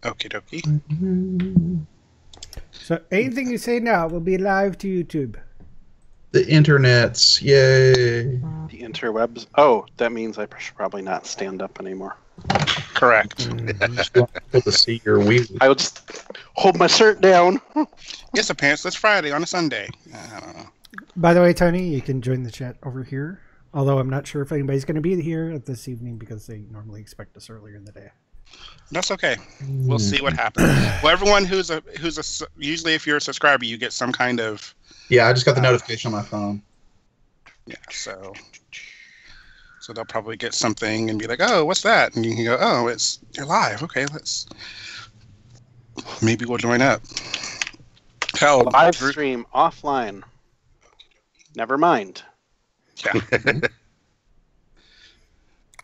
Okie dokie. So anything you say now will be live to YouTube. The internets, yay! The interwebs. Oh, that means I should probably not stand up anymore. Correct. Able to see your wee. I will just hold my shirt down. Yes, apparently it's Friday on a Sunday. I don't know. By the way, Tony, you can join the chat over here. Although I'm not sure if anybody's going to be here this evening because they normally expect us earlier in the day. That's okay. We'll see what happens. Well, everyone usually if you're a subscriber, you get some kind of. Yeah, I just got the notification on my phone. Yeah, so they'll probably get something and be like, "Oh, what's that?" And you can go, "Oh, you're live. Okay, maybe we'll join up." Hell, live stream offline. Never mind. Yeah.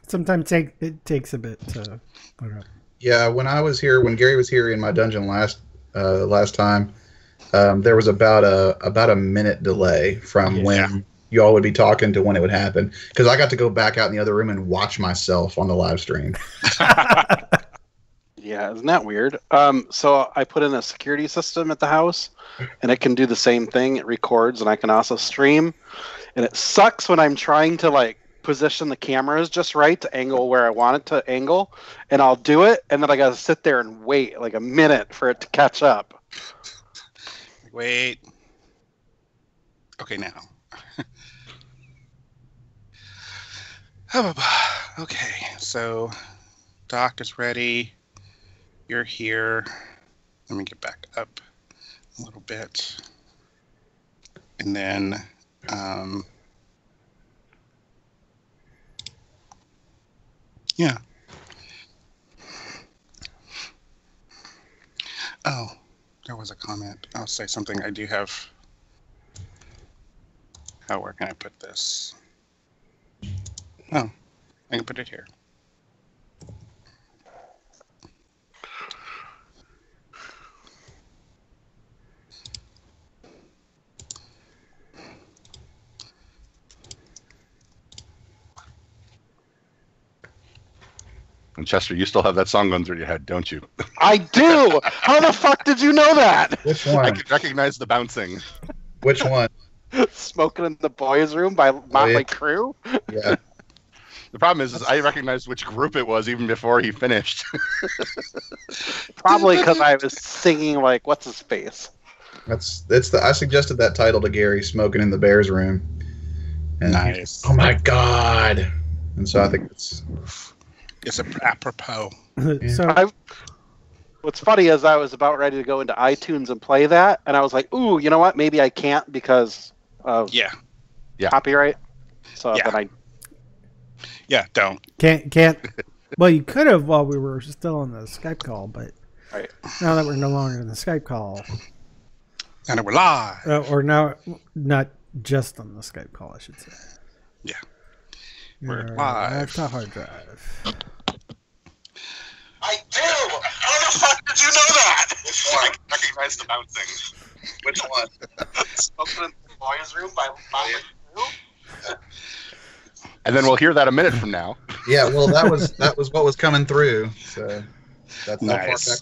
Sometimes it takes a bit to put up. Yeah, when Gary was here in my dungeon last time, there was about a minute delay from when you all would be talking to when it would happen. Because I got to go back out in the other room and watch myself on the live stream. Yeah, isn't that weird? So I put in a security system at the house, and it can do the same thing. It records, and I can also stream. And it sucks when I'm trying to position the cameras just right to angle where I want it to angle, and I'll do it, and then I got to sit there and wait like a minute for it to catch up. Wait. Okay, now. Okay, so Doc is ready. You're here. Let me get back up a little bit. And then yeah. Oh, there was a comment. I'll say something. I do have. Where can I put this? Oh, I can put it here. And Chester, you still have that song going through your head, don't you? I do! How the fuck did you know that? Which one? I can recognize the bouncing. Which one? Smoking in the Boys' Room by Motley Crue? Yeah. The problem is I recognized which group it was even before he finished. Probably because I was singing what's his face? I suggested that title to Gary, Smoking in the Bears Room. And nice. Oh my God. And so I think it's apropos. So what's funny is I was about ready to go into iTunes and play that, and I was like, "Ooh, you know what? Maybe I can't because of copyright." So then don't. Can't. Well, you could have while we were still on the Skype call, but now that we're no longer in the Skype call, and we're live, or now not just on the Skype call, I should say. Yeah, we're live to hard drive. I do! How the fuck did you know that? I can recognize the bouncing. Which one? Smoking in the Boys' Room by Motley Crue? And then we'll hear that a minute from now. Yeah, well, that was what was coming through. So that's nice.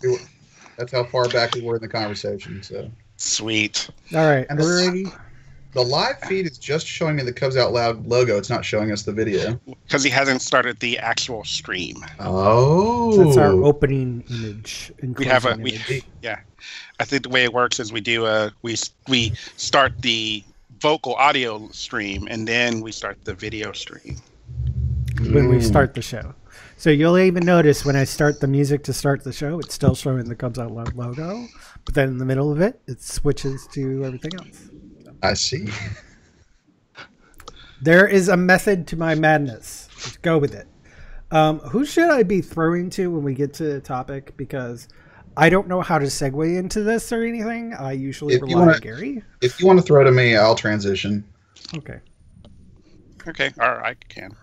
how far back we were in the conversation. So sweet. All right, and we're ready. The live feed is just showing me the Cubs Out Loud logo. It's not showing us the video. Because he hasn't started the actual stream. Oh. That's our opening image. Yeah. I think the way it works is we start the vocal audio stream, and then we start the video stream. When we start the show. So you'll even notice when I start the music to start the show, it's still showing the Cubs Out Loud logo. But then in the middle of it, it switches to everything else. I see. There is a method to my madness. Let's go with it. Who should I be throwing to when we get to the topic? Because I don't know how to segue into this or anything. I usually rely on Gary. If you want to throw to me, I'll transition. Okay. Okay. Or I can.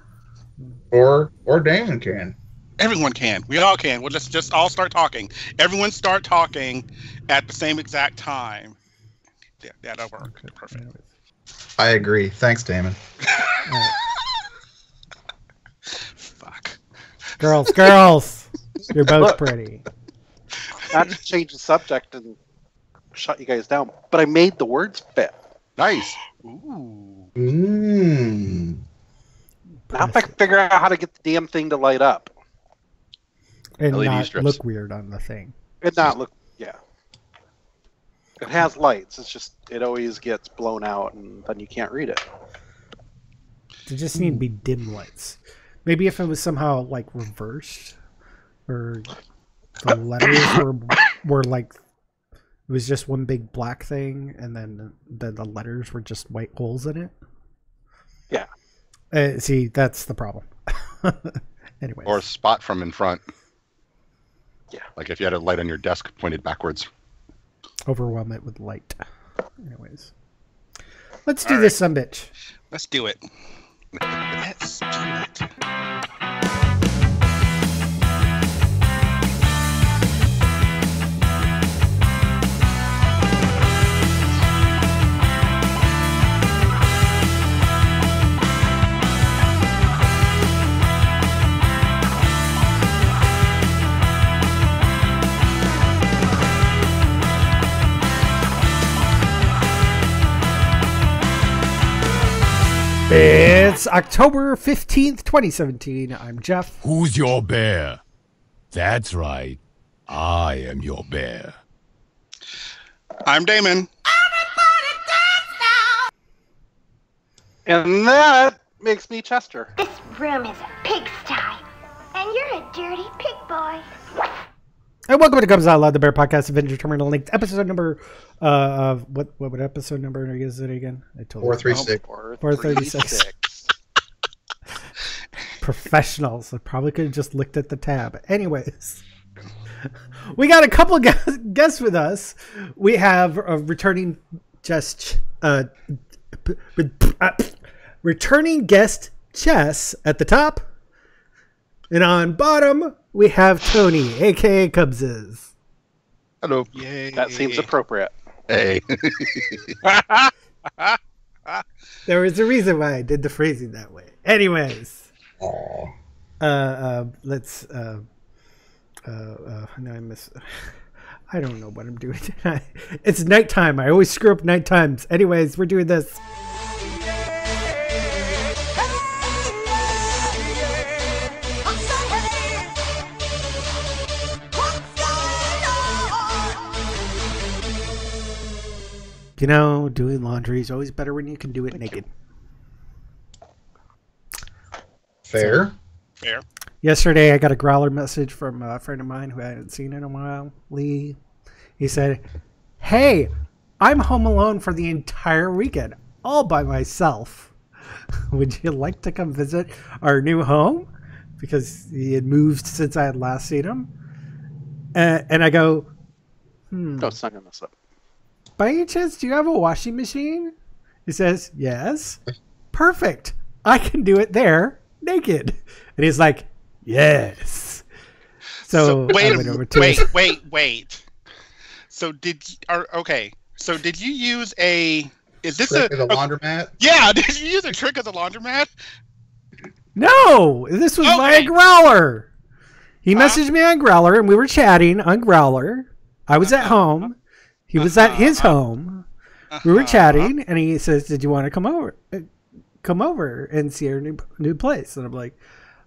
Or Damon can. Everyone can. We all can. We'll just all start talking. Everyone start talking at the same exact time. Yeah, that'll work. Okay. Perfect. I agree. Thanks, Damon. Fuck. Girls. You're both pretty. not to change the subject and shut you guys down, but I made the words fit. Nice. Ooh. Mm. Now if I can figure out how to get the damn thing to light up. And LED not strips. look weird on the thing. It not look, yeah. It has lights. It's just it always gets blown out, and then you can't read it. They just need to be dim lights. Maybe if it was somehow like reversed, or the letters were like it was just one big black thing, and then the letters were just white holes in it. Yeah. See, that's the problem. Anyway. Or a spot from in front. Yeah. Like if you had a light on your desk pointed backwards. Overwhelm it with light. Anyways. Let's do All this, sumbitch. Let's do it. Let's do it. It's October 15th, 2017. I'm Jeff. Who's your bear? That's right. I am your bear. I'm Damon. And that makes me Chester. This room is a pigsty, and you're a dirty pig boy. And welcome to Cubs Out Loud, the Bear Podcast Adventure Terminal Length, episode number what episode number is it again? I told 436. 436. Professionals. I probably could have just looked at the tab. Anyways, we got a couple of guests with us. We have a returning returning guest Chess at the top, and on bottom we have Tony, aka Cubziz. Hello. Yay. That seems appropriate. Hey. There was a reason why I did the phrasing that way. Anyways. Aw. Let's no, I miss. I don't know what I'm doing tonight. It's nighttime. I always screw up night times. Anyways, we're doing this. You know, doing laundry is always better when you can do it naked. Fair. Fair. Yesterday, I got a growler message from a friend of mine who I hadn't seen in a while, Lee. He said, "Hey, I'm home alone for the entire weekend, all by myself. Would you like to come visit our new home?" Because he had moved since I had last seen him. And I go, No, it's not going to mess up. "By any chance, do you have a washing machine?" He says, "Yes." "Perfect. I can do it there, naked." And he's like, "Yes." So I went over to his- wait. So So did you use a? Is this Trick a of the laundromat? Yeah, did you use a trick of the laundromat? No, this was via Okay. Growler. He messaged me on Growler, and we were chatting on Growler. I was at home. He was at his home. We were chatting, and he says, "Did you want to come over? Come over and see our new place?" And I'm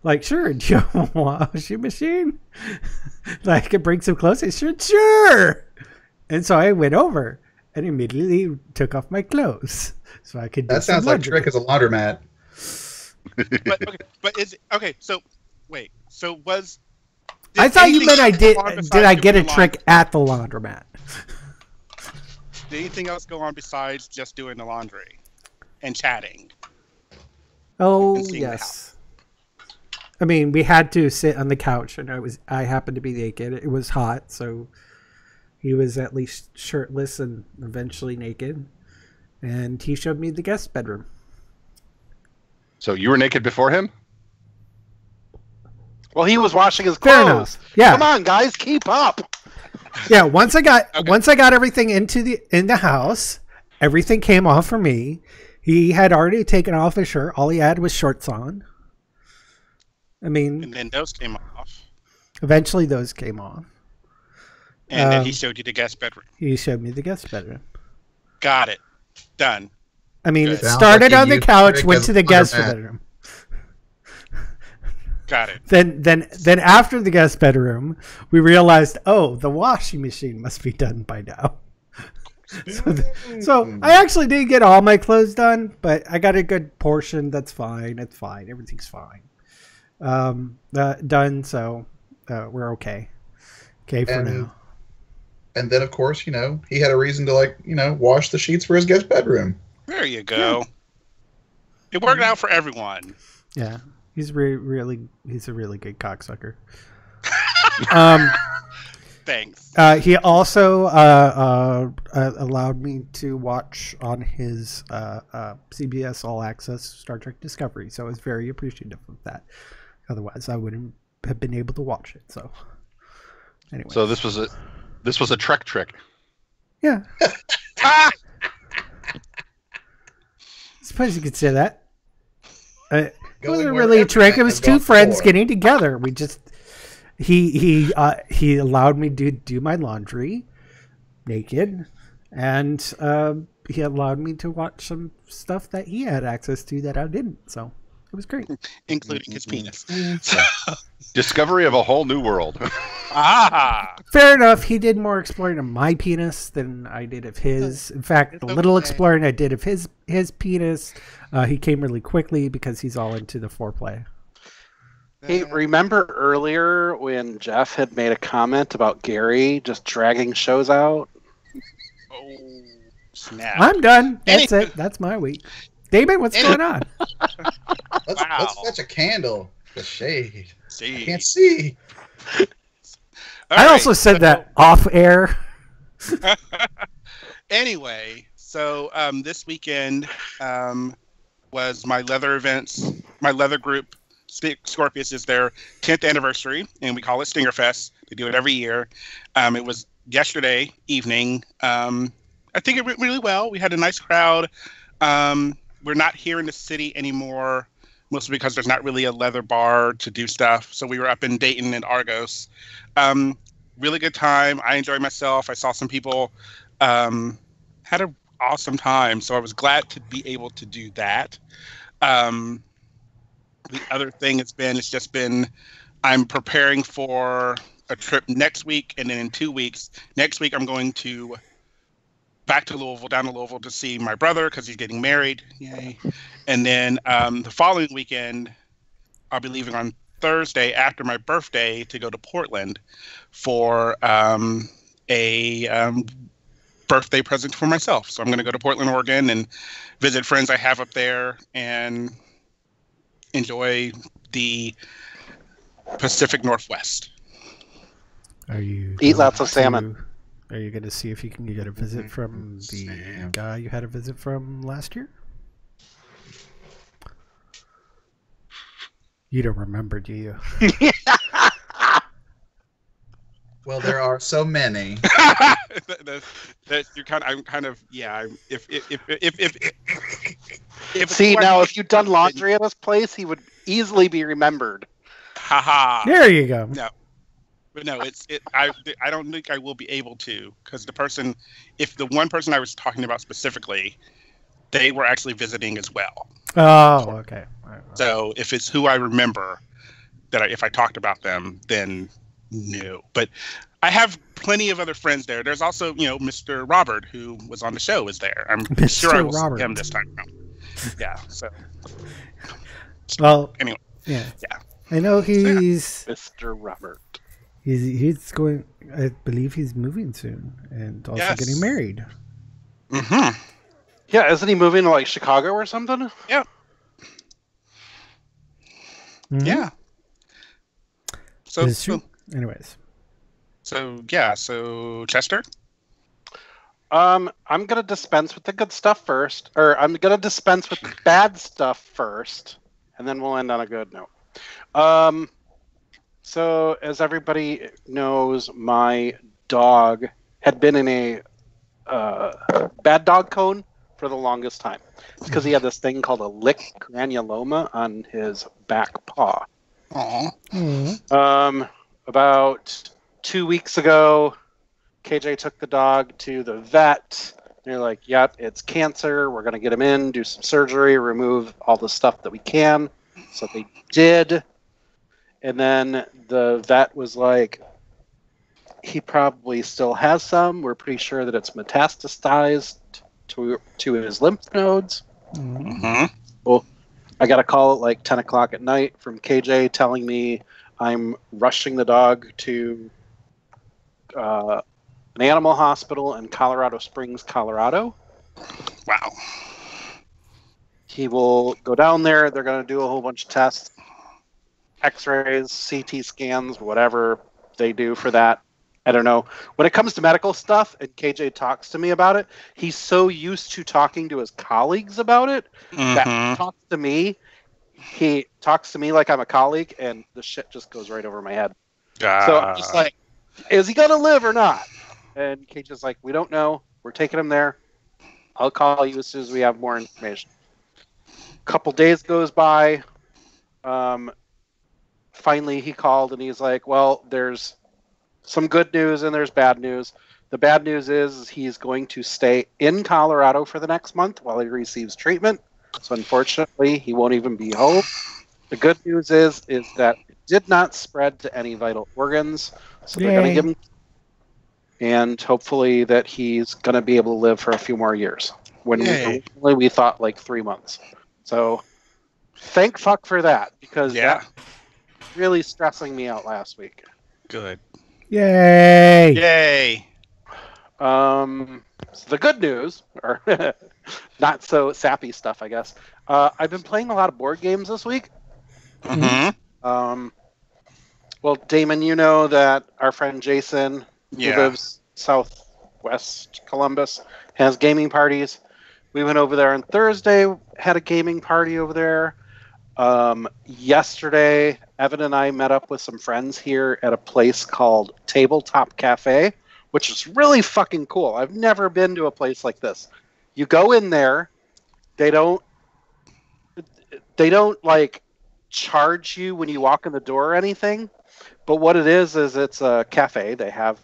like, "Sure." "Do you have a washing machine? Like, I could bring some clothes?" He said, "Sure." And so I went over and immediately took off my clothes so I could. Do That sounds some like laundry. Trick as a laundromat. But is it okay? So wait. So was. I thought you meant I did. besides Did I get a doing the trick at the laundromat? Did anything else go on besides just doing the laundry and chatting? Oh And seeing the yes. I mean, we had to sit on the couch, and I happened to be naked. It was hot, so he was at least shirtless and eventually naked. And he showed me the guest bedroom. So you were naked before him? Well, he was washing his Fair clothes. enough. Yeah. Come on, guys, keep up. Yeah, once I got everything in the house, everything came off for me. He had already taken off his shirt. All he had was shorts on. I mean, And then those came off. eventually those came off. And then he showed you the guest bedroom. He showed me the guest bedroom. Got it. Done. I mean, Good. it started on the couch, went to the guest bedroom. bedroom. Got it. Then after the guest bedroom, we realized, oh, the washing machine must be done by now. So I actually did get all my clothes done, but I got a good portion. That's fine. It's fine. Everything's fine. Done. So we're okay. Okay for now. And then, of course, he had a reason to wash the sheets for his guest bedroom. There you go. Yeah. It worked out for everyone. Yeah. He's he's a really good cocksucker. Thanks. He also allowed me to watch on his CBS All Access Star Trek Discovery, so I was very appreciative of that. Otherwise, I wouldn't have been able to watch it. So, anyway. So this was a Trek trick. Yeah. I suppose you could say that. It wasn't really a trick. It was two friends getting together. We just he allowed me to do my laundry naked, and he allowed me to watch some stuff that he had access to that I didn't. So it was great, including his penis. Discovery of a whole new world. Fair enough. He did more exploring of my penis than I did of his. In fact, the little exploring I did of his penis, he came really quickly because he's all into the foreplay. Hey, remember earlier when Jeff had made a comment about Gary just dragging shows out? Oh, snap. I'm done. That's it. That's my week. David, what's going on? Let's fetch a candle. The shade. See. I can't see. I also said that off air. Anyway, so this weekend was my leather events. My leather group, Scorpius, is their 10th anniversary, and we call it Stingerfest. They do it every year. It was yesterday evening. I think it went really well. We had a nice crowd. We're not here in the city anymore, mostly because there's not really a leather bar to do stuff. So we were up in Dayton and Argos. Really good time. I enjoyed myself. I saw some people. Had an awesome time. So I was glad to be able to do that. The other thing it's just been, I'm preparing for a trip next week, and then in 2 weeks. Next week I'm going back to Louisville, down to Louisville to see my brother because he's getting married. Yay. And then the following weekend, I'll be leaving on Thursday after my birthday to go to Portland for a birthday present for myself. So I'm going to go to Portland, Oregon and visit friends I have up there and enjoy the Pacific Northwest. Eat lots of salmon. Are you going to see if you can get a visit from the guy you had a visit from last year? You don't remember, do you? Well, there are so many. If you'd done laundry at his place, he would easily be remembered. Haha. There you go. No. But no, I don't think I will be able to, because if the one person I was talking about specifically, they were actually visiting as well. Oh, okay. Right. So if it's who I remember, if I talked about them, then no. But I have plenty of other friends there. There's also, Mr. Robert, who was on the show, is there. I'm sure I will see him this time around. Yeah. So. Well. Anyway. Yeah. I know he's Mr. Robert. He's going. I believe he's moving soon, and also getting married. Mm-hmm. Yeah, isn't he moving to like Chicago or something? Yeah. Mm-hmm. Yeah. So anyways. So Chester. I'm gonna dispense with the good stuff first, or I'm gonna dispense with the bad stuff first, and then we'll end on a good note. So, as everybody knows, my dog had been in a bad dog cone for the longest time. It's because he had this thing called a lick granuloma on his back paw. Aww. Mm-hmm. About 2 weeks ago, KJ took the dog to the vet. They're like, yep, it's cancer. We're going to get him in, do some surgery, remove all the stuff that we can. So they did. And then the vet was like, he probably still has some. We're pretty sure that it's metastasized to his lymph nodes. Mm-hmm. Well, I got a call at like 10 o'clock at night from KJ telling me I'm rushing the dog to an animal hospital in Colorado Springs, Colorado. Wow. He will go down there. They're going to do a whole bunch of tests, x-rays, CT scans, whatever they do for that. I don't know. When it comes to medical stuff, and KJ talks to me about it, he's so used to talking to his colleagues about it that when he talks to me like I'm a colleague, and the shit just goes right over my head. So I'm just like, is he going to live or not? And KJ's like, we don't know. We're taking him there. I'll call you as soon as we have more information. A couple days goes by. Finally, he called, and he's like, well, there's some good news and there's bad news. The bad news is he's going to stay in Colorado for the next month while he receives treatment. So unfortunately, he won't even be home. The good news is that it did not spread to any vital organs. So they're going to give him, and hopefully that he's going to be able to live for a few more years. When originally we thought like 3 months. So thank fuck for that, because that was really stressing me out last week. Good. Yay! So the good news, or not so sappy stuff, I guess. I've been playing a lot of board games this week. Mm-hmm. Well, Damon, you know that our friend Jason, who lives southwest Columbus, has gaming parties. We went over there on Thursday, had a gaming party over there. Yesterday, Evan and I met up with some friends here at a place called Tabletop Cafe, which is really fucking cool. I've never been to a place like this. You go in there, they don't like charge you when you walk in the door or anything. But what it is it's a cafe. They have,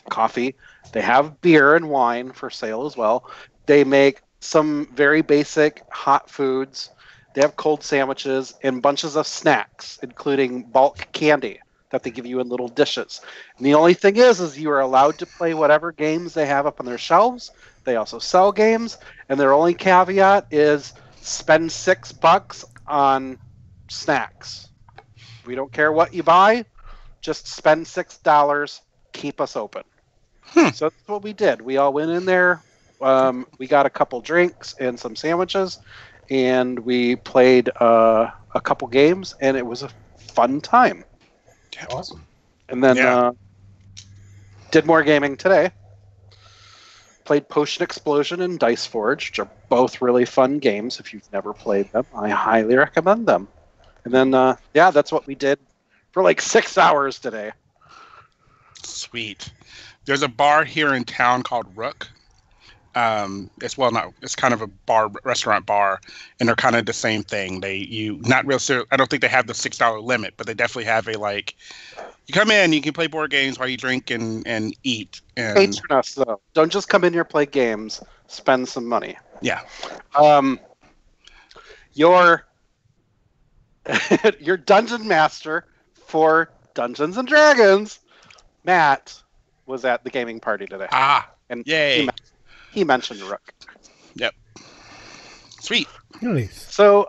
coffee. They have beer and wine for sale as well. They make some very basic hot foods. They have cold sandwiches and bunches of snacks, including bulk candy that they give you in little dishes. And the only thing is you are allowed to play whatever games they have up on their shelves. They also sell games, and their only caveat is spend $6 on snacks. We don't care what you buy, just spend $6, keep us open. So that's what we did. We all went in there. We got a couple drinks and some sandwiches, and we played a couple games, and it was a fun time. Awesome. And then did more gaming today. Played Potion Explosion and Dice Forge, which are both really fun games. If you've never played them, I highly recommend them. And then, that's what we did for like 6 hours today. Sweet. There's a bar here in town called Rook. It's kind of a restaurant bar, and they're kind of the same thing. I don't think they have the $6 limit, but they definitely have you come in, you can play board games while you drink and eat. And patron us though. Don't just come in here, play games, spend some money. Yeah. Your dungeon master for Dungeons and Dragons, Matt, was at the gaming party today. And yay. He mentioned Rook. Yep. Sweet. Nice. So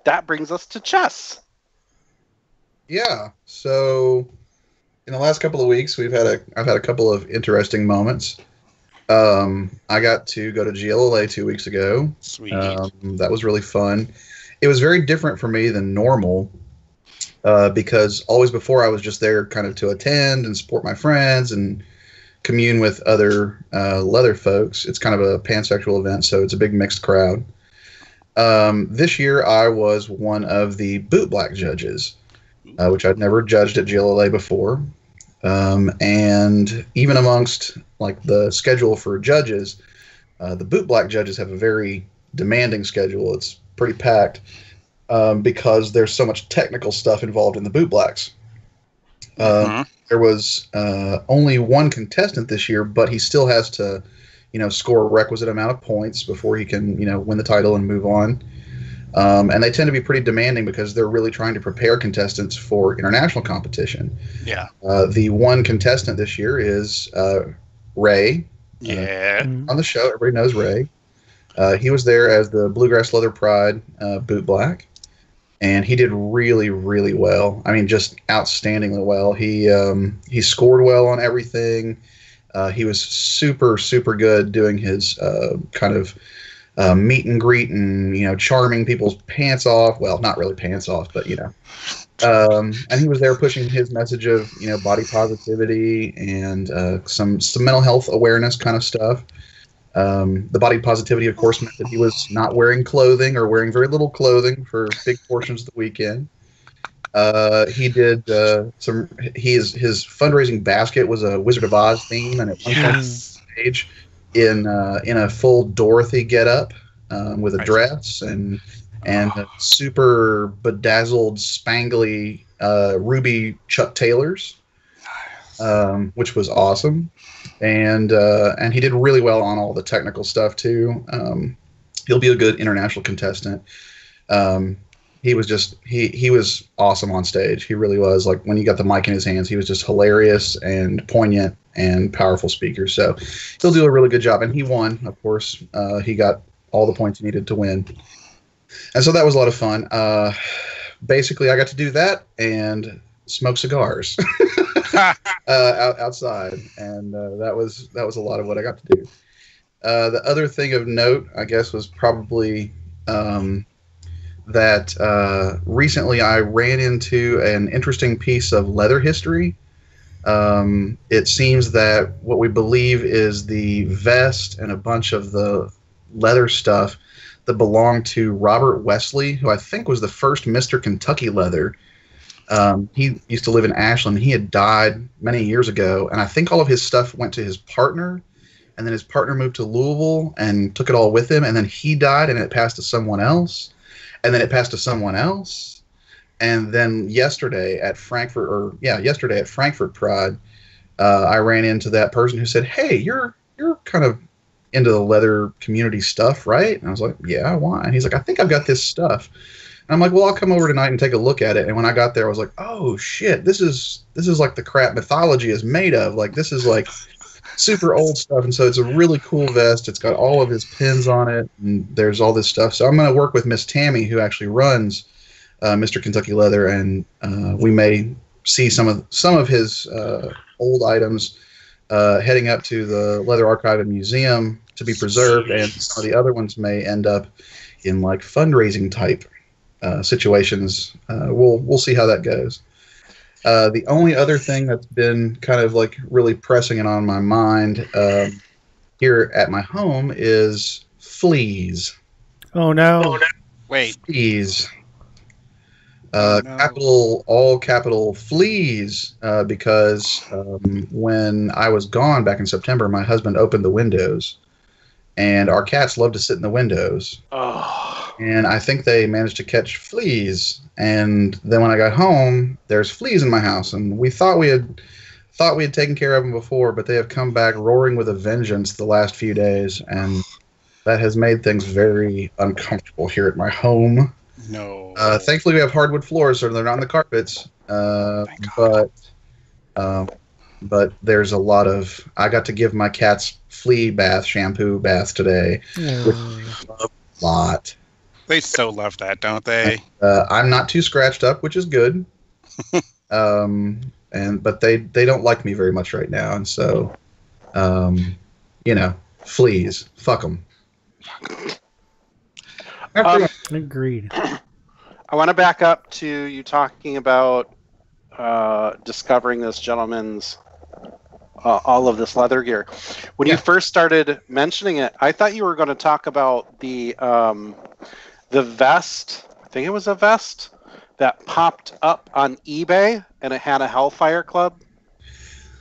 that brings us to chess. Yeah. So in the last couple of weeks, I've had a couple of interesting moments. I got to go to GLLA 2 weeks ago. Sweet. That was really fun. It was very different for me than normal because always before I was just there kind of to attend and support my friends and commune with other leather folks. It's kind of a pansexual event, so it's a big mixed crowd. This year, I was one of the boot black judges, which I'd never judged at GLLA before. And even amongst like the schedule for judges, the boot black judges have a very demanding schedule. It's pretty packed because there's so much technical stuff involved in the boot blacks. there was only one contestant this year, but he still has to, score a requisite amount of points before he can, win the title and move on. And they tend to be pretty demanding because they're really trying to prepare contestants for international competition. Yeah. The one contestant this year is Ray. Yeah. On the show, everybody knows Ray. He was there as the Bluegrass Leather Pride boot black, and he did really, really well. I mean, just outstandingly well. He scored well on everything. He was super, super good doing his kind of meet and greet and charming people's pants off. Well, not really pants off, but and he was there pushing his message of body positivity and some mental health awareness kind of stuff. The body positivity, of course, meant that he was not wearing clothing or wearing very little clothing for big portions of the weekend. He did his fundraising basket was a Wizard of Oz theme, and at one point on stage in a full Dorothy getup with a dress and a super bedazzled, spangly ruby Chuck Taylors, which was awesome. And he did really well on all the technical stuff too. He'll be a good international contestant. He was awesome on stage. He really was. Like when he got the mic in his hands, he was just hilarious and poignant and powerful speaker. So he'll do a really good job. And he won, of course. He got all the points he needed to win. And so that was a lot of fun. Basically, I got to do that and smoke cigars outside, and that was a lot of what I got to do. The other thing of note, I guess, was probably that recently I ran into an interesting piece of leather history. It seems that what we believe is the vest and a bunch of the leather stuff that belonged to Robert Wesley, who I think was the first Mr. Kentucky Leather. He used to live in Ashland. He had died many years ago, and I think all of his stuff went to his partner, and then his partner moved to Louisville and took it all with him, and then he died, and it passed to someone else, and then it passed to someone else, and then yesterday at Frankfurt Pride, I ran into that person who said, "Hey, you're kind of into the leather community stuff, right?" And I was like, "Yeah, why?" And he's like, "I think I've got this stuff." And I'm like, "Well, I'll come over tonight and take a look at it." And when I got there, I was like, "Oh shit, this is like the crap mythology is made of. Like this is like super old stuff." And so it's a really cool vest. It's got all of his pins on it, and there's all this stuff. So I'm going to work with Miss Tammy, who actually runs Mr. Kentucky Leather, and we may see some of his old items heading up to the Leather Archive and Museum to be preserved, and some of the other ones may end up in like fundraising type situations. We'll see how that goes. The only other thing that's been kind of like really pressing it on my mind here at my home is fleas. Oh no! Wait. Fleas. No. All capital fleas, because when I was gone back in September, my husband opened the windows, and our cats love to sit in the windows. Oh. And I think they managed to catch fleas. And then when I got home, there's fleas in my house, and we thought we had taken care of them before, but they have come back roaring with a vengeance the last few days, and that has made things very uncomfortable here at my home. No. Thankfully, we have hardwood floors, so they're not on the carpets. But there's a lot of. I got to give my cats flea shampoo bath today, which is a lot. They so love that, don't they? I'm not too scratched up, which is good. But they don't like me very much right now, and so, fleas, fuck them. Agreed. I want to back up to you talking about discovering this gentleman's all of this leather gear. When you first started mentioning it, I thought you were going to talk about the vest. I think it was a vest that popped up on eBay, and it had a Hellfire Club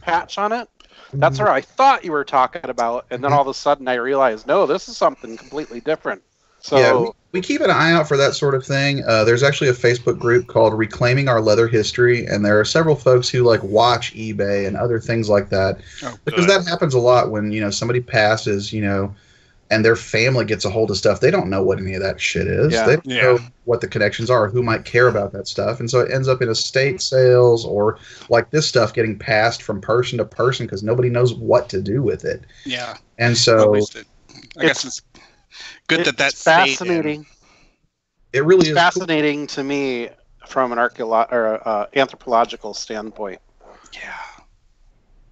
patch on it. That's what I thought you were talking about, and then all of a sudden I realized, no, this is something completely different. So yeah, we keep an eye out for that sort of thing. There's actually a Facebook group called Reclaiming Our Leather History, and there are several folks who like watch eBay and other things like that, because that happens a lot when somebody passes, and their family gets a hold of stuff. They don't know what any of that shit is. Yeah. They don't know what the connections are, who might care about that stuff, and so it ends up in estate sales or like this stuff getting passed from person to person because nobody knows what to do with it. Yeah, and so I guess it's good that's fascinating. It really is fascinating to me from an anthropological standpoint.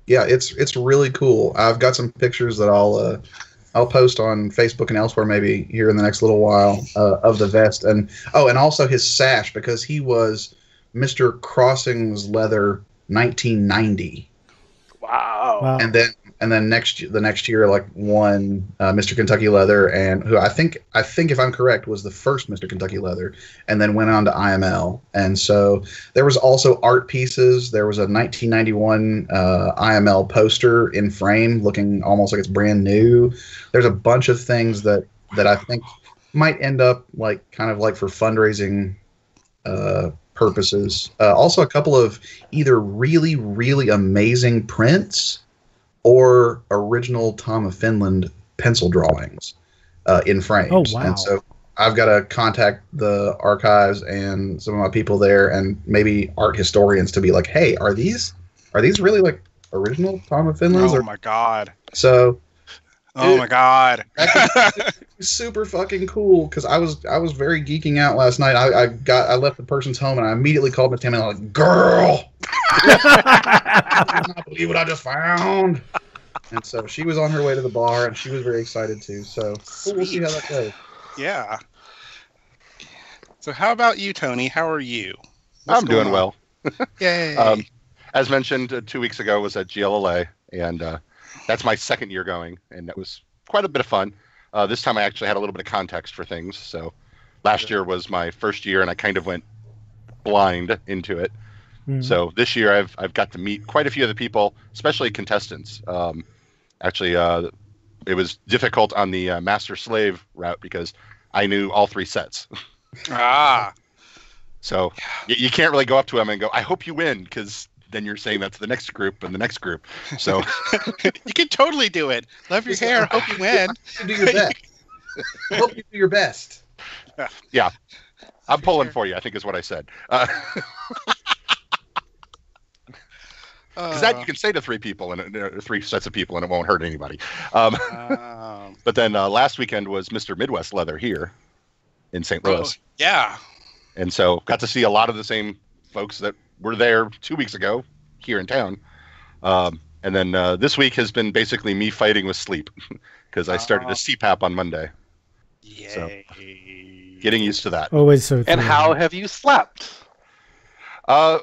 Yeah, it's really cool. I've got some pictures that I'll post on Facebook and elsewhere maybe here in the next little while of the vest, and also his sash, because he was Mr. Crossings Leather 1990. Wow. And then the next year like won Mr. Kentucky Leather, and who I think if I'm correct was the first Mr. Kentucky Leather, and then went on to IML. And so there was also art pieces. There was a 1991 IML poster in frame looking almost like it's brand new. There's a bunch of things that I think might end up like kind of like for fundraising purposes. Also a couple of either really, really amazing prints or original Tom of Finland pencil drawings in frames. Oh, wow. And so I've got to contact the archives and some of my people there and maybe art historians to be like, hey, are these really like original Tom of Finland's? Oh my God. So my God. That's super fucking cool, because I was very geeking out last night. I left the person's home and I immediately called Miss Tammy and I was like, girl, I cannot believe what I just found. And so she was on her way to the bar and she was very excited too. So we'll see how that goes. Yeah. So how about you, Tony? How are you? I'm doing well. Yay. As mentioned 2 weeks ago, was at GLLA, and that's my second year going, and that was quite a bit of fun. This time I actually had a little bit of context for things. So last year was my first year, and I kind of went blind into it. Mm-hmm. So this year I've got to meet quite a few of the people, especially contestants. It was difficult on the master-slave route because I knew all three sets. So you can't really go up to them and go, I hope you win, because then you're saying that to the next group and the next group. So you can totally do it. Love your hair. Hope you win. Do your best. Hope you do your best. Yeah. I'm pulling for you, I think is what I said. Because that you can say to three people, and three sets of people, and it won't hurt anybody. But then last weekend was Mr. Midwest Leather here in St. Louis. Yeah. And so got to see a lot of the same folks that were there 2 weeks ago here in town. And then this week has been basically me fighting with sleep because I started a CPAP on Monday. Yay. So getting used to that. Always so. And how have you slept?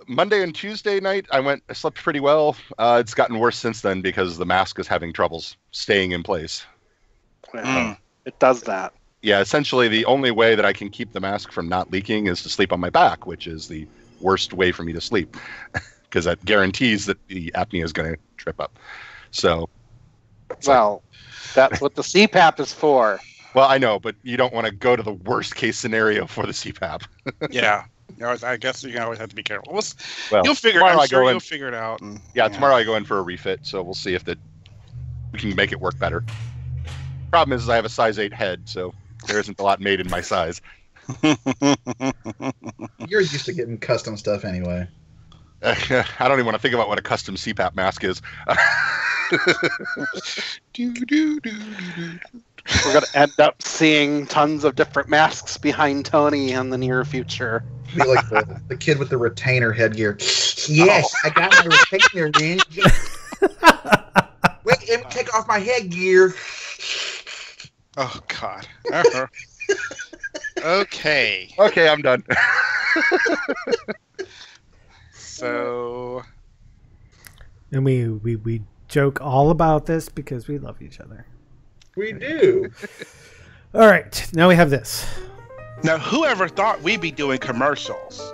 Monday and Tuesday night, I slept pretty well. It's gotten worse since then because the mask is having troubles staying in place. It does that. Yeah, essentially the only way that I can keep the mask from not leaking is to sleep on my back, which is the worst way for me to sleep because that guarantees that the apnea is going to trip up. So, well, that's what the CPAP is for. Well, I know, but you don't want to go to the worst case scenario for the CPAP. Yeah. I guess you always have to be careful. Well, you'll figure it out. Tomorrow I go in for a refit, so we'll see if we can make it work better. Problem is I have a size 8 head, so there isn't a lot made in my size. You're used to getting custom stuff anyway. I don't even want to think about what a custom CPAP mask is. We're going to end up seeing tons of different masks behind Tony in the near future. Be like the kid with the retainer headgear. Yes, I got my retainer, man. Wait, let me take off my headgear. Oh, God. Okay. Okay, I'm done. So... And we joke all about this because we love each other. We do. All right, now we have this. Now, whoever thought we'd be doing commercials?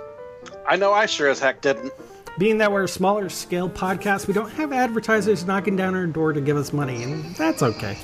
I know I sure as heck didn't. Being that we're a smaller scale podcast, we don't have advertisers knocking down our door to give us money, and that's okay.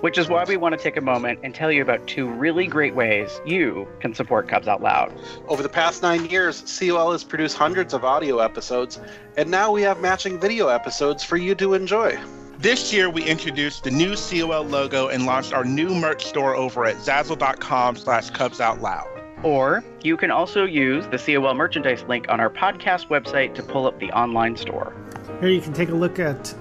which is why we want to take a moment and tell you about 2 really great ways you can support Cubs Out Loud. Over the past 9 years, COL has produced hundreds of audio episodes, and now we have matching video episodes for you to enjoy. This year, we introduced the new COL logo and launched our new merch store over at Zazzle.com/CubsOutLoud. Or you can also use the COL merchandise link on our podcast website to pull up the online store. Here you can take a look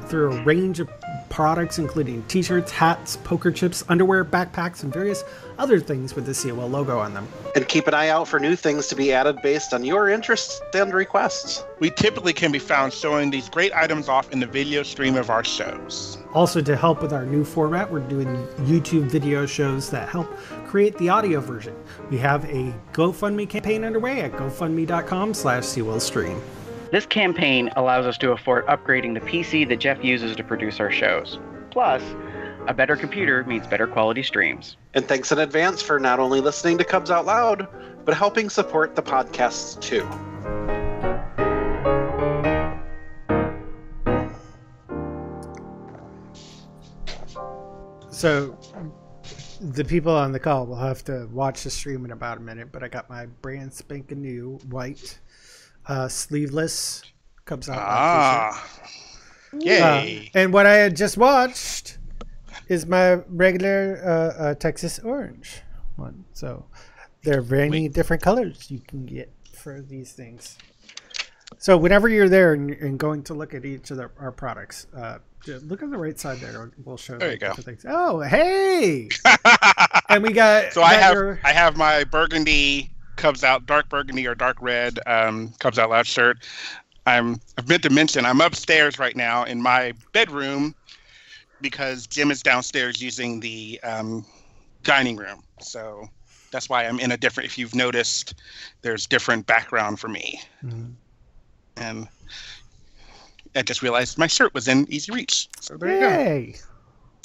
through a range of products, including t-shirts, hats, poker chips, underwear, backpacks, and various other things with the COL logo on them. And keep an eye out for new things to be added based on your interests and requests. We typically can be found showing these great items off in the video stream of our shows. Also, to help with our new format, we're doing YouTube video shows that help create the audio version. We have a GoFundMe campaign underway at gofundme.com/COLstream. This campaign allows us to afford upgrading the PC that Jeff uses to produce our shows. Plus, a better computer means better quality streams. And thanks in advance for not only listening to Cubs Out Loud, but helping support the podcasts too. So, the people on the call will have to watch the stream in about a minute, but I got my brand spanking new white sleeveless Cubs Out Loud t-shirt. Yay! And what I had just watched is my regular Texas orange one. So there are many different colors you can get for these things. So whenever you're there and going to look at each of our products, look on the right side there. We'll show there you go. Things. Oh, hey! And we got so I have my burgundy Cubs Out, dark burgundy or dark red Cubs Out Loud shirt. I've meant to mention I'm upstairs right now in my bedroom because Jim is downstairs using the dining room. So that's why I'm in a different, if you've noticed, there's different background for me. Mm-hmm. And I just realized my shirt was in easy reach. So there you go.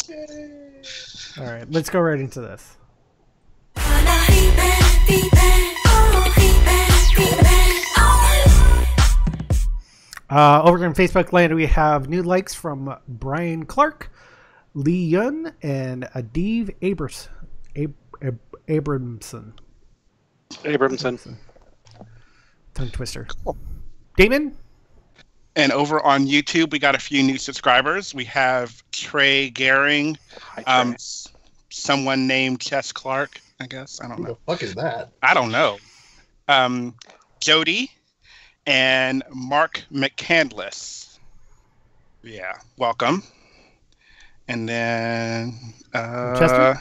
Yay. All right, let's go right into this. Over on Facebook land, we have new likes from Brian Clark, Lee Yun, and Adiv Abramson. Tongue twister. Cool. Damon? And over on YouTube, we got a few new subscribers. We have Trey Gehring, someone named Chess Clark, I guess. I don't know. Who the fuck is that? I don't know. Jody and Mark McCandless. Yeah, welcome. And then Chester?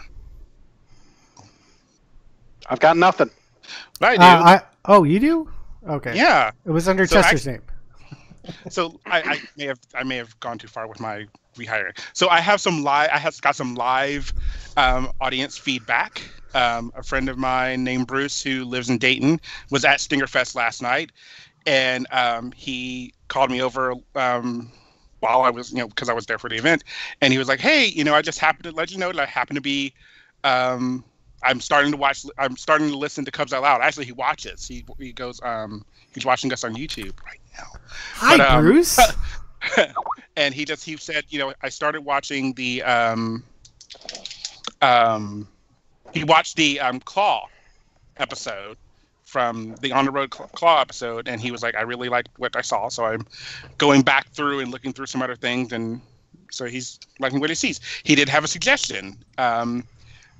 I've got nothing. I do. Oh, you do? Okay. Yeah. It was under Chester's name. So I may have gone too far with my rehiring. So I have got some live audience feedback. A friend of mine named Bruce, who lives in Dayton, was at Stingerfest last night, and he called me over while I was, because I was there for the event, and he was like, "Hey, I just happened to let you know that I happen to be." I'm starting to listen to Cubs Out Loud. Actually, he watches. He goes. He's watching us on YouTube right now. Hi, Bruce. And he said, I started watching the he watched the Claw episode from the On the Road Claw episode, and he was like, I really liked what I saw, so I'm going back through and looking through some other things, and so he's liking what he sees. He did have a suggestion.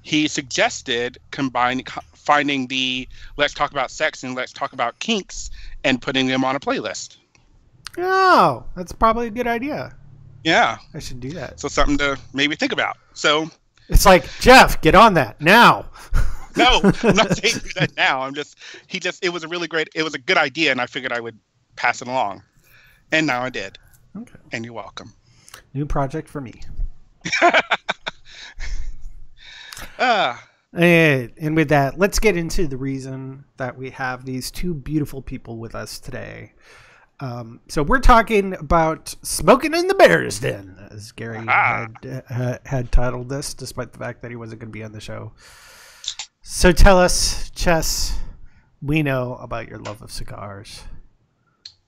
He suggested finding the Let's Talk About Sex and Let's Talk About Kinks and putting them on a playlist. Oh, that's probably a good idea. Yeah. I should do that. So something to maybe think about. So it's like, Jeff, get on that now. No, I'm not saying do that now. It was a good idea, and I figured I would pass it along. And now I did. Okay. And you're welcome. New project for me. And with that, let's get into the reason that we have these two beautiful people with us today. So we're talking about Smokin in the Bear's Den, as Gary had titled this, despite the fact that he wasn't going to be on the show. So tell us, Chess, we know about your love of cigars.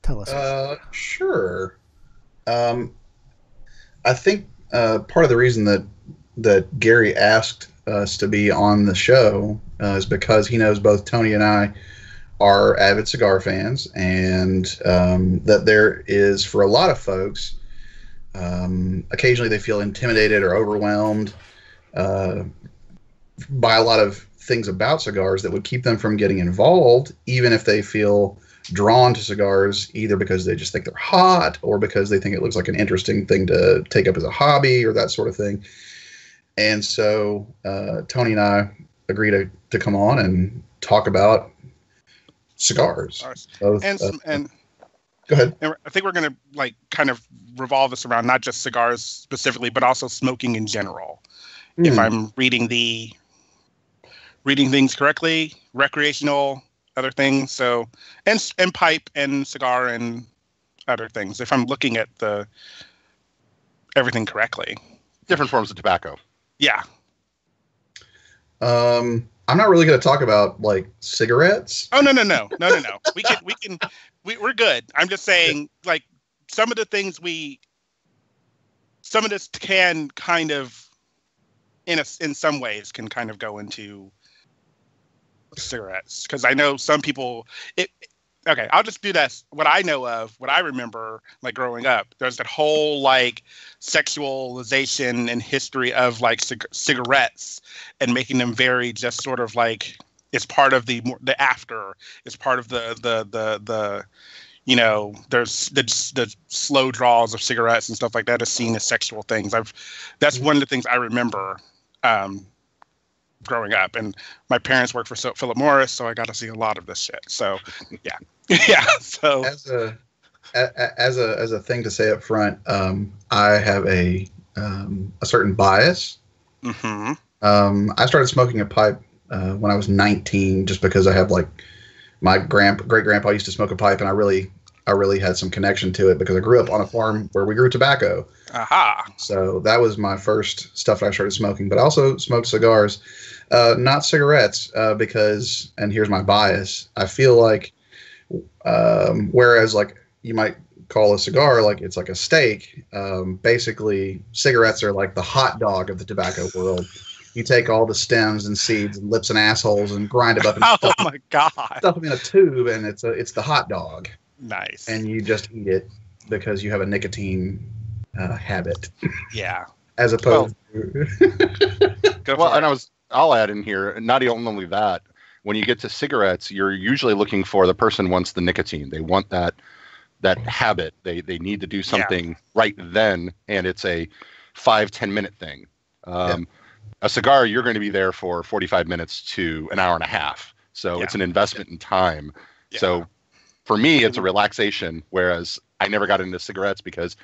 Tell us. Sure. I think part of the reason that that Gary asked us to be on the show is because he knows both Tony and I are avid cigar fans, and that there is, for a lot of folks, occasionally they feel intimidated or overwhelmed by a lot of things about cigars that would keep them from getting involved, even if they feel drawn to cigars, either because they just think they're hot or because they think it looks like an interesting thing to take up as a hobby or that sort of thing. And so Tony and I agreed to come on and talk about cigars. Both, and go ahead. And I think we're going to like kind of revolve this around not just cigars specifically, but also smoking in general. If I'm reading things correctly, recreational, other things. So, and pipe and cigar and other things. If I'm looking at everything correctly, different forms of tobacco. Yeah. I'm not really going to talk about like cigarettes. Oh, no. We're good. I'm just saying, like, some of this can kind of, in some ways, can kind of go into cigarettes, because I know some people. Okay, I'll just do this. What I know of, what I remember, like growing up, there's that whole like sexualization and history of like cigarettes and making them very just sort of like it's part of the after. It's part of the you know, there's the slow draws of cigarettes and stuff like that is seen as sexual things. That's one of the things I remember growing up, and my parents worked for Philip Morris, so I got to see a lot of this shit. So yeah. Yeah. So as a thing to say up front, I have a certain bias. Mm-hmm. I started smoking a pipe when I was 19, just because I have like my great grandpa used to smoke a pipe, and I really had some connection to it because I grew up on a farm where we grew tobacco. Aha. So that was my first stuff that I started smoking. But I also smoked cigars, not cigarettes, because, and here's my bias, I feel like whereas like you might call a cigar like it's like a steak, basically cigarettes are like the hot dog of the tobacco world. You take all the stems and seeds and lips and assholes and grind them up and my god, stuff them in a tube, and it's the hot dog. Nice. And you just eat it because you have a nicotine habit. Yeah. As opposed to well, and I'll add in here, not only that, when you get to cigarettes, you're usually looking for the person wants the nicotine. They want that habit. They need to do something right then, and it's a 5-10 minute thing. A cigar, you're going to be there for 45 minutes to an hour and a half. So it's an investment in time. Yeah. So for me, it's a relaxation, whereas I never got into cigarettes because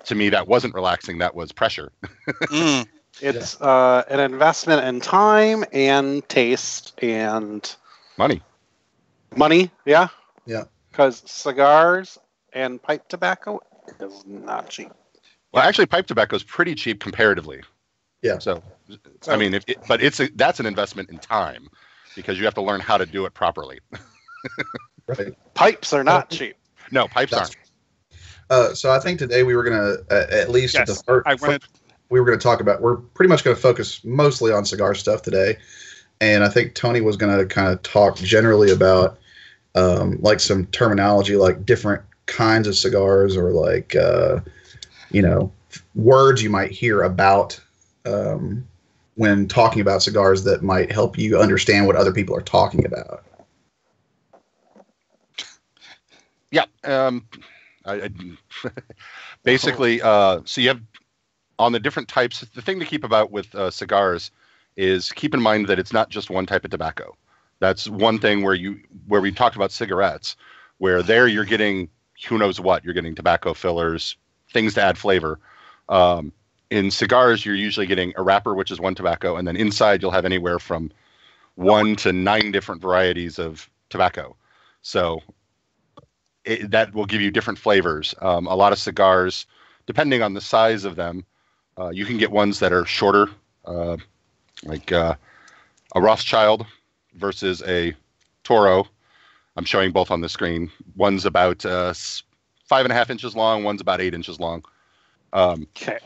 to me that wasn't relaxing. That was pressure. It's an investment in time and taste and money. Yeah. Yeah. Because cigars and pipe tobacco is not cheap. Well, actually, pipe tobacco is pretty cheap comparatively. Yeah. So I mean, that's an investment in time because you have to learn how to do it properly. Right. Pipes are not cheap. No, pipes aren't. So I think today we were going to, at least at the first, we were going to talk about, we're pretty much going to focus mostly on cigar stuff today. And I think Tony was going to kind of talk generally about like some terminology, like different kinds of cigars, or like, you know, words you might hear about when talking about cigars that might help you understand what other people are talking about. Yeah. Basically, so you have on the different types, the thing to keep about with cigars is keep in mind that it's not just one type of tobacco. That's one thing where we talked about cigarettes, where there you're getting who knows what. You're getting tobacco fillers, things to add flavor. In cigars, you're usually getting a wrapper, which is one tobacco, and then inside you'll have anywhere from 1 to 9 different varieties of tobacco. So that will give you different flavors. A lot of cigars, depending on the size of them, you can get ones that are shorter, like a Rothschild versus a Toro. I'm showing both on the screen. One's about 5.5 inches long. One's about 8 inches long. Okay.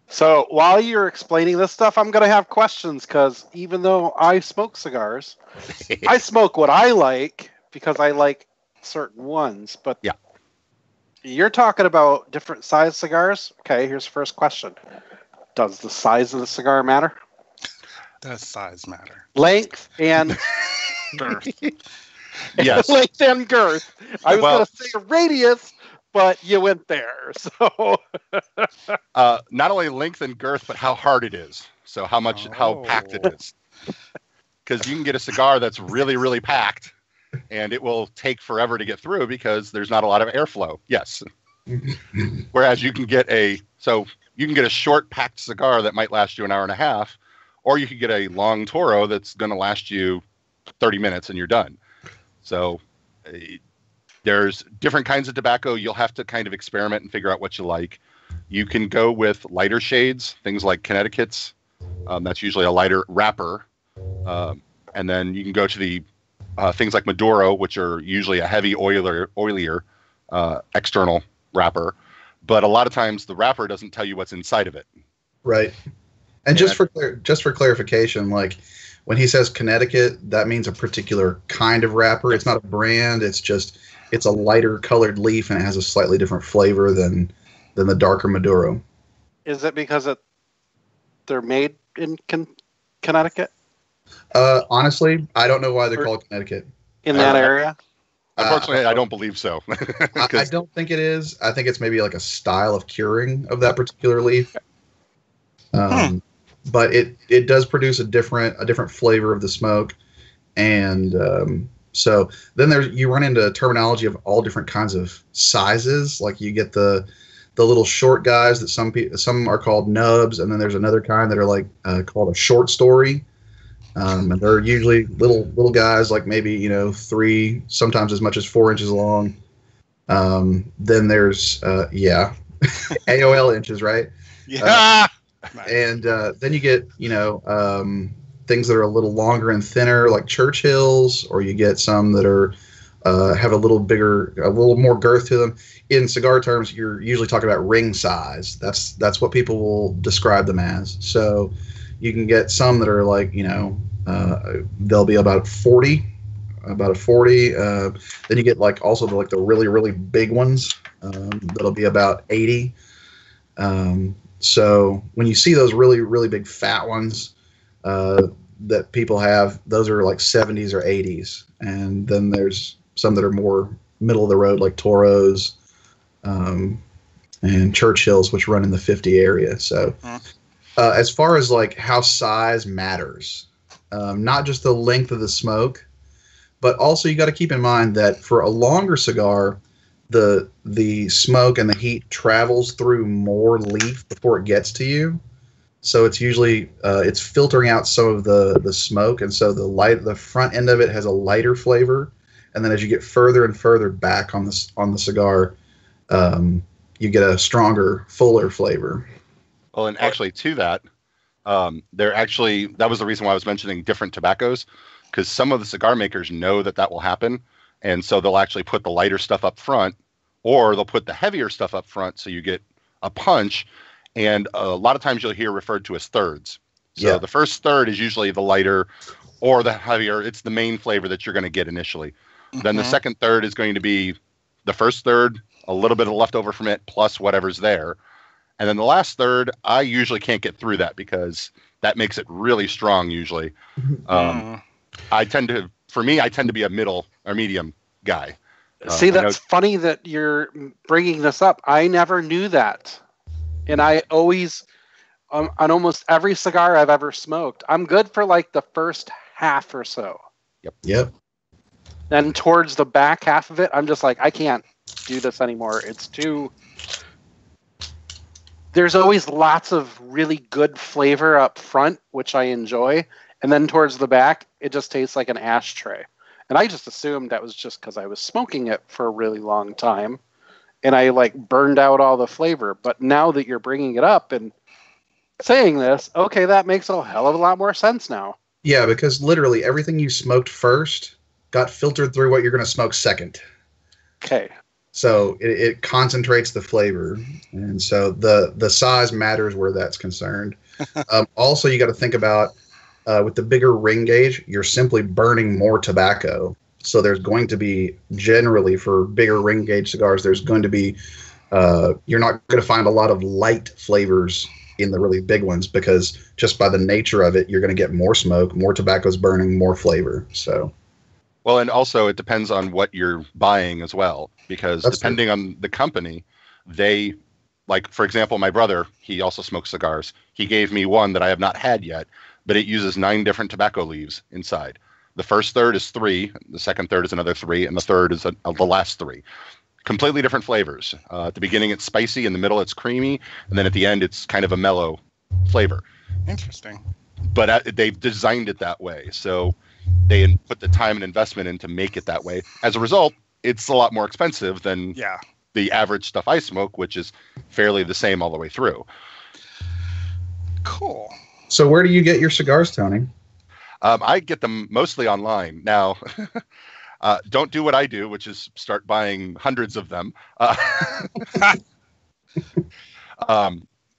So while you're explaining this stuff, I'm going to have questions because even though I smoke cigars, I smoke what I like because I like certain ones. But yeah, you're talking about different size cigars. Okay, here's the first question. Does the size of the cigar matter? Does size matter? Length and Girth. yes. Length and girth. I was going to say radius, but you went there. So not only length and girth, but how hard it is. So how packed it is. Because you can get a cigar that's really, really packed, and it will take forever to get through because there's not a lot of airflow. Yes. Whereas you can get a short packed cigar that might last you an hour and a half, or you could get a long Toro that's going to last you 30 minutes and you're done. So there's different kinds of tobacco. You'll have to kind of experiment and figure out what you like. You can go with lighter shades, things like Connecticut's. That's usually a lighter wrapper. And then you can go to the things like Maduro, which are usually a heavy, oilier external wrapper. But a lot of times the wrapper doesn't tell you what's inside of it. Right. And just for clarification, like when he says Connecticut, that means a particular kind of wrapper. It's not a brand. It's a lighter colored leaf, and it has a slightly different flavor than the darker Maduro. Is it because they're made in Connecticut? Honestly, I don't know why they're called Connecticut. In that area? Unfortunately, I don't believe so. I don't think it is. I think it's maybe like a style of curing of that particular leaf. But it does produce a different flavor of the smoke, and so then you run into terminology of all different kinds of sizes. Like you get the little short guys that some are called nubs, and then there's another kind that are like called a short story. And they're usually little guys, like maybe 3, sometimes as much as 4 inches long. Then there's AOL inches, right? Yeah. And then you get things that are a little longer and thinner, like Churchills, or you get some that are have a little more girth to them. In cigar terms, you're usually talking about ring size. That's what people will describe them as. So you can get some that are like they'll be about a 40. Then you get like also the really, really big ones that'll be about 80. So when you see those really, really big fat ones that people have, those are like 70s or 80s. And then there's some that are more middle of the road, like Toros and Churchills, which run in the 50 area. So as far as like how size matters, not just the length of the smoke, but also you got to keep in mind that for a longer cigar, the smoke and the heat travels through more leaf before it gets to you. So it's usually it's filtering out some of the smoke, and so the front end of it has a lighter flavor, and then as you get further and further back on the cigar, you get a stronger, fuller flavor. Well, and actually to that, that was the reason why I was mentioning different tobaccos, because some of the cigar makers know that will happen, and so they'll actually put the lighter stuff up front, or they'll put the heavier stuff up front, so you get a punch. And a lot of times you'll hear referred to as thirds. So the first third is usually the lighter or the heavier. It's the main flavor that you're going to get initially. Mm-hmm. Then the second third is going to be the first third, a little bit of leftover from it, plus whatever's there. And then the last third, I usually can't get through that because that makes it really strong usually. I tend to be a middle or medium guy. See, that's funny that you're bringing this up. I never knew that. And I always, on almost every cigar I've ever smoked, I'm good for like the first half or so. Yep. Then towards the back half of it, I'm just like, I can't do this anymore. It's too... There's always lots of really good flavor up front, which I enjoy. And then towards the back, it just tastes like an ashtray. And I just assumed that was just because I was smoking it for a really long time. And I like burned out all the flavor. But now that you're bringing it up and saying this, okay, that makes a hell of a lot more sense now. Yeah, because literally everything you smoked first got filtered through what you're going to smoke second. Okay. So it concentrates the flavor, and so the size matters where that's concerned. Also, you got to think about with the bigger ring gauge, you're simply burning more tobacco. So there's going to be, generally for bigger ring gauge cigars, there's going to be you're not going to find a lot of light flavors in the really big ones, because just by the nature of it, you're going to get more smoke, more tobacco's burning, more flavor. So. Well, and also it depends on what you're buying as well, because depending on the company, they, like, for example, my brother, he also smokes cigars. He gave me one that I have not had yet, but it uses 9 different tobacco leaves inside. The first third is 3, the second third is another 3, and the third is the last 3. Completely different flavors. At the beginning, it's spicy. In the middle, it's creamy. And then at the end, it's kind of a mellow flavor. Interesting. But they've designed it that way. So they put the time and investment in to make it that way. As a result, it's a lot more expensive than the average stuff I smoke, which is fairly the same all the way through. Cool. So where do you get your cigars, Tony? I get them mostly online. Now, don't do what I do, which is start buying hundreds of them.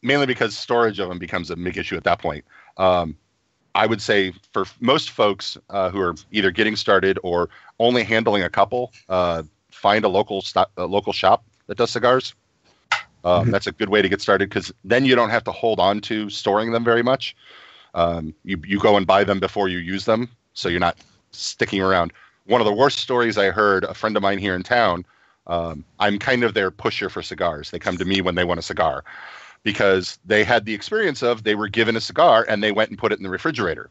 Mainly because storage of them becomes a big issue at that point. I would say for most folks who are either getting started or only handling a couple, find a local shop that does cigars. That's a good way to get started, because then you don't have to hold on to storing them very much. You go and buy them before you use them, so you're not sticking around. One of the worst stories I heard, a friend of mine here in town, I'm kind of their pusher for cigars. They come to me when they want a cigar, because they had the experience of they were given a cigar and they went and put it in the refrigerator.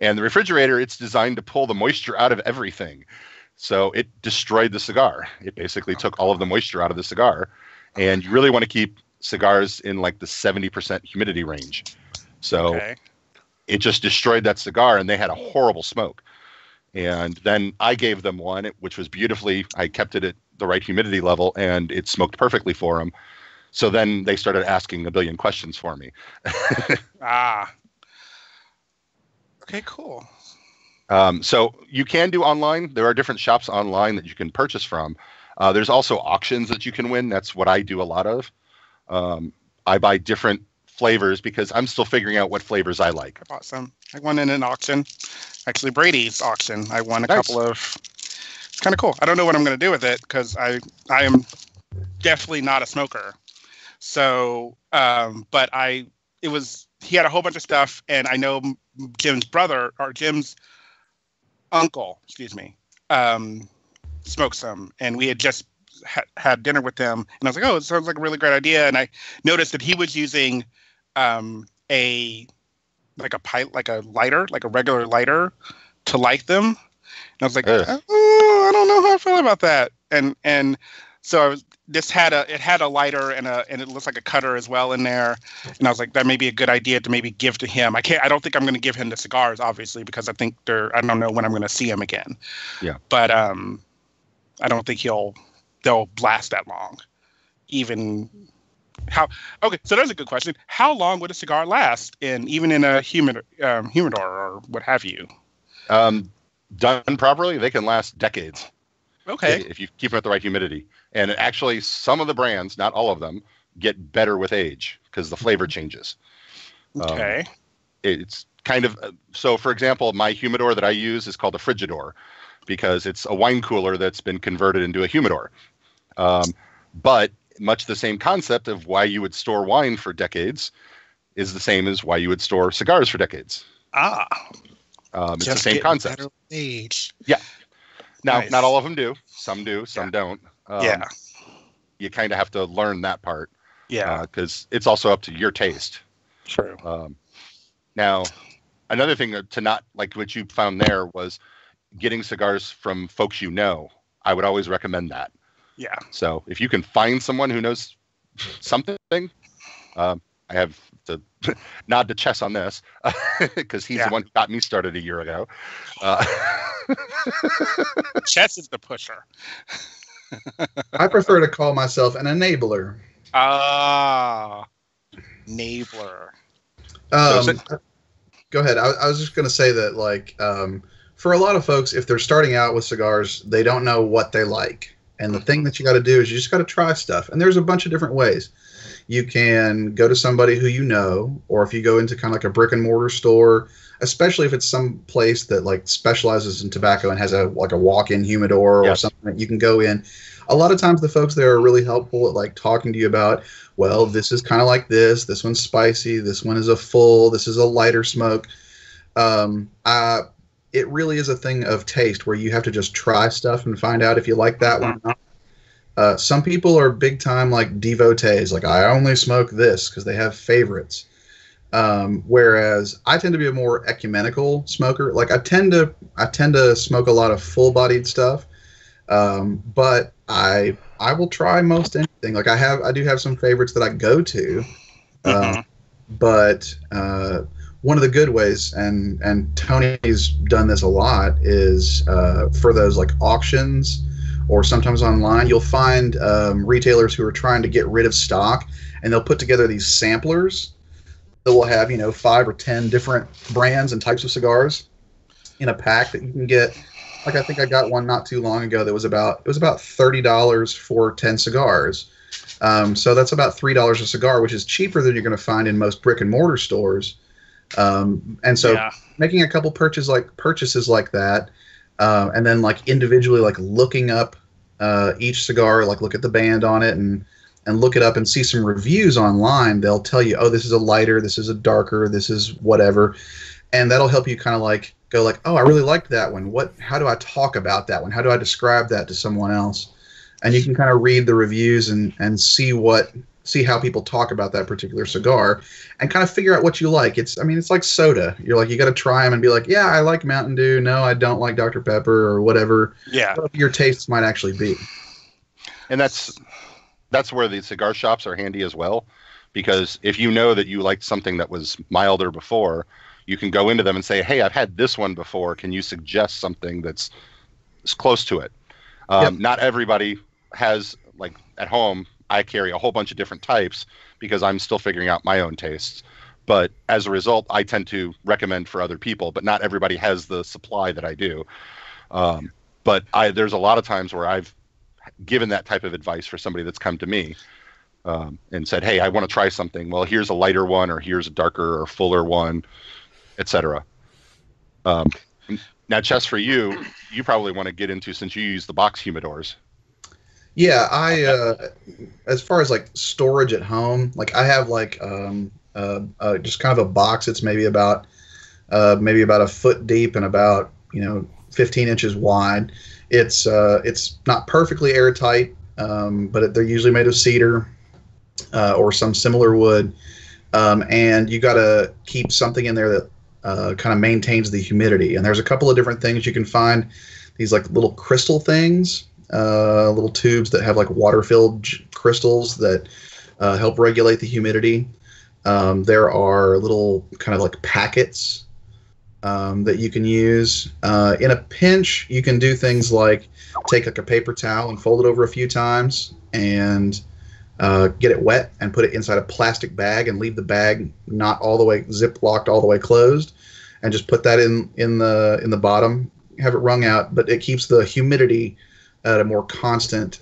And the refrigerator, it's designed to pull the moisture out of everything. So it destroyed the cigar. It basically took all of the moisture out of the cigar. And you really want to keep cigars in like the 70% humidity range. So it just destroyed that cigar, and they had a horrible smoke. And then I gave them one, which was beautifully, I kept it at the right humidity level, and it smoked perfectly for them. So then they started asking a billion questions for me. Okay, cool. So you can do online. There are different shops online that you can purchase from. There's also auctions that you can win. That's what I do a lot of. I buy different flavors because I'm still figuring out what flavors I like. I bought some. I won in an auction. Actually, Brady's auction. I won a couple of... It's kind of cool. I don't know what I'm going to do with it, because I am definitely not a smoker. So, but he had a whole bunch of stuff, and I know Jim's brother, or Jim's uncle, smoked some, and we had just had dinner with them, and I was like, oh, it sounds like a really great idea. And I noticed that he was using a lighter, like a regular lighter, to light them. And I was like, oh, I don't know how I feel about that. And so it had a lighter and it looks like a cutter as well in there. And I was like, that may be a good idea to maybe give to him. I don't think I'm going to give him the cigars, obviously, because I think I don't know when I'm going to see him again. Yeah. But I don't think they'll last that long. Okay, so that's a good question. How long would a cigar last even in a humidor or what have you? Done properly, they can last decades. Okay. If you keep them at the right humidity. And actually, some of the brands, not all of them, get better with age because the flavor changes. Okay. It's kind of... So, for example, my humidor that I use is called a frigidor because it's a wine cooler that's been converted into a humidor. But much the same concept of why you would store wine for decades is the same as why you would store cigars for decades. It's the same concept. Better age. Yeah. Now, Nice. Not all of them do. Some do, some don't. Yeah. You kind of have to learn that part. Yeah. Because it's also up to your taste. True. Now, another thing to not like what you found there was getting cigars from folks you know. I would always recommend that. Yeah. So if you can find someone who knows something, I have to nod to Chess on this because he's the one who got me started a year ago. Chess is the pusher. I prefer to call myself an enabler. Enabler. Go ahead. I was just going to say that, like, for a lot of folks, if they're starting out with cigars, they don't know what they like. And the thing that you got to do is you just got to try stuff. And there's a bunch of different ways. You can go to somebody who you know, or if you go into kind of like a brick and mortar store, especially if it's some place that like specializes in tobacco and has a walk-in humidor or something that you can go in. A lot of times the folks there are really helpful at like talking to you about, well, this is kind of like this one's spicy, this one is a full, this is a lighter smoke. It really is a thing of taste where you have to just try stuff and find out if you like that one or not. Some people are big time like devotees, like I only smoke this because they have favorites. Whereas I tend to be a more ecumenical smoker. Like I tend to smoke a lot of full-bodied stuff, but I will try most anything. Like I do have some favorites that I go to, but one of the good ways, and Tony's done this a lot, is for those like auctions or sometimes online, you'll find retailers who are trying to get rid of stock, and they'll put together these samplers that will have 5 or 10 different brands and types of cigars in a pack that you can get. Like I think I got one not too long ago that was about $30 for 10 cigars. So that's about $3 a cigar, which is cheaper than you're going to find in most brick and mortar stores. And so making a couple purchases like that, and then like individually like looking up each cigar, like look at the band on it and look it up and see some reviews online. They'll tell you, oh, this is a lighter, this is a darker, this is whatever. And that'll help you kind of like go like, oh, I really liked that one. How do I talk about that one? How do I describe that to someone else? And you can kind of read the reviews and see how people talk about that particular cigar and kind of figure out what you like. It's like soda. You're like, you got to try them and be like, yeah, I like Mountain Dew. No, I don't like Dr. Pepper or whatever. Yeah. Your tastes might actually be. And that's where the cigar shops are handy as well, because if you know that you liked something that was milder before, you can go into them and say, hey, I've had this one before. Can you suggest something that's close to it? Not everybody has, like at home, I carry a whole bunch of different types because I'm still figuring out my own tastes. But as a result, I tend to recommend for other people, but not everybody has the supply that I do. But there's a lot of times where I've given that type of advice for somebody that's come to me and said, hey, I want to try something. Well, here's a lighter one, or here's a darker or fuller one, etc. Now, Chess, for you probably want to get into, since you use the box humidors. Yeah, as far as like storage at home, like I have like just kind of a box. It's maybe about a foot deep and about 15 inches wide. It's not perfectly airtight, but they're usually made of cedar or some similar wood, and you got to keep something in there that kind of maintains the humidity. And there's a couple of different things you can find. These like little crystal things. Little tubes that have like water-filled crystals that help regulate the humidity. There are little kind of like packets that you can use. In a pinch, you can do things like take like a paper towel and fold it over a few times and get it wet and put it inside a plastic bag and leave the bag not all the way zip-locked all the way closed, and just put that in the bottom, have it wrung out, but it keeps the humidity at a more constant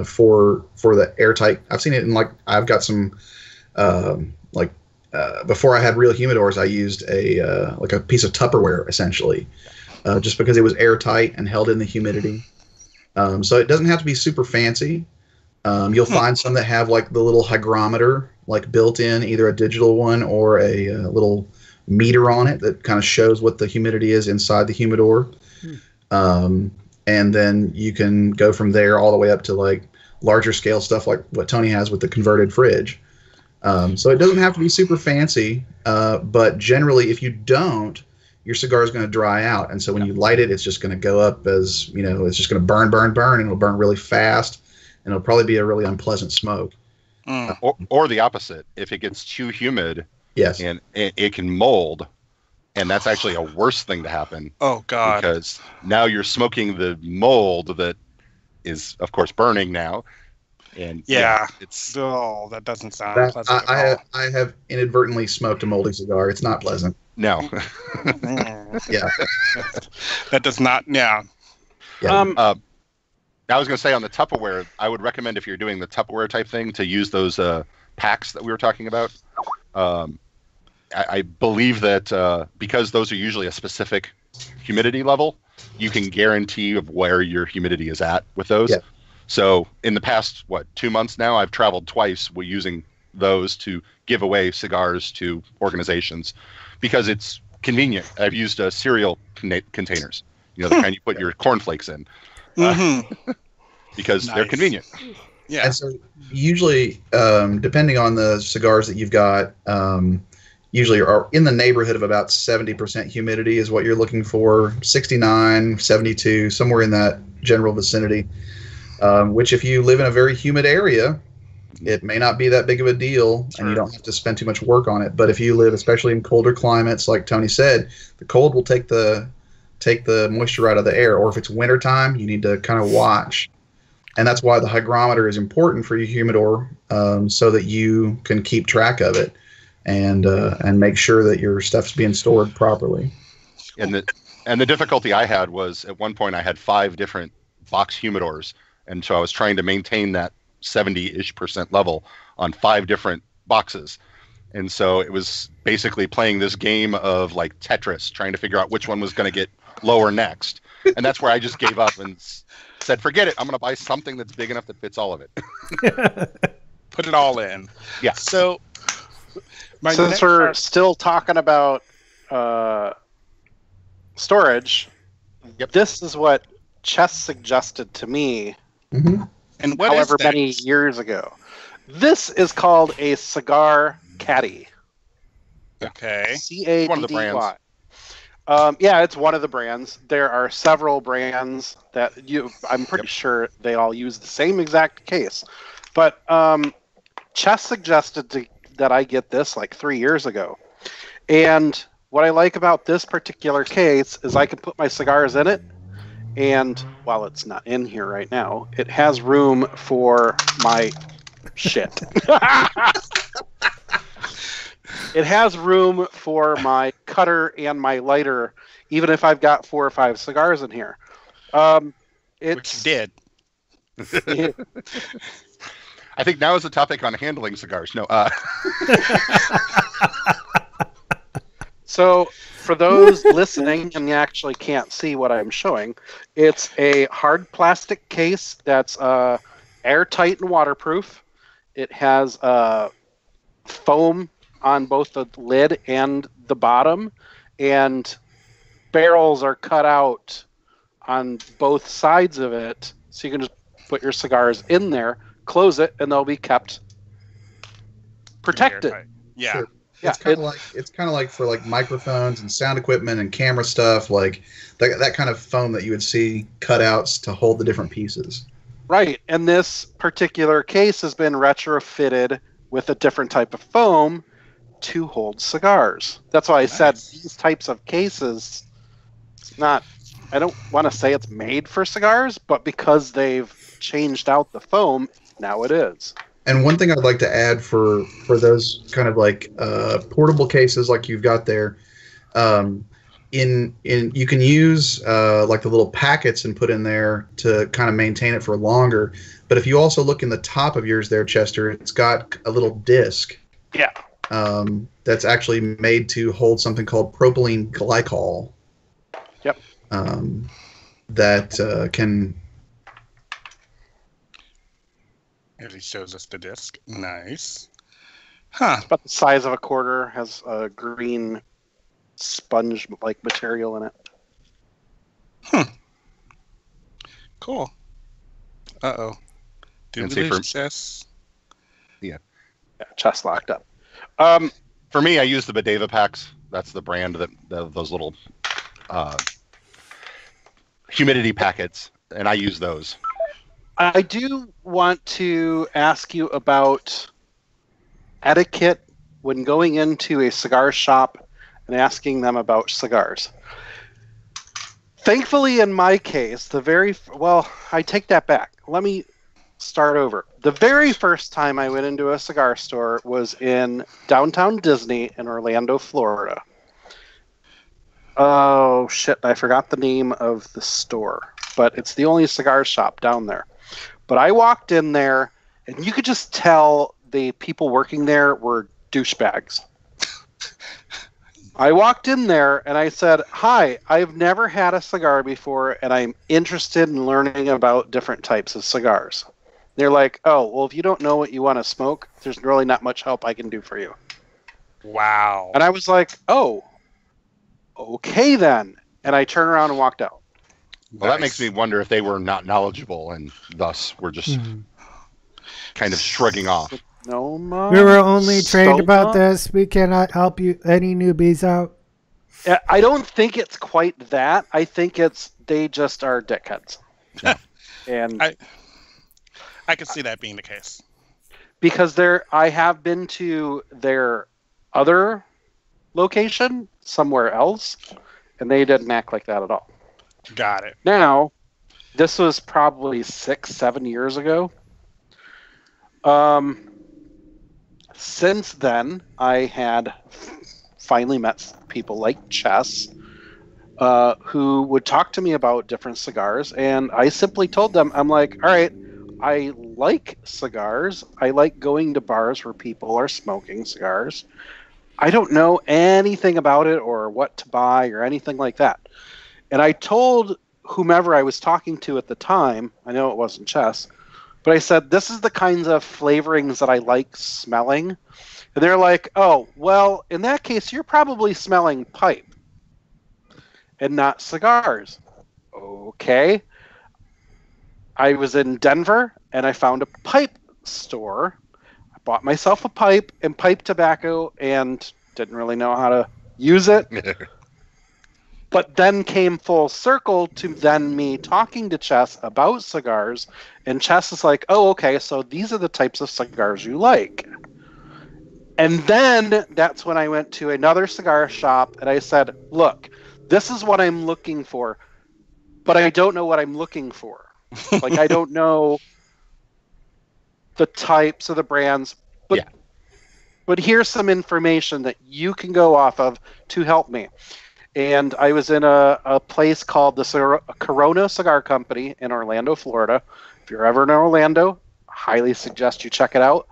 for the airtight. I've seen it in like, I've got some before I had real humidors, I used a piece of Tupperware essentially, just because it was airtight and held in the humidity. So it doesn't have to be super fancy. You'll find some that have like the little hygrometer like built in, either a digital one or a little meter on it that kind of shows what the humidity is inside the humidor. And then you can go from there all the way up to like larger scale stuff like what Tony has with the converted fridge. So it doesn't have to be super fancy, but generally if you don't, your cigar is going to dry out. And so when you light it, it's just going to go up as, it's just going to burn, and it'll burn really fast. And it'll probably be a really unpleasant smoke. Or the opposite. If it gets too humid, yes, and it can mold. And that's actually a worse thing to happen. Oh, God. Because now you're smoking the mold that is, of course, burning now. And that doesn't sound pleasant at all. I have inadvertently smoked a moldy cigar. It's not pleasant. No. Yeah. That does not. Yeah. Yeah. I was going to say on the Tupperware, I would recommend if you're doing the Tupperware type thing to use those packs that we were talking about. I believe that because those are usually a specific humidity level, you can guarantee of where your humidity is at with those. Yeah. So in the past, 2 months now, I've traveled twice using those to give away cigars to organizations because it's convenient. I've used cereal containers, the kind you put your cornflakes in. Because they're convenient. Yeah. And so usually, depending on the cigars that you've got, usually are in the neighborhood of about 70% humidity is what you're looking for. 69, 72, somewhere in that general vicinity. Which if you live in a very humid area, it may not be that big of a deal, and you don't have to spend too much work on it. But if you live, especially in colder climates, like Tony said, the cold will take the moisture out of the air. Or if it's wintertime, you need to kind of watch. And that's why the hygrometer is important for your humidor, so that you can keep track of it and make sure that your stuff's being stored properly. And the difficulty I had was at one point I had 5 different box humidors, and so I was trying to maintain that 70-ish% level on 5 different boxes. And so it was basically playing this game of like Tetris, trying to figure out which one was going to get lower next. And that's where I just gave up and said, forget it. I'm going to buy something that's big enough that fits all of it. Put it all in. Yeah. So, since we're still talking about storage, this is what Chess suggested to me. Mm-hmm. And what however is that? many years ago. This is called a cigar caddy. Okay. CADDY. One of the brands. Yeah, it's one of the brands. There are several brands that I'm pretty sure they all use the same exact case. But Chess suggested that I get this like 3 years ago. And what I like about this particular case is I can put my cigars in it. And while it's not in here right now, it has room for my shit. It has room for my cutter and my lighter, even if I've got 4 or 5 cigars in here. Which you did. I think now is the topic on handling cigars. No. So for those listening and you actually can't see what I'm showing, it's a hard plastic case that's airtight and waterproof. It has foam on both the lid and the bottom, and barrels are cut out on both sides of it, so you can just put your cigars in there, close it, and they'll be kept protected. Yeah. Sure. Yeah, It's kind of like for like microphones and sound equipment and camera stuff, like that kind of foam that you would see cutouts to hold the different pieces. Right, and this particular case has been retrofitted with a different type of foam to hold cigars. That's why I said these types of cases, I don't want to say it's made for cigars, but because they've changed out the foam, now it is. And one thing I'd like to add for those kind of like portable cases like you've got there, you can use like the little packets and put in there to kind of maintain it for longer. But if you also look in the top of yours there, Chester, it's got a little disc. Yeah. That's actually made to hold something called propylene glycol. Yep. That can. It shows us the disc. Nice. Huh. It's about the size of a quarter, has a green sponge-like material in it. Cool. Uh-oh. Did And we see lose Chess? Yeah. Yeah, chest locked up. For me, I use the Bodega packs. That's the brand that those little humidity packets, and I use those. I do want to ask you about etiquette when going into a cigar shop and asking them about cigars. Thankfully, in my case, I take that back. Let me start over. The very first time I went into a cigar store was in downtown Disney in Orlando, Florida. Oh, shit. I forgot the name of the store, but it's the only cigar shop down there. But I walked in there, and you could just tell the people working there were douchebags. I walked in there, and I said, "Hi, I've never had a cigar before, and I'm interested in learning about different types of cigars." They're like, "Oh, well, if you don't know what you want to smoke, there's really not much help I can do for you." Wow. And I was like, "Oh, okay then." And I turned around and walked out. Well, that makes me wonder if they were not knowledgeable and thus were just kind of shrugging off. Sonoma? We were only trained Soma? about this. We cannot help you, any newbies out. I don't think it's quite that. I think it's they just are dickheads. And I could see that being the case. because I have been to their other location somewhere else, and they didn't act like that at all. Got it. Now, this was probably 6-7 years ago. Since then, I had finally met people like Chess, who would talk to me about different cigars, and I simply told them, I'm like, all right, I like cigars. I like going to bars where people are smoking cigars. I don't know anything about it or what to buy or anything like that. And I told whomever I was talking to at the time, I know it wasn't Chess, but I said, this is the kinds of flavorings that I like smelling. And they're like, oh, well, in that case, you're probably smelling pipe and not cigars. Okay. I was in Denver, and I found a pipe store. I bought myself a pipe and pipe tobacco and didn't really know how to use it. But then came full circle to then me talking to Chess about cigars, and Chess is like, oh, okay, so these are the types of cigars you like. And then that's when I went to another cigar shop, and I said, look, this is what I'm looking for, but I don't know what I'm looking for. Like, I don't know the types of the brands, but here's some information that you can go off of to help me. And I was in a place called the Corona Cigar Company in Orlando, Florida. If you're ever in Orlando, highly suggest you check it out.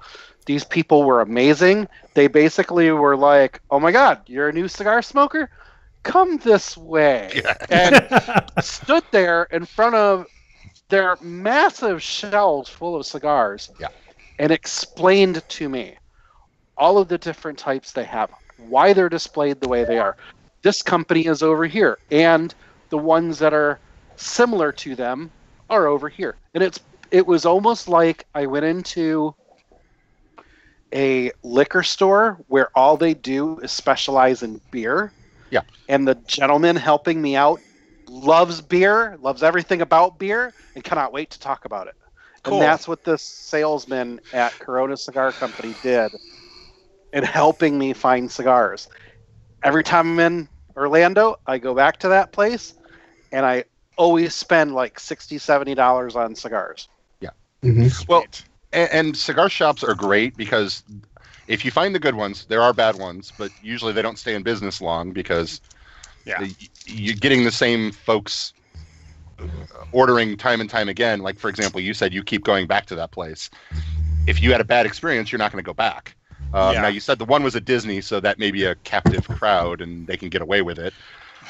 These people were amazing. They basically were like, oh my God, you're a new cigar smoker? Come this way. And stood there in front of their massive shelves full of cigars and explained to me all of the different types they have, why they're displayed the way they are. This company is over here, and the ones that are similar to them are over here. And it was almost like I went into a liquor store where all they do is specialize in beer. Yeah. And the gentleman helping me out loves beer, loves everything about beer, and cannot wait to talk about it. Cool. And that's what this salesman at Corona Cigar Company did in helping me find cigars. Every time I'm in Orlando, I go back to that place, and I always spend like $60, $70 on cigars. Yeah. Mm-hmm. Well, and cigar shops are great because if you find the good ones, there are bad ones, but usually they don't stay in business long because you're getting the same folks ordering time and time again. Like, for example, you said you keep going back to that place. If you had a bad experience, you're not going to go back. Now, you said the one was at Disney, so that may be a captive crowd and they can get away with it.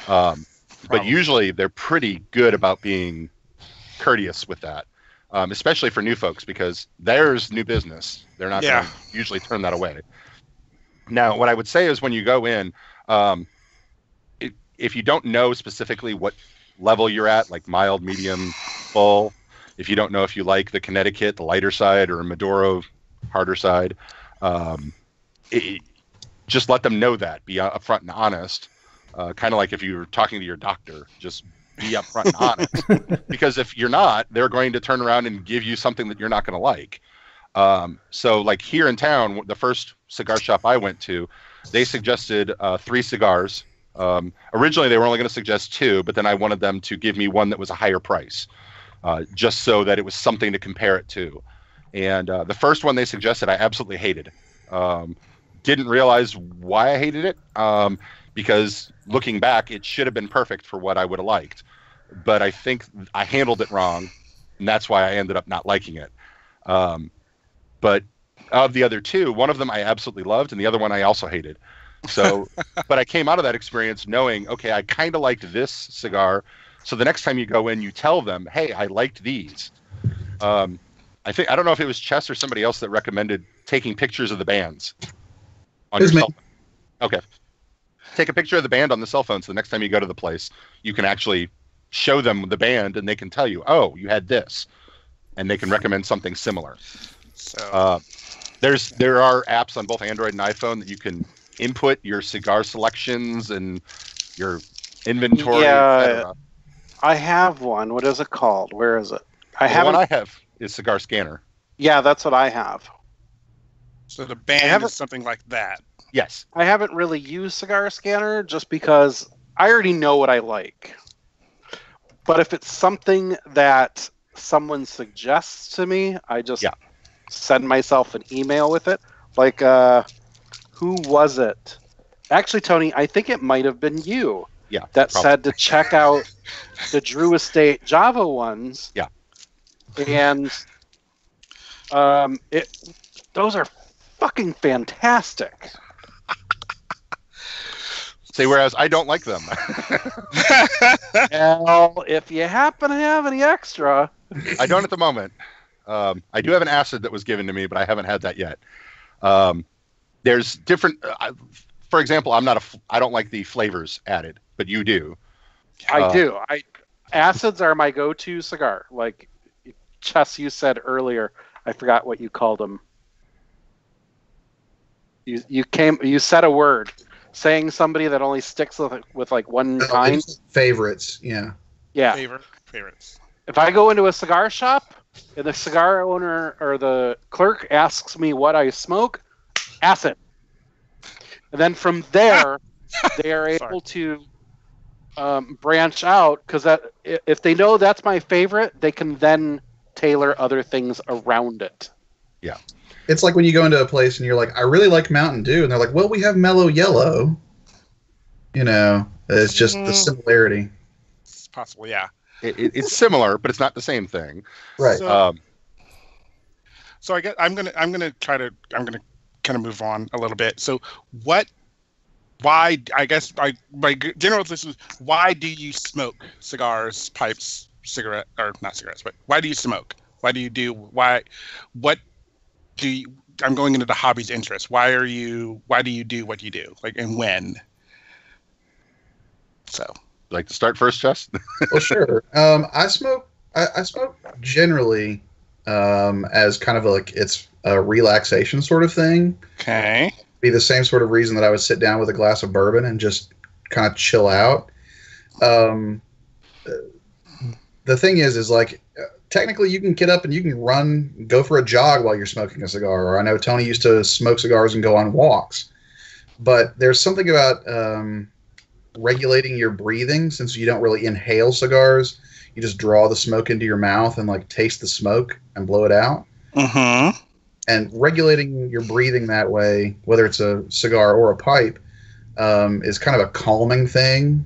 But usually they're pretty good about being courteous with that, especially for new folks, because there's new business. They're not going to usually turn that away. Now, what I would say is when you go in, if you don't know specifically what level you're at, like mild, medium, full, if you don't know if you like the Connecticut, the lighter side, or Maduro, harder side, just let them know that. Be upfront and honest. Kind of like if you were talking to your doctor, just be upfront and honest. Because if you're not, they're going to turn around and give you something that you're not going to like. So like here in town, the first cigar shop I went to, they suggested 3 cigars. Originally, they were only going to suggest 2, but then I wanted them to give me one that was a higher price, just so that it was something to compare it to. And the first one they suggested, I absolutely hated. Didn't realize why I hated it, because looking back, it should have been perfect for what I would have liked. But I think I handled it wrong, and that's why I ended up not liking it. But of the other two, one of them I absolutely loved, and the other one I also hated. So, but I came out of that experience knowing, okay, I kind of liked this cigar. So the next time you go in, you tell them, hey, I liked these. I don't know if it was Chess or somebody else that recommended taking pictures of the bands on your cell phone. Okay. Take a picture of the band on the cell phone, so the next time you go to the place, you can actually show them the band, and they can tell you, oh, you had this, and they can recommend something similar. So there are apps on both Android and iPhone that you can input your cigar selections and your inventory. Yeah, I have one. What is it called? Where is it? The one I have is Cigar Scanner. Yeah, that's what I have. So the band is something like that. Yes. I haven't really used Cigar Scanner just because I already know what I like. But if it's something that someone suggests to me, I just send myself an email with it. Like, who was it? Actually, Tony, I think it might have been you. Yeah. That said to check out the Drew Estate Java ones. Yeah. And those are fucking fantastic. See, whereas I don't like them. Well, if you happen to have any extra. I don't at the moment. I do have an acid that was given to me, but I haven't had that yet. There's different. For example, I don't like the flavors added, but you do. I do. Acids are my go-to cigar. Like Chess, you said earlier. I forgot what you called them. You said a word, saying somebody that only sticks with like one kind. Favorites, yeah. Yeah. Favorites. If I go into a cigar shop and the cigar owner or the clerk asks me what I smoke, acid. And then from there, they are able to branch out, because if they know that's my favorite, they can then tailor other things around it. Yeah. It's like when you go into a place and you're like, I really like Mountain Dew, and they're like, well, we have Mellow Yellow. You know, it's just the similarity. It's possible, yeah. It's similar, but it's not the same thing. Right. So I guess I'm gonna kind of move on a little bit. So why? I guess my general list is, why do you smoke cigars, pipes, or not cigarettes? But why do you smoke? What do you? I'm going into the hobby's interest. Why do you do what you do? Like, and when? So. Like to start first, Jess? Well, sure. I smoke generally as kind of it's a relaxation sort of thing. Okay. Be the same sort of reason that I would sit down with a glass of bourbon and just kind of chill out. The thing is like, technically you can get up and you can go for a jog while you're smoking a cigar. Or I know Tony used to smoke cigars and go on walks. But there's something about regulating your breathing, since you don't really inhale cigars. You just draw the smoke into your mouth and like taste the smoke and blow it out. Mm-hmm. And regulating your breathing that way, whether it's a cigar or a pipe, is kind of a calming thing.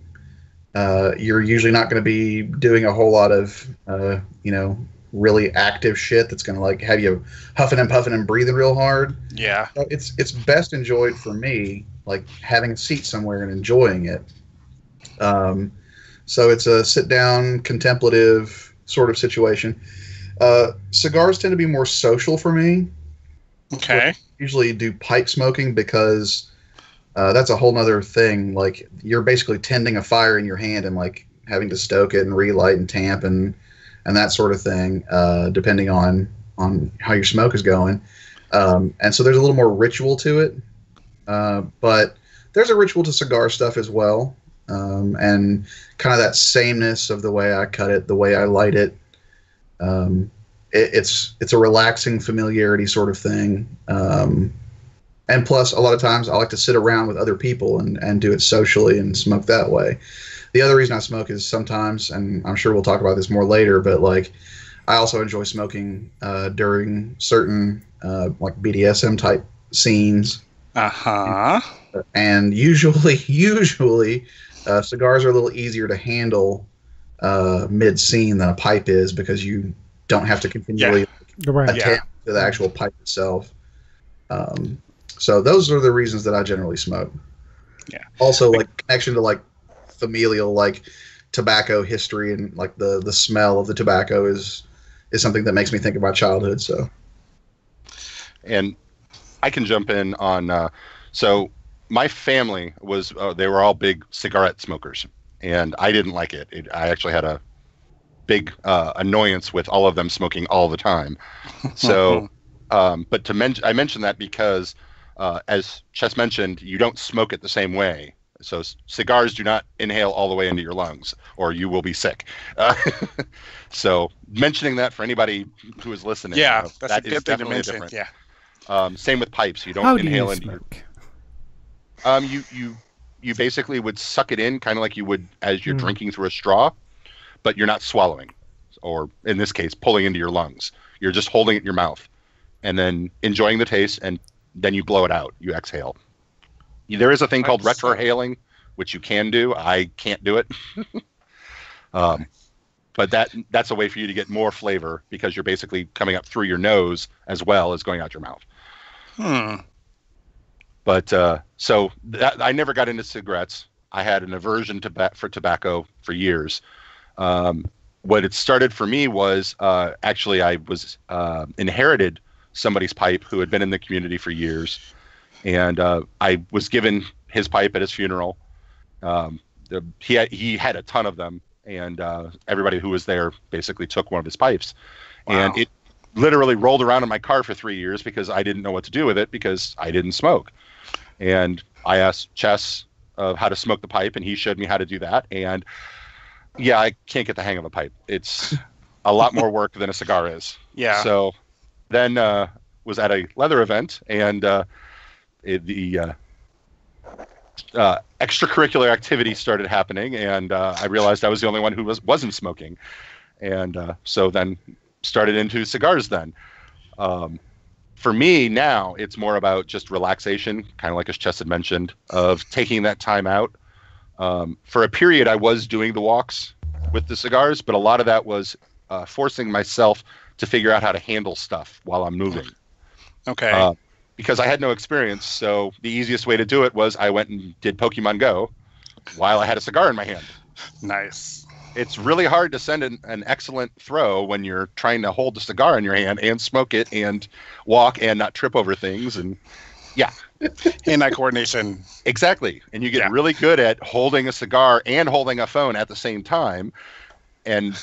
You're usually not going to be doing a whole lot of, really active shit that's going to like have you huffing and puffing and breathing real hard. Yeah. It's best enjoyed for me, like having a seat somewhere and enjoying it. So it's a sit down, contemplative sort of situation. Cigars tend to be more social for me. Okay. I usually do pipe smoking because that's a whole nother thing. Like, you're basically tending a fire in your hand and like having to stoke it and relight and tamp and that sort of thing, depending on how your smoke is going. And so there's a little more ritual to it. But there's a ritual to cigar stuff as well. And kind of that sameness of the way I cut it, the way I light it. It's a relaxing familiarity sort of thing. And plus, a lot of times I like to sit around with other people and do it socially and smoke that way. The other reason I smoke is sometimes, and I'm sure we'll talk about this more later, but like, I also enjoy smoking during certain like BDSM type scenes. Uh-huh. And usually, cigars are a little easier to handle mid-scene than a pipe is because you don't have to continually attend to the actual pipe itself. So those are the reasons that I generally smoke. Yeah. Also, like connection to like familial like tobacco history and like the smell of the tobacco is something that makes me think of my childhood. So, and I can jump in on. So my family was they were all big cigarette smokers, and I didn't like it. I actually had a big annoyance with all of them smoking all the time. So, but I mentioned that because, as Chess mentioned, you don't smoke it the same way. So cigars do not inhale all the way into your lungs, or you will be sick. So mentioning that for anybody who is listening, that's that a is good thing to definitely mention. different. Yeah. Same with pipes. You don't How inhale do you into smoke? you basically would suck it in, kind of like you would as you're drinking through a straw, but you're not swallowing, or in this case, pulling into your lungs. You're just holding it in your mouth, and then enjoying the taste, and then you blow it out. You exhale. There is a thing called retrohaling, which you can do. I can't do it. But that's a way for you to get more flavor because you're basically coming up through your nose as well as going out your mouth. But so I never got into cigarettes. I had an aversion for tobacco for years. What it started for me was actually I was inherited somebody's pipe who had been in the community for years. And I was given his pipe at his funeral. He had a ton of them, and everybody who was there basically took one of his pipes. Wow. And it literally rolled around in my car for 3 years because I didn't know what to do with it because I didn't smoke. And I asked Chess how to smoke the pipe, and he showed me how to do that. And yeah, I can't get the hang of a pipe. It's a lot more work than a cigar is. Yeah. So then was at a leather event, and the extracurricular activity started happening, and I realized I was the only one who wasn't smoking, and so then started into cigars. Then, for me now, it's more about just relaxation, kind of like as Chess had mentioned, of taking that time out. For a period, I was doing the walks with the cigars, but a lot of that was forcing myself to figure out how to handle stuff while I'm moving. Okay. Because I had no experience, so the easiest way to do it was I went and did Pokemon Go while I had a cigar in my hand. Nice. It's really hard to send an excellent throw when you're trying to hold the cigar in your hand and smoke it and walk and not trip over things. And yeah. Hand-eye coordination. Exactly. And you get really good at holding a cigar and holding a phone at the same time. And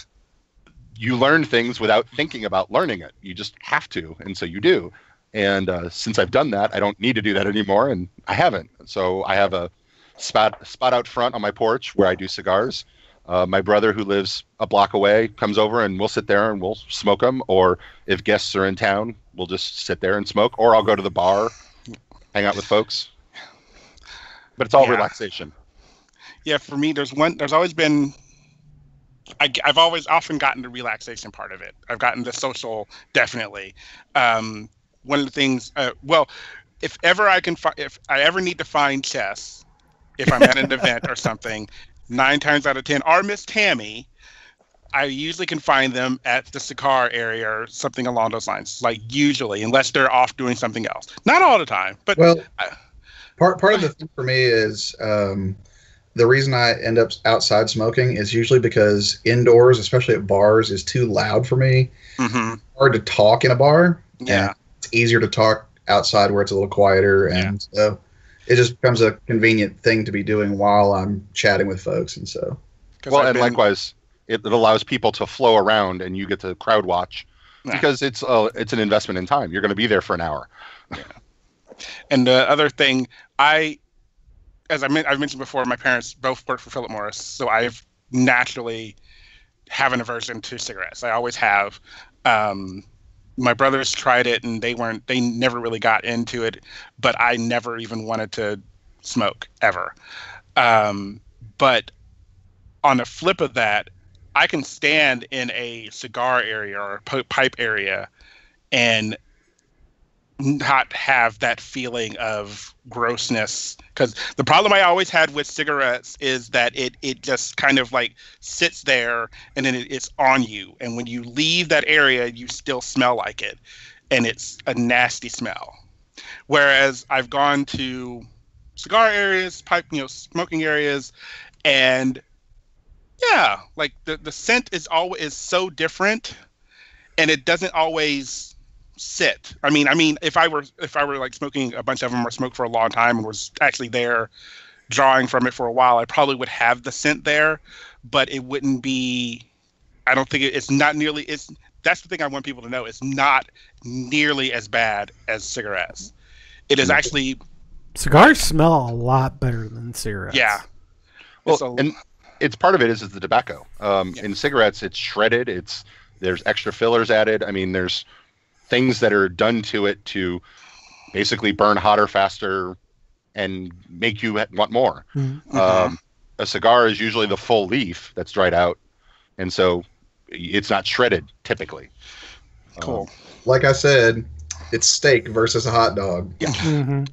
you learn things without thinking about learning it. You just have to. And so you do. And since I've done that, I don't need to do that anymore, and I haven't. So I have a spot out front on my porch where I do cigars. My brother, who lives a block away, comes over, and we'll sit there and we'll smoke them. Or if guests are in town, we'll just sit there and smoke. Or I'll go to the bar, hang out with folks. But it's all relaxation. Yeah, for me, there's always been. I've always often gotten the relaxation part of it. I've gotten the social, definitely. One of the things, if I ever need to find Chess, if I'm at an event or something, 9 times out of 10, or Miss Tammy, I usually can find them at the cigar area or something along those lines. Like usually, unless they're off doing something else. Not all the time, but part of the thing for me is the reason I end up outside smoking is usually because indoors, especially at bars, is too loud for me. Mm-hmm. It's hard to talk in a bar. Yeah. It's easier to talk outside where it's a little quieter, and so it just becomes a convenient thing to be doing while I'm chatting with folks. And so, likewise, it allows people to flow around, and you get to crowd watch because it's an investment in time. You're going to be there for an hour. Yeah. And the other thing, I've mentioned before, my parents both work for Philip Morris, so I've naturally have an aversion to cigarettes. I always have. My brothers tried it and they never really got into it, but I never even wanted to smoke ever. But on the flip of that, I can stand in a cigar area or a pipe area and not have that feeling of grossness. Because the problem I always had with cigarettes is that it just kind of like sits there and then it's on you. And when you leave that area, you still smell like it. And it's a nasty smell. Whereas I've gone to cigar areas, smoking areas, and yeah, like the scent is always so different, and it doesn't always sit. I mean, if I were like smoking a bunch of them or smoked for a long time and was actually there drawing from it for a while, I probably would have the scent there, but it wouldn't be. I don't think it's not nearly. That's the thing I want people to know. It's not nearly as bad as cigarettes. It is actually. Cigars smell a lot better than cigarettes. Yeah. Well, and it's part of it is the tobacco. In cigarettes, it's shredded. There's extra fillers added. I mean, there's things that are done to it to basically burn hotter, faster, and make you want more. Mm-hmm. A cigar is usually the full leaf that's dried out, and so it's not shredded typically. Cool. Like I said, it's steak versus a hot dog. Yeah. Mm-hmm.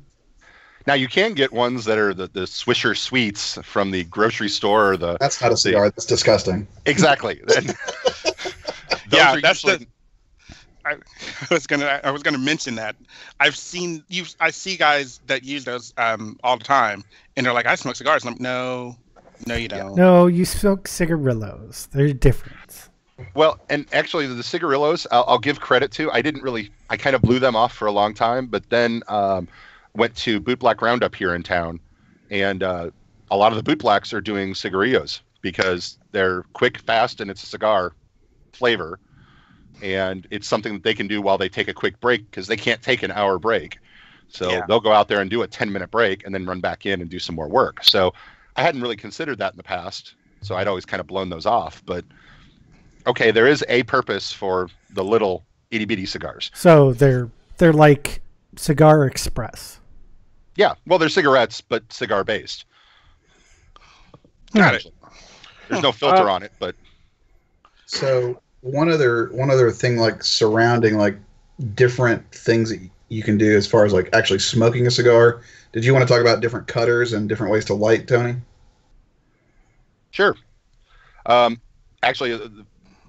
Now you can get ones that are the Swisher Sweets from the grocery store. That's not a cigar. That's disgusting. Exactly. Yeah, that's usually... I was gonna mention that. I see guys that use those all the time, and they're like, "I smoke cigars." And I'm no, you don't. No, you smoke cigarillos. They're different. Well, and actually, the cigarillos, I'll give credit to. I kind of blew them off for a long time, but then went to Boot Black Roundup here in town, and a lot of the Boot Blacks are doing cigarillos because they're quick, fast, and it's a cigar flavor. And it's something that they can do while they take a quick break because they can't take an hour break. So they'll go out there and do a 10-minute break and then run back in and do some more work. So I hadn't really considered that in the past. So I'd always kind of blown those off. But okay, there is a purpose for the little itty bitty cigars. So they're like Cigar Express. Yeah, well, they're cigarettes, but cigar based. Got it. There's no filter on it, but so. One other thing, like surrounding like different things that you can do as far as like actually smoking a cigar. Did you want to talk about different cutters and different ways to light, Tony? Sure. Actually,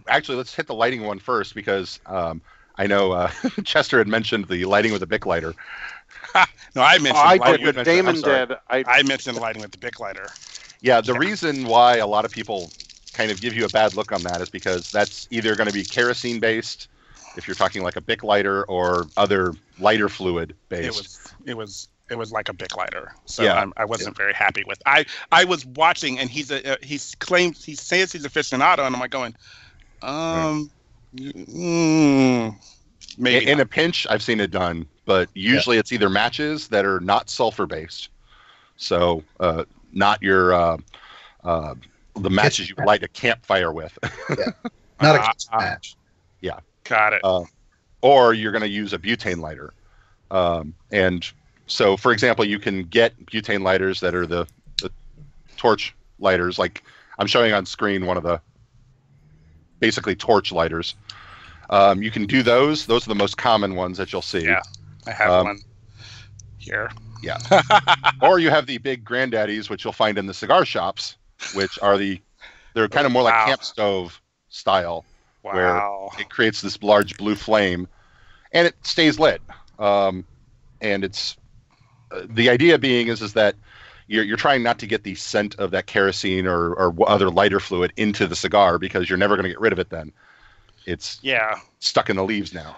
let's hit the lighting one first because I know Chester had mentioned the lighting with a Bic lighter. No, I mentioned. I did. Damon did. I mentioned lighting with the Bic lighter. Yeah, the reason why a lot of people kind of give you a bad look on that is because that's either going to be kerosene based if you're talking like a Bic lighter or other lighter fluid based. It was like a Bic lighter, so yeah. I wasn't very happy with. I was watching, and he says he's aficionado, and I'm like going, maybe in a pinch I've seen it done, but usually it's either matches that are not sulfur based, so not your the matches you light a campfire with. Yeah. Not a match. Yeah. Got it. Or you're going to use a butane lighter. And so, for example, you can get butane lighters that are the torch lighters. Like I'm showing on screen one of the basically torch lighters. You can do those. Those are the most common ones that you'll see. Yeah, I have one here. Yeah. Or you have the big granddaddies, which you'll find in the cigar shops, which are they're kind of more like camp stove style, where it creates this large blue flame, and it stays lit. And it's the idea being is that you're trying not to get the scent of that kerosene or other lighter fluid into the cigar because you're never going to get rid of it. Then it's stuck in the leaves now.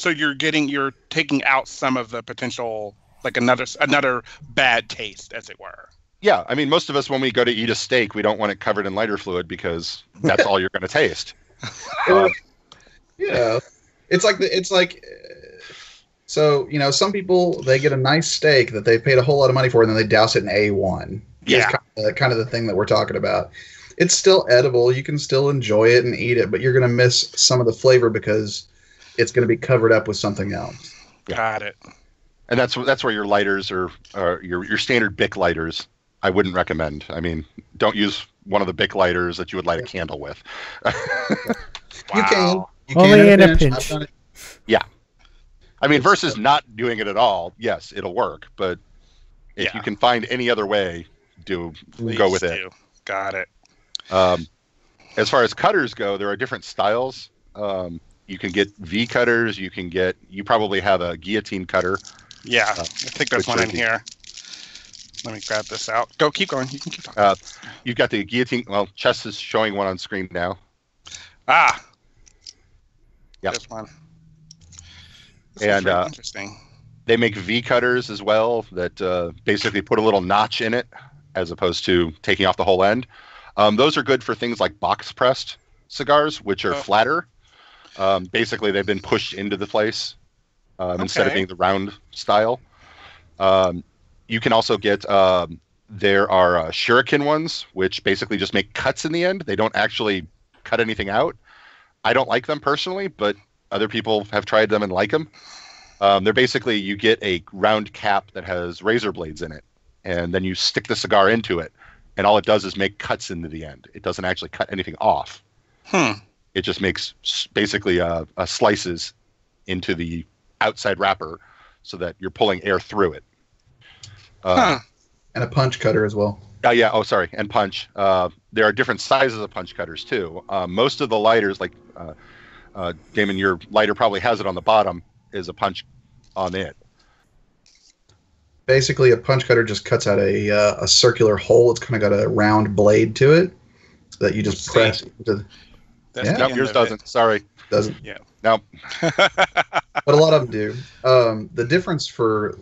You're taking out some of the potential. Like another bad taste, as it were. Yeah, I mean, most of us when we go to eat a steak, we don't want it covered in lighter fluid because that's all you're going to taste. Yeah, it's like so some people they get a nice steak that they paid a whole lot of money for, and then they douse it in A1. Yeah, it's kind of the thing that we're talking about. It's still edible. You can still enjoy it and eat it, but you're going to miss some of the flavor because it's going to be covered up with something else. Got it. And that's where your lighters or your standard Bic lighters, I wouldn't recommend. I mean, don't use one of the Bic lighters that you would light a candle with. You can. You Only can in a I've pinch. done it. Yeah. I mean, versus not doing it at all, yes, it'll work. But if you can find any other way, go with it. Got it. As far as cutters go, there are different styles. You can get V cutters. You probably have a guillotine cutter. Yeah, I think there's one in here. Let me grab this out. Keep going. You can keep talking. You've got the guillotine. Well, Chess is showing one on screen now. Ah. Yep. This one. And interesting. They make V cutters as well that basically put a little notch in it as opposed to taking off the whole end. Those are good for things like box pressed cigars, which are flatter. Basically, they've been pushed into the place instead of being the round style. You can also get, there are shuriken ones, which basically just make cuts in the end. They don't actually cut anything out. I don't like them personally, but other people have tried them and like them. They're basically, you get a round cap that has razor blades in it, and then you stick the cigar into it, and all it does is make cuts into the end. It doesn't actually cut anything off. It just makes basically slices into the outside wrapper so that you're pulling air through it. And a punch cutter as well. Yeah. Oh, sorry. And punch. There are different sizes of punch cutters too. Most of the lighters, like Damon, your lighter probably has it on the bottom, is a punch on it. Basically, a punch cutter just cuts out a circular hole. It's kind of got a round blade to it so that you just press into. Nope, yours doesn't. Sorry. Doesn't. Yeah. Nope. But a lot of them do. The difference for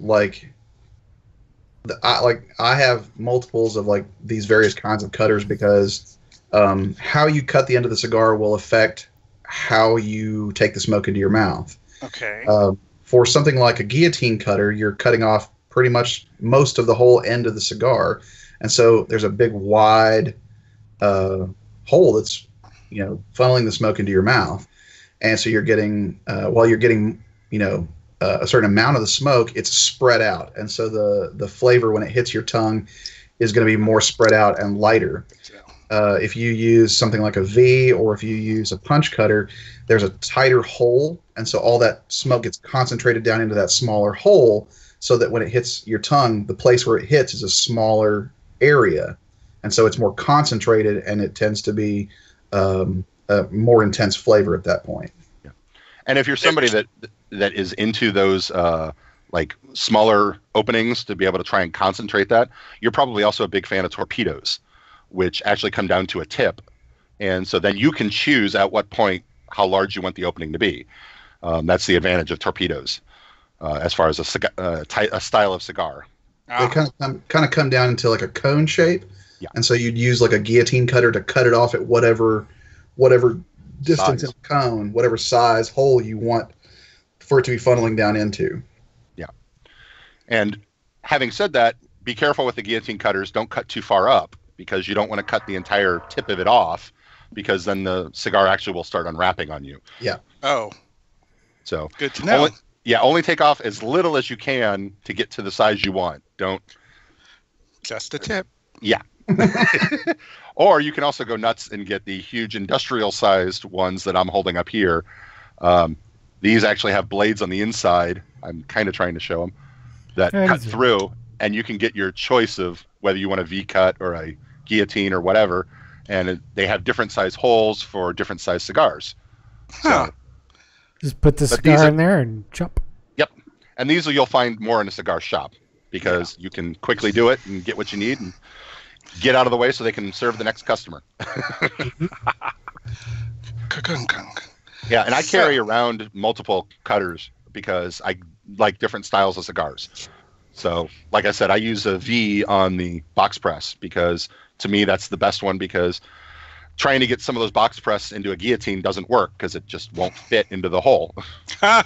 I have multiples of like these various kinds of cutters because how you cut the end of the cigar will affect how you take the smoke into your mouth. Okay. For something like a guillotine cutter, you're cutting off pretty much most of the whole end of the cigar, and so there's a big wide hole that's funneling the smoke into your mouth, and so you're getting while you're getting a certain amount of the smoke, it's spread out, and so the flavor when it hits your tongue is going to be more spread out and lighter. If you use something like a V or if you use a punch cutter, there's a tighter hole, and so all that smoke gets concentrated down into that smaller hole so that when it hits your tongue, the place where it hits is a smaller area, and so it's more concentrated and it tends to be a more intense flavor at that point. Yeah. And if you're somebody that is into those like smaller openings to be able to try and concentrate that, you're probably also a big fan of torpedoes, which actually come down to a tip. And so then you can choose at what point how large you want the opening to be. That's the advantage of torpedoes as far as a style of cigar. They kind of come down into like a cone shape. Yeah. And so you'd use like a guillotine cutter to cut it off at whatever distance in the cone, whatever size hole you want for it to be funneling down into. Yeah. And having said that, be careful with the guillotine cutters. Don't cut too far up because you don't want to cut the entire tip of it off because then the cigar actually will start unwrapping on you. Yeah. Oh. So good to know. Only take off as little as you can to get to the size you want. Don't. Just a tip. Yeah. Or you can also go nuts and get the huge industrial sized ones that I'm holding up here. These actually have blades on the inside. I'm kind of trying to show them that cut through, and you can get your choice of whether you want a V cut or a guillotine or whatever. And they have different size holes for different size cigars. Huh. So, just put the cigar in there and chop. Yep. And these you'll find more in a cigar shop because you can quickly do it and get what you need and get out of the way so they can serve the next customer. Yeah, and I carry around multiple cutters because I like different styles of cigars. So, like I said, I use a V on the box press because to me that's the best one because trying to get some of those box press into a guillotine doesn't work because it just won't fit into the hole. Yeah.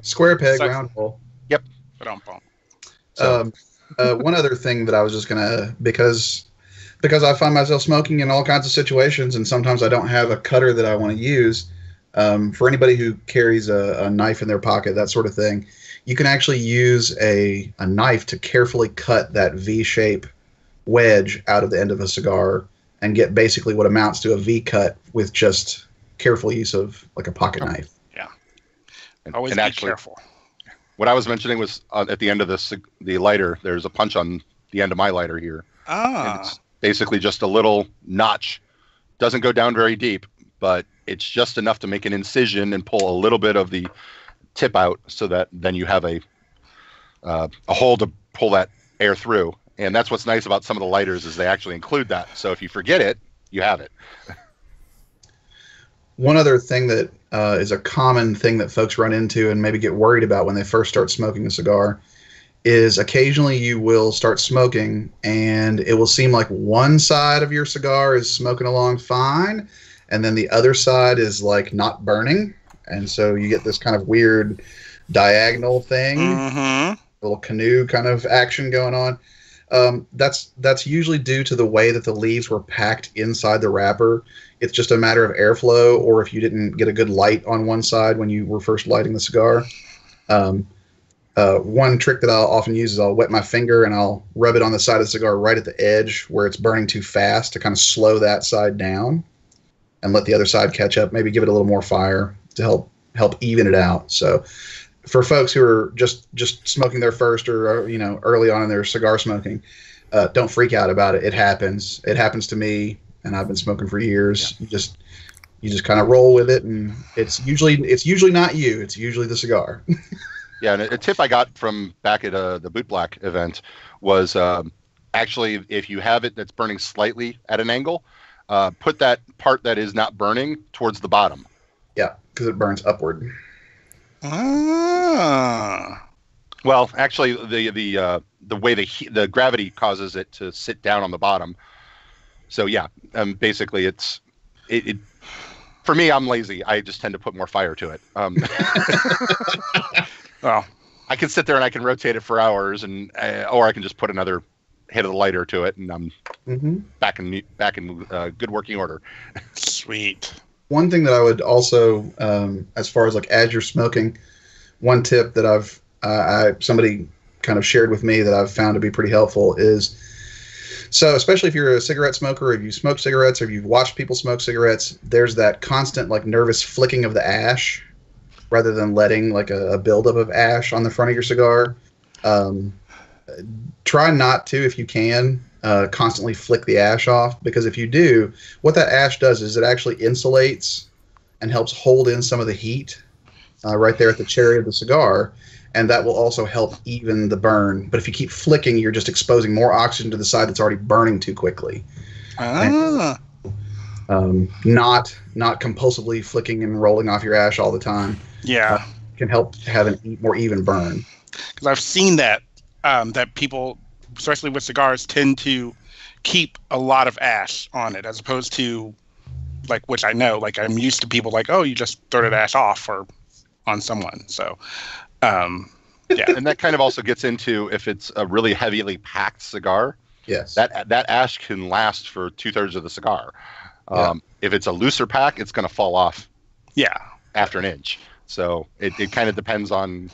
Square peg, round hole. Yep. One other thing that I was just gonna because I find myself smoking in all kinds of situations, and sometimes I don't have a cutter that I want to use. For anybody who carries a knife in their pocket, that sort of thing, you can actually use a knife to carefully cut that V-shape wedge out of the end of a cigar and get basically what amounts to a V cut with just careful use of like a pocket knife. Yeah. Always be careful. What I was mentioning was at the end of the lighter, there's a punch on the end of my lighter here. And it's basically just a little notch. Doesn't go down very deep, but it's just enough to make an incision and pull a little bit of the tip out, so that then you have a hole to pull that air through. And that's what's nice about some of the lighters, is they actually include that. So if you forget it, you have it. One other thing that is a common thing that folks run into and maybe get worried about when they first start smoking a cigar is occasionally you will start smoking and it will seem like one side of your cigar is smoking along fine and then the other side is like not burning. And so you get this kind of weird diagonal thing, little canoe kind of action going on. That's usually due to the way that the leaves were packed inside the wrapper. It's just a matter of airflow, or if you didn't get a good light on one side when you were first lighting the cigar. One trick that I'll often use is I'll wet my finger and I'll rub it on the side of the cigar right at the edge where it's burning too fast to kind of slow that side down and let the other side catch up. Maybe give it a little more fire to help even it out. So for folks who are just smoking their first or early on in their cigar smoking, don't freak out about it. It happens. It happens to me, and I've been smoking for years. Yeah. You just kind of roll with it, and it's usually not you. It's usually the cigar. Yeah, and a tip I got from back at the Boot Black event was actually, if you have it that's burning slightly at an angle, put that part that is not burning towards the bottom. Yeah, because it burns upward. Well, actually, the way the gravity causes it to sit down on the bottom. So yeah, basically it. For me, I'm lazy. I just tend to put more fire to it. Well, I can sit there and I can rotate it for hours, or I can just put another hit of the lighter to it, and I'm back in good working order. Sweet. One thing that I would also, as far as like as you're smoking, one tip that somebody kind of shared with me that I've found to be pretty helpful is, so especially if you're a cigarette smoker, or if you smoke cigarettes, or if you've watched people smoke cigarettes, there's that constant like nervous flicking of the ash, rather than letting like a buildup of ash on the front of your cigar. Try not to, if you can, constantly flick the ash off, because if you do, what that ash does is it actually insulates and helps hold in some of the heat right there at the cherry of the cigar, and that will also help even the burn. But if you keep flicking, you're just exposing more oxygen to the side that's already burning too quickly. Not compulsively flicking and rolling off your ash all the time. Yeah, can help have a more even burn. Because I've seen that people, especially with cigars, tend to keep a lot of ash on it, as opposed to which I know, I'm used to people like, oh, you just throw that ash off or on someone. So, yeah. And that kind of also gets into if it's a really heavily packed cigar. Yes. That ash can last for 2/3 of the cigar. If it's a looser pack, it's going to fall off. Yeah. After an inch. So it kind of depends on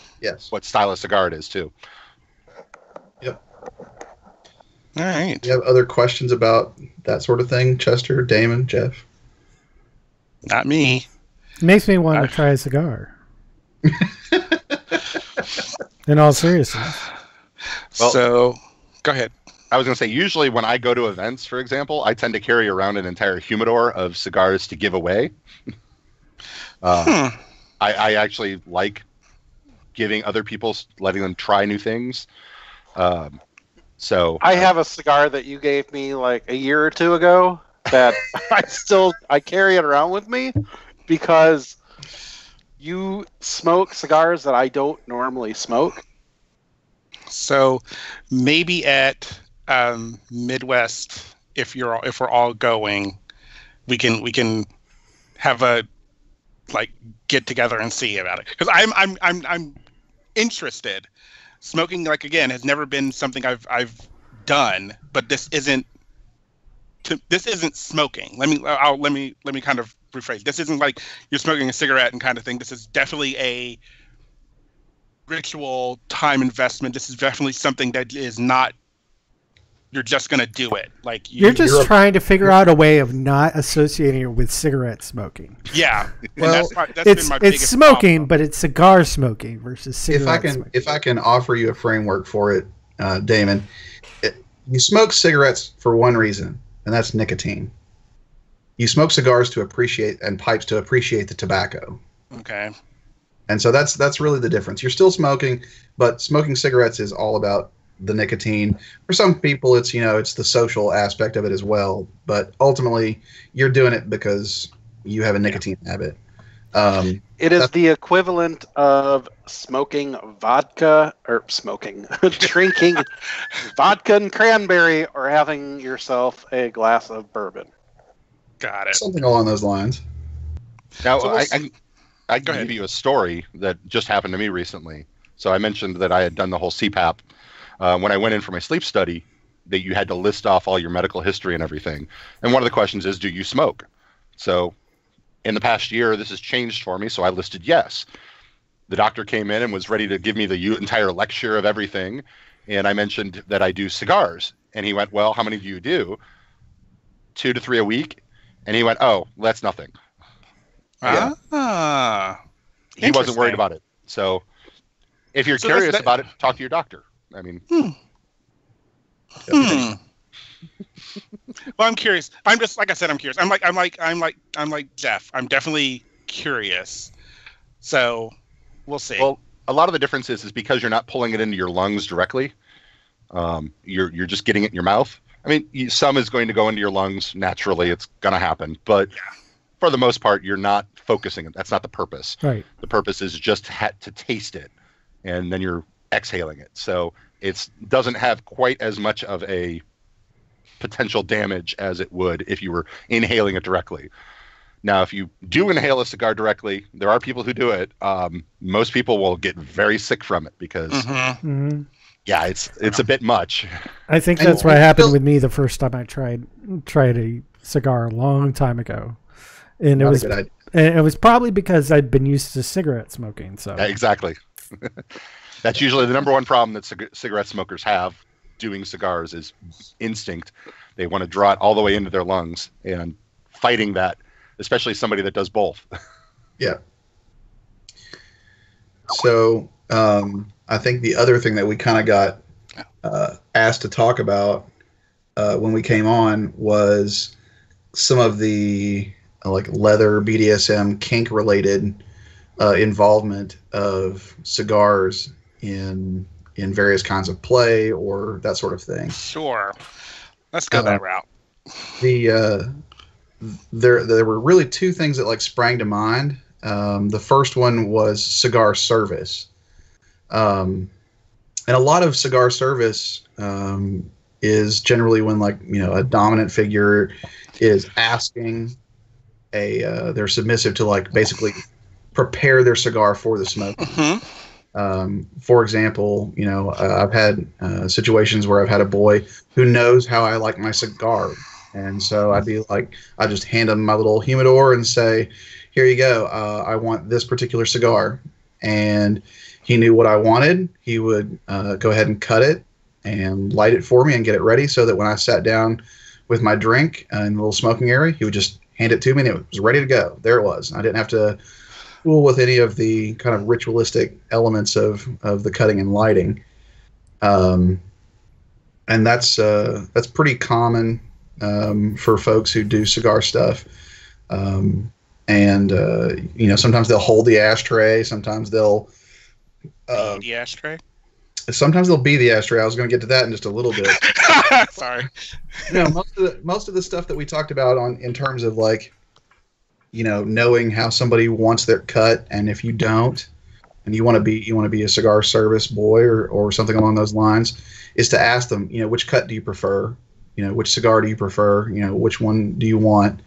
what style of cigar it is too. Yep. All right. Do you have other questions about that sort of thing, Chester, Damon, Jeff? Not me. It makes me want to try a cigar. In all seriousness. Well, so, go ahead. I was going to say, usually when I go to events, for example, I tend to carry around an entire humidor of cigars to give away. I actually like giving other people, letting them try new things. So I have a cigar that you gave me like a year or two ago that I carry it around with me because you smoke cigars that I don't normally smoke. So maybe at Midwest, if we're all going, we can have a get together and see about it, because I'm interested. Smoking, again, has never been something I've done, but this isn't smoking. Let me kind of rephrase. This isn't like you're smoking a cigarette and kind of thing. This is definitely a ritual time investment. This is definitely something that is not you're just gonna do it. Like you're just trying to figure out a way of not associating it with cigarette smoking. Yeah, well, that's been my biggest it's smoking, problem. But it's cigar smoking versus cigarette smoking. If I can offer you a framework for it, Damon, you smoke cigarettes for one reason, and that's nicotine. You smoke cigars to appreciate and pipes to appreciate the tobacco. Okay. And so that's really the difference. You're still smoking, but smoking cigarettes is all about the nicotine. For some people, it's it's the social aspect of it as well. But ultimately, you're doing it because you have a nicotine habit. It is the equivalent of drinking vodka and cranberry, or having yourself a glass of bourbon. Got it. Something along those lines. Now, So I can give you a story that just happened to me recently. So I mentioned that I had done the whole CPAP. When I went in for my sleep study, that you had to list off all your medical history and everything. And one of the questions is, do you smoke? So in the past year, this has changed for me, so I listed yes. The doctor came in and was ready to give me the entire lecture of everything, and I mentioned that I do cigars. And he went, well, how many do you do? 2 to 3 a week? And he went, oh, that's nothing. He wasn't worried about it. So if you're curious about it, talk to your doctor. I mean... Well, I'm curious. I'm just like I said. I'm curious. I'm like Jeff. I'm definitely curious. So we'll see. Well, a lot of the difference is because you're not pulling it into your lungs directly. You're just getting it in your mouth. I mean, some is going to go into your lungs naturally. It's going to happen, but for the most part, you're not focusing it. That's not the purpose. Right. The purpose is just to taste it, and then you're exhaling it. So it doesn't have quite as much of a potential damage as it would if you were inhaling it directly. Now, if you do inhale a cigar directly, there are people who do it. Most people will get very sick from it because, yeah, it's a bit much. I think that's what happened with me the first time I tried a cigar a long time ago, and it was probably because I'd been used to cigarette smoking. So yeah, exactly. That's usually the number one problem that cigarette smokers have doing cigars is instinct. They want to draw it all the way into their lungs, and fighting that, especially somebody that does both. Yeah. So I think the other thing that we kind of got asked to talk about when we came on was some of the like leather BDSM kink related involvement of cigars in various kinds of play or that sort of thing. Sure. Let's go that route. There were really two things that like sprang to mind. The first one was cigar service. And a lot of cigar service is generally when like, a dominant figure is asking they're submissive to like basically prepare their cigar for the smoke. For example, I've had situations where I've had a boy who knows how I like my cigar. And so I'd be like, I just hand him my little humidor and say, here you go. I want this particular cigar. And he knew what I wanted. He would go ahead and cut it and light it for me and get it ready so that when I sat down with my drink in the little smoking area, he would just hand it to me and it was ready to go. There it was. I didn't have to fool with any of the kind of ritualistic elements of the cutting and lighting. And that's pretty common for folks who do cigar stuff. Sometimes they'll hold the ashtray. Sometimes they'll the ashtray. Sometimes they'll be the ashtray. I was going to get to that in just a little bit. Sorry. Most of the stuff that we talked about in terms of like, knowing how somebody wants their cut, and if you don't, and you want to be a cigar service boy or something along those lines, is to ask them, which cut do you prefer? Which cigar do you prefer? Which one do you want?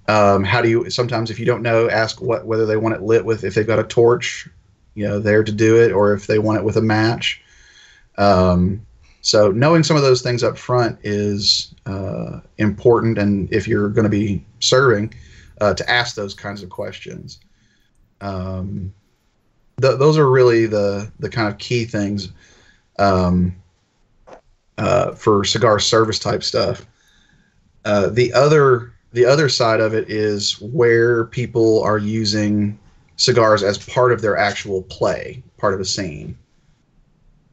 How do you? Sometimes if you don't know, ask whether they want it lit with, if they've got a torch, there to do it, or if they want it with a match. So knowing some of those things up front is important, and if you're going to be serving, to ask those kinds of questions. Those are really the kind of key things. for cigar service type stuff. The other side of it is where people are using cigars as part of their actual play, part of a scene.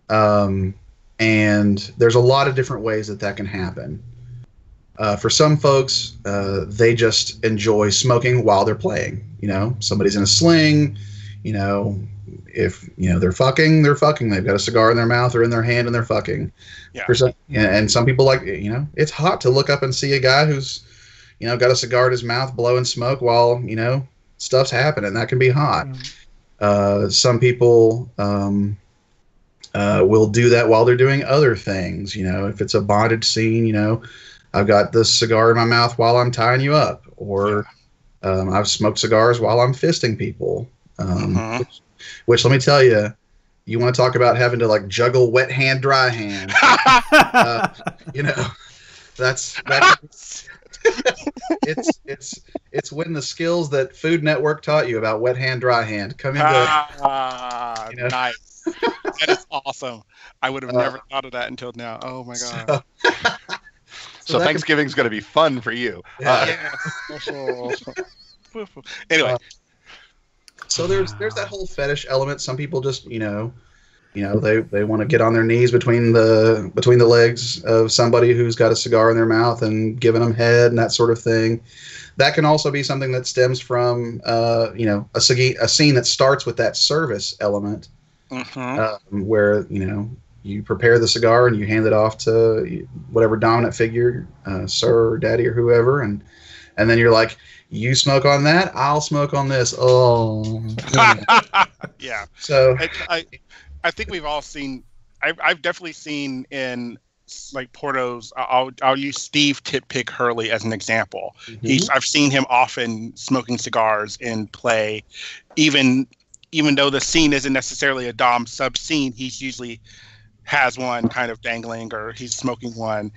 And there's a lot of different ways that can happen. For some folks, they just enjoy smoking while they're playing. Somebody's in a sling, if they're fucking, they've got a cigar in their mouth or in their hand and they're fucking. And some people like, it's hot to look up and see a guy who's, got a cigar in his mouth blowing smoke while, stuff's happening. That can be hot. Some people will do that while they're doing other things. If it's a bondage scene, I've got this cigar in my mouth while I'm tying you up, or I've smoked cigars while I'm fisting people. Which let me tell you, you want to talk about having to like juggle wet hand, dry hand. That's it's when the skills that Food Network taught you about wet hand, dry hand come into. Nice. That is awesome. I would have never thought of that until now. Oh my god. So Thanksgiving's going to be fun for you. Anyway. So there's that whole fetish element. Some people just they want to get on their knees between the legs of somebody who's got a cigar in their mouth and giving them head and that sort of thing. That can also be something that stems from a scene that starts with that service element, where you prepare the cigar and you hand it off to whatever dominant figure, sir or daddy or whoever, and then you're like, you smoke on that, I'll smoke on this. Oh, yeah. So I think we've all seen. I've definitely seen in like Porto's. I'll use Steve Tip-Pick Hurley as an example. I've seen him often smoking cigars in play, even though the scene isn't necessarily a dom sub scene. He's usually has one kind of dangling, or he's smoking one.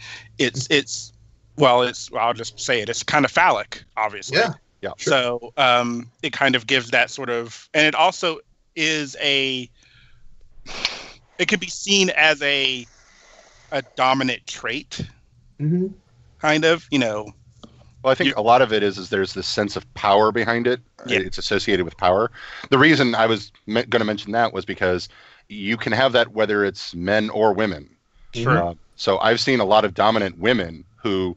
I'll just say it. It's kind of phallic, obviously. Yeah. Sure. So it kind of gives that sort of, and it also is it could be seen as a dominant trait, kind of. Well, I think a lot of it is there's this sense of power behind it. Yeah. It's associated with power. The reason I was going to mention that was because you can have that whether it's men or women. Sure. So I've seen a lot of dominant women who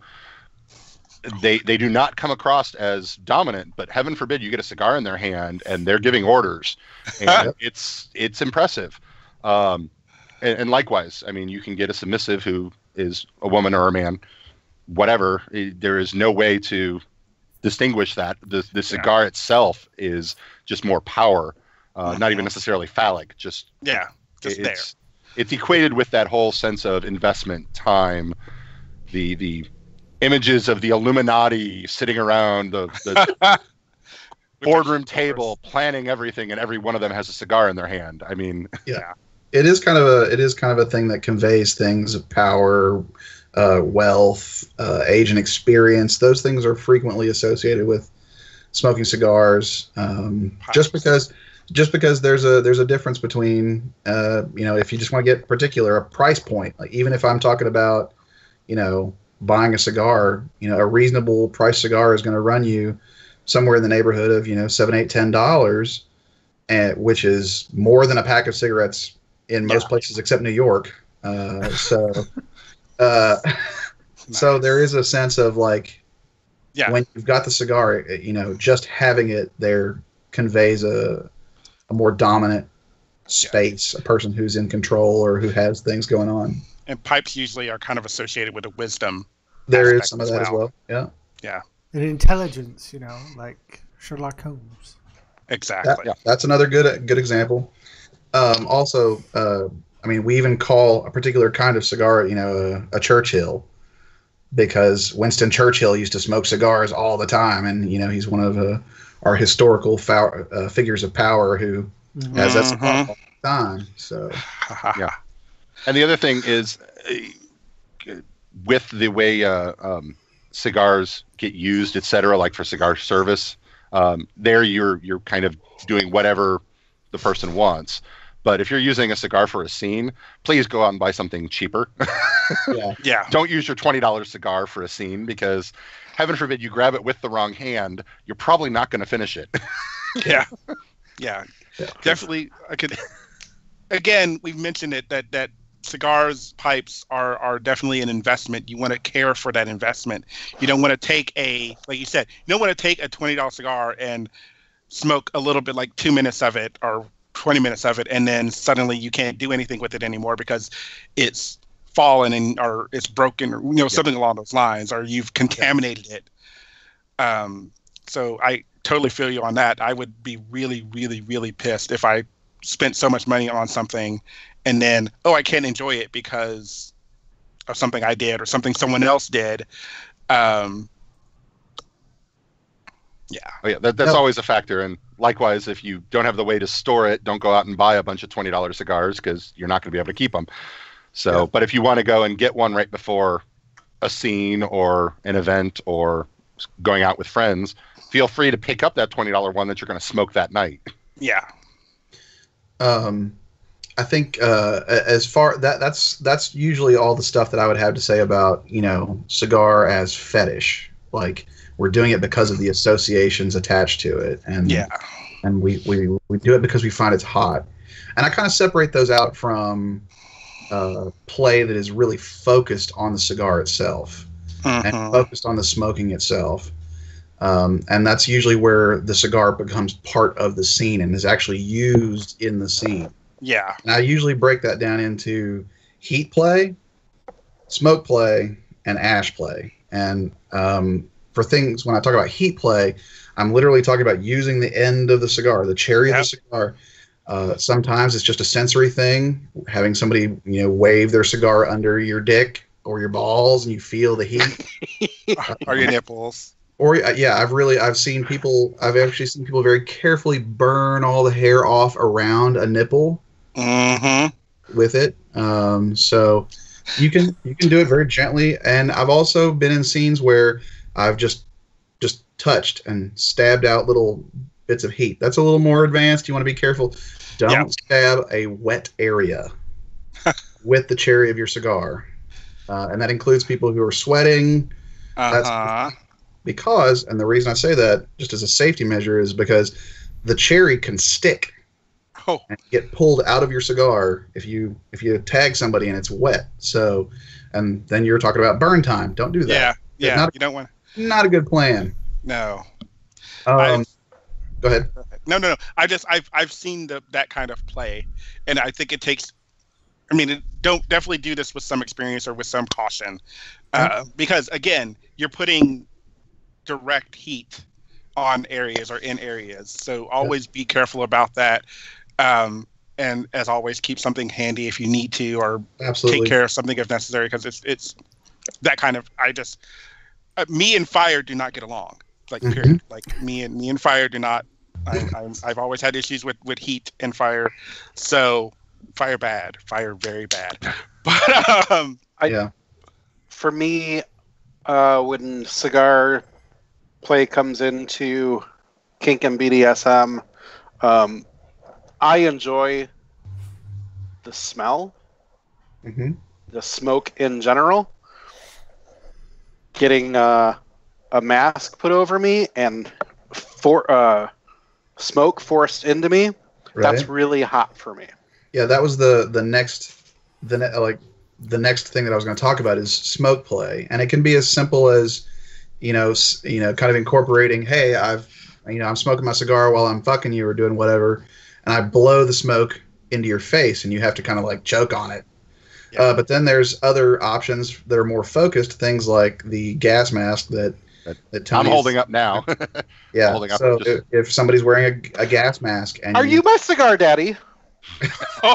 they do not come across as dominant, but heaven forbid you get a cigar in their hand and they're giving orders, and it's impressive. And likewise, I mean, you can get a submissive who is a woman or a man, whatever. There is no way to distinguish that. The cigar itself is just more power, not even necessarily phallic. Just there. It's equated with that whole sense of investment, time, the images of the Illuminati sitting around the boardroom table planning everything, and every one of them has a cigar in their hand. I mean, it is kind of a thing that conveys things of power, wealth, age, and experience. Those things are frequently associated with smoking cigars. Just because there's a difference between if you just want to get particular, a price point. Like, even if I'm talking about buying a cigar, a reasonable price cigar is going to run you somewhere in the neighborhood of $7, $8, $10, which is more than a pack of cigarettes in most places except New York. So there is a sense of like, when you've got the cigar, just having it there conveys a more dominant space, a person who's in control or who has things going on. And pipes usually are kind of associated with a wisdom. There is some of that as well. Yeah. Yeah. And intelligence, like Sherlock Holmes. Exactly. That's another good example. Also, we even call a particular kind of cigar, a Churchill, because Winston Churchill used to smoke cigars all the time, and he's one of our historical figures of power who has that cigar all the time. So, yeah. And the other thing is, with the way cigars get used, etc., like for cigar service, there you're kind of doing whatever the person wants. But if you're using a cigar for a scene, please go out and buy something cheaper. Yeah. Don't use your $20 cigar for a scene, because heaven forbid you grab it with the wrong hand, you're probably not going to finish it. Yeah. Definitely. I could. Again, we've mentioned it that cigars, pipes are definitely an investment. You want to care for that investment. You don't want to take like you said, you don't want to take a $20 cigar and smoke a little bit, like 2 minutes of it or 20 minutes of it, and then suddenly you can't do anything with it anymore because it's fallen or it's broken, or something along those lines, or you've contaminated it. So I totally feel you on that. I would be really, really, really pissed if I spent so much money on something and then I can't enjoy it because of something I did or something someone else did. That's always a factor. And likewise, if you don't have the way to store it, don't go out and buy a bunch of $20 cigars, because you're not going to be able to keep them. So, but if you want to go and get one right before a scene or an event or going out with friends, feel free to pick up that $20 one that you're going to smoke that night. Yeah. I think as far that's usually all the stuff that I would have to say about cigar as fetish. Like, we're doing it because of the associations attached to it, and we do it because we find it's hot. And I kind of separate those out from play that is really focused on the cigar itself and focused on the smoking itself. And that's usually where the cigar becomes part of the scene and is actually used in the scene. Yeah. And I usually break that down into heat play, smoke play, and ash play. And for things, when I talk about heat play, I'm literally talking about using the end of the cigar, the cherry of the cigar. Sometimes it's just a sensory thing, having somebody wave their cigar under your dick or your balls, and you feel the heat, or your nipples. Or I've actually seen people very carefully burn all the hair off around a nipple with it. So you can do it very gently. And I've also been in scenes where I've just touched and stabbed out little bits of heat. That's a little more advanced. You want to be careful. Don't stab a wet area with the cherry of your cigar. And that includes people who are sweating. Because, and the reason I say that, just as a safety measure, is because the cherry can stick and get pulled out of your cigar if you tag somebody and it's wet. So, and then you're talking about burn time. Don't do that. Yeah. You don't want. Not a good plan. No. Go ahead. No. I've seen that kind of play, and I think it takes. I mean, don't definitely do this with some experience or with some caution, because again, you're putting direct heat on areas or in areas. So always be careful about that. And as always, keep something handy if you need to, or take care of something if necessary, because it's that kind of. Me and fire do not get along. Like period. Like me and fire do not. I've always had issues with heat and fire. So fire bad, fire very bad. But for me, when cigar play comes into kink and BDSM, I enjoy the smell, the smoke in general. Getting a mask put over me and smoke forced into me, that's really hot for me. Yeah, that was the next thing that I was going to talk about is smoke play, and it can be as simple as kind of incorporating, hey, I'm smoking my cigar while I'm fucking you or doing whatever, and I blow the smoke into your face, and you have to kind of like choke on it. But then there's other options that are more focused, things like the gas mask that Tony's, I'm holding up now. Yeah. So if somebody's wearing a gas mask, and are you my cigar daddy? Wow,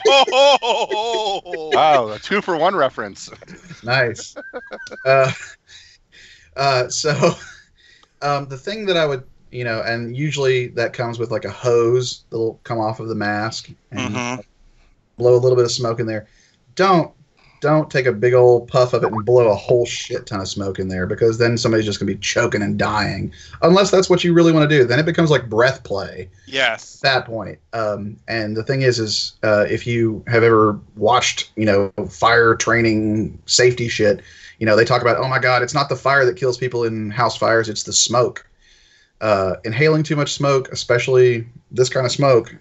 a 2-for-1 reference. Nice. So the thing that I would, and usually that comes with like a hose that'll come off of the mask and blow a little bit of smoke in there. Don't don't take a big old puff of it and blow a whole shit ton of smoke in there, because then somebody's just going to be choking and dying. Unless that's what you really want to do. Then it becomes like breath play. Yes. At that point. And the thing is if you have ever watched, fire training safety shit, they talk about, oh my God, it's not the fire that kills people in house fires, it's the smoke. Inhaling too much smoke, especially this kind of smoke,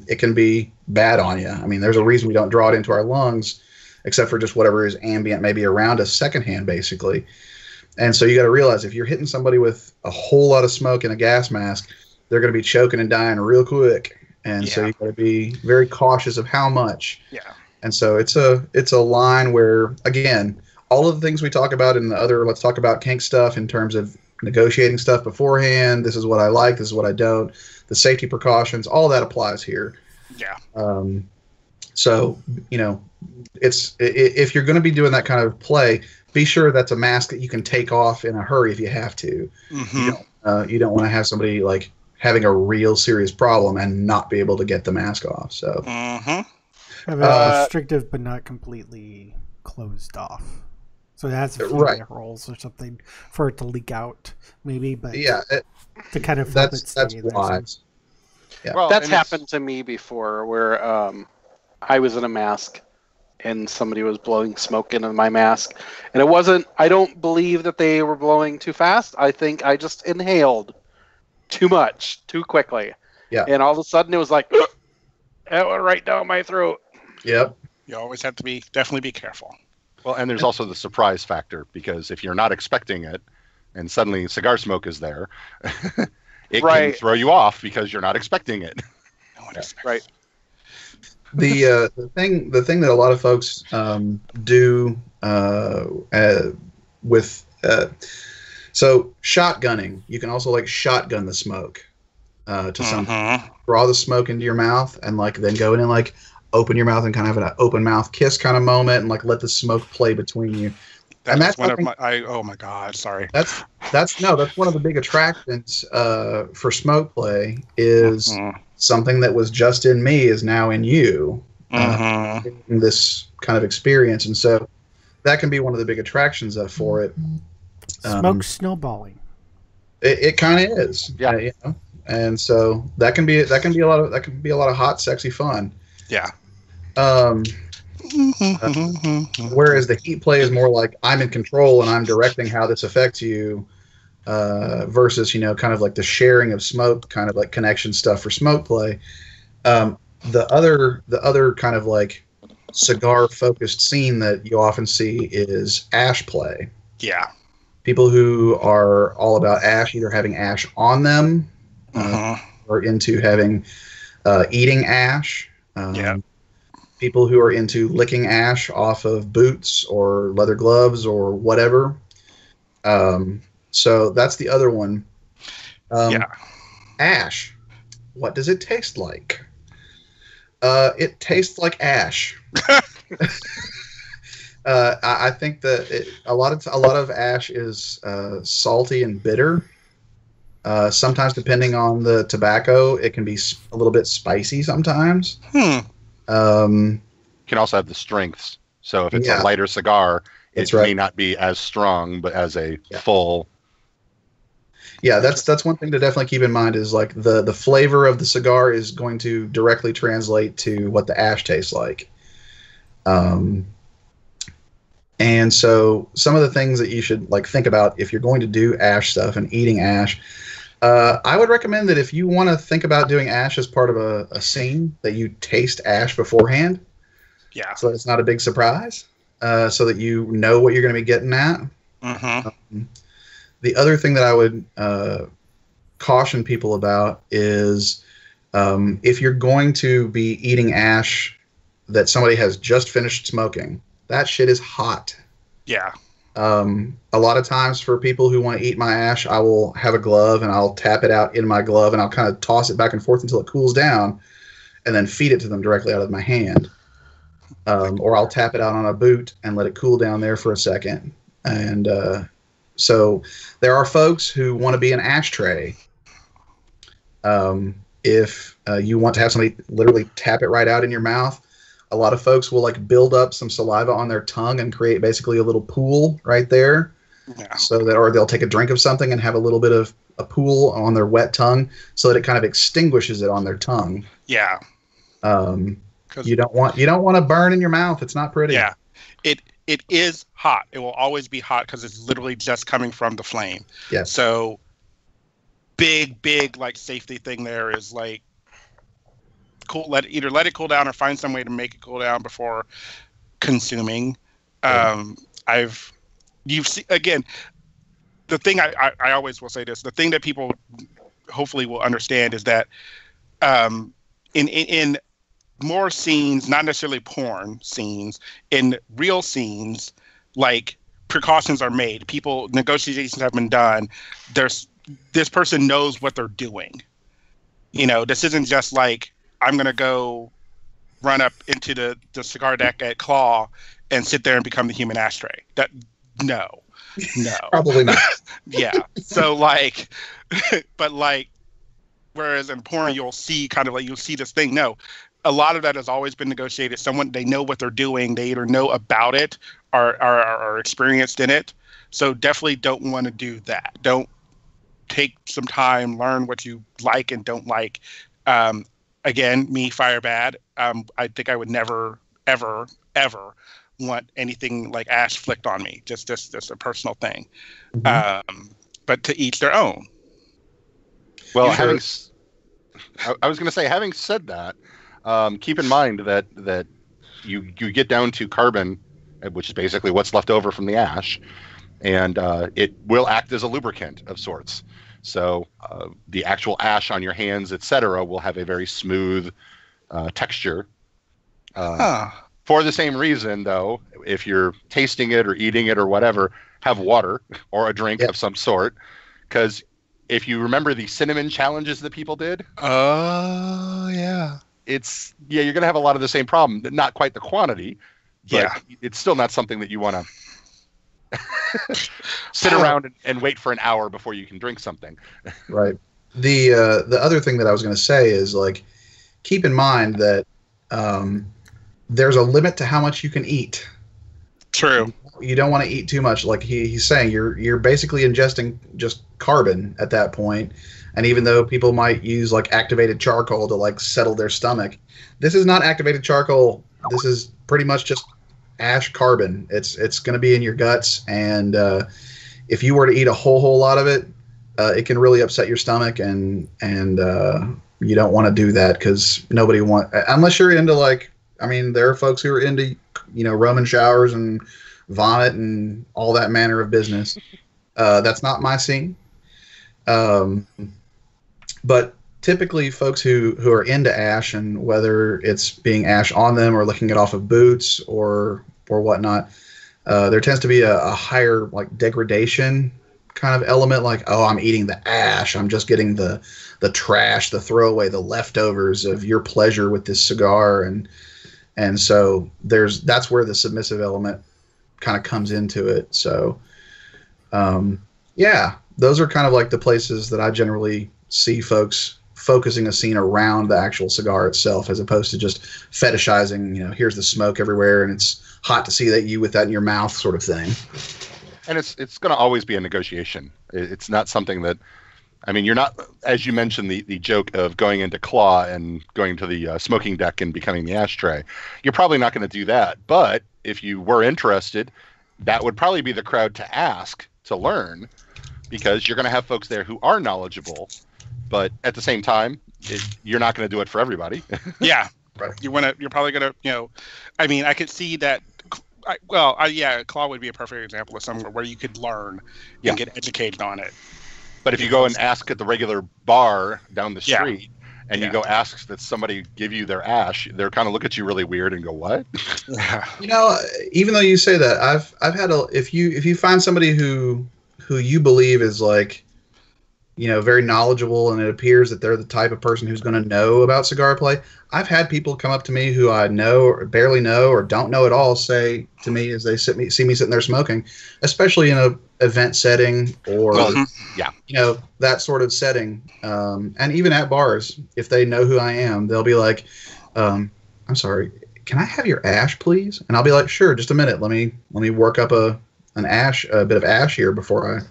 it can be bad on you. I mean, there's a reason we don't draw it into our lungs, except for just whatever is ambient, maybe around us secondhand, basically. And so you got to realize if you're hitting somebody with a whole lot of smoke in a gas mask, they're going to be choking and dying real quick. And so you got to be very cautious of how much. Yeah. And so it's a line where, again, all of the things we talk about in the other Let's Talk About Kink stuff in terms of negotiating stuff beforehand, this is what I like, this is what I don't, the safety precautions, all that applies here. Yeah. So, if you're going to be doing that kind of play, be sure that's a mask that you can take off in a hurry if you have to. Mm-hmm. You don't want to have somebody like having a real serious problem and not be able to get the mask off. So, Mm-hmm. Have it restrictive but not completely closed off. So it has a few air holes or something for it to leak out, maybe. But to kind of that's wise. Yeah. Well, that's happened to me before, where I was in a mask and somebody was blowing smoke into my mask, and it wasn't. I don't believe that they were blowing too fast. I think I just inhaled too much, too quickly. Yeah. And all of a sudden, it was like, it went right down my throat. Yep. You always have to definitely be careful. Well, and there's also the surprise factor, because if you're not expecting it and suddenly cigar smoke is there, it can throw you off because you're not expecting it. No one expects. Right. The thing that a lot of folks do with so shotgunning, you can also like shotgun the smoke to some, draw the smoke into your mouth and like then go in and like open your mouth and kind of have an open mouth kiss kind of moment and like let the smoke play between you. That's one of my. Oh my God! Sorry. That's one of the big attractions for smoke play is something that was just in me is now in you. In this kind of experience, and so that can be one of the big attractions for it. Smoke snowballing. It kind of is. Yeah. And so that can be a lot of hot, sexy fun. Yeah. Whereas the heat play is more like I'm in control and I'm directing how this affects you, versus kind of like the sharing of smoke, kind of like connection stuff for smoke play. The other kind of like cigar focused scene that you often see is ash play. Yeah. People who are all about ash, either having ash on them, or into having eating ash. People who are into licking ash off of boots or leather gloves or whatever. So that's the other one. Ash. What does it taste like? It tastes like ash. I think that a lot of ash is salty and bitter. Sometimes, depending on the tobacco, it can be a little bit spicy sometimes. Can also have the strengths. So if it's a lighter cigar, it may not be as strong, but as a full. Yeah, that's one thing to definitely keep in mind is like the flavor of the cigar is going to directly translate to what the ash tastes like. And so some of the things that you should like think about if you're going to do ash stuff and eating ash, I would recommend that if you want to think about doing ash as part of a scene, that you taste ash beforehand. Yeah. So that it's not a big surprise, so that you know what you're going to be getting at. The other thing that I would caution people about is if you're going to be eating ash that somebody has just finished smoking, that shit is hot. Yeah. A lot of times for people who want to eat my ash, I will have a glove and I'll tap it out in my glove and I'll kind of toss it back and forth until it cools down and then feed it to them directly out of my hand. Or I'll tap it out on a boot and let it cool down there for a second. And so there are folks who want to be an ashtray. If you want to have somebody literally tap it right out in your mouth, a lot of folks will like build up some saliva on their tongue and create basically a little pool right there. Yeah. So that, or they'll take a drink of something and have a little bit of a pool on their wet tongue so that it kind of extinguishes it on their tongue. Yeah. You don't want to burn in your mouth. It's not pretty. Yeah. It is hot. It will always be hot because it's literally just coming from the flame. Yes. So big like safety thing there is like cool. Either let it cool down or find some way to make it cool down before consuming. You've seen, again, the thing I always will say this, the thing that people hopefully will understand is that in more scenes, not necessarily porn scenes, in real scenes, like precautions are made. Negotiations have been done. This person knows what they're doing. This isn't just like, I'm going to go run up into the cigar deck at Claw and sit there and become the human ashtray. No. Probably not. Yeah. So like, but like, whereas in porn, you'll see this thing. No, a lot of that has always been negotiated. They know what they're doing. They either know about it or are experienced in it. So definitely don't want to do that. Don't take some time, learn what you like and don't like. Again, me, fire bad. I think I would never, ever, ever want anything like ash flicked on me. Just a personal thing. Mm-hmm. But to each their own. Well, I was going to say, having said that, keep in mind that you get down to carbon, which is basically what's left over from the ash, and it will act as a lubricant of sorts. So the actual ash on your hands, etc., will have a very smooth texture. For the same reason, though, if you're tasting it or eating it or whatever, have water or a drink of some sort. Because if you remember the cinnamon challenges that people did. Oh, yeah. You're going to have a lot of the same problem. Not quite the quantity, but it's still not something that you want to sit around and wait for an hour before you can drink something. Right. The other thing that I was going to say is, like, keep in mind that there's a limit to how much you can eat. True. You don't want to eat too much. Like he's saying, you're basically ingesting just carbon at that point. And even though people might use like activated charcoal to like settle their stomach, this is not activated charcoal. This is pretty much just ash carbon. It's going to be in your guts, and if you were to eat a whole lot of it, it can really upset your stomach, and you don't want to do that because nobody unless you're into like. I mean, there are folks who are into, Roman showers and vomit and all that manner of business. That's not my scene. But typically folks who are into ash, and whether it's being ash on them or licking it off of boots or whatnot, there tends to be a higher like degradation kind of element. Like, oh, I'm eating the ash. I'm just getting the trash, the throwaway, the leftovers of your pleasure with this cigar. And so that's where the submissive element kind of comes into it. So, those are kind of like the places that I generally see folks focusing a scene around the actual cigar itself, as opposed to just fetishizing, here's the smoke everywhere and it's hot to see that you with that in your mouth sort of thing. And it's going to always be a negotiation. It's not something that, I mean, you're not, as you mentioned, the joke of going into Claw and going to the smoking deck and becoming the ashtray. You're probably not going to do that. But if you were interested, that would probably be the crowd to ask to learn, because you're going to have folks there who are knowledgeable. But at the same time, you're not going to do it for everybody. Yeah. Right. You're probably going to, I mean, I could see that. Claw would be a perfect example of somewhere where you could learn and get educated on it. But if you go and ask at the regular bar down the street, and you go ask that somebody give you their ash, they're kind of look at you really weird and go, "What?" Even though you say that, I've had if you find somebody who you believe is like, very knowledgeable, and it appears that they're the type of person who's going to know about cigar play. I've had people come up to me who I know or barely know or don't know at all say to me as they see me sitting there smoking, especially in a event setting or that sort of setting, and even at bars, if they know who I am, they'll be like, I'm sorry, can I have your ash, please? And I'll be like, sure, just a minute. Let me work up a bit of ash here before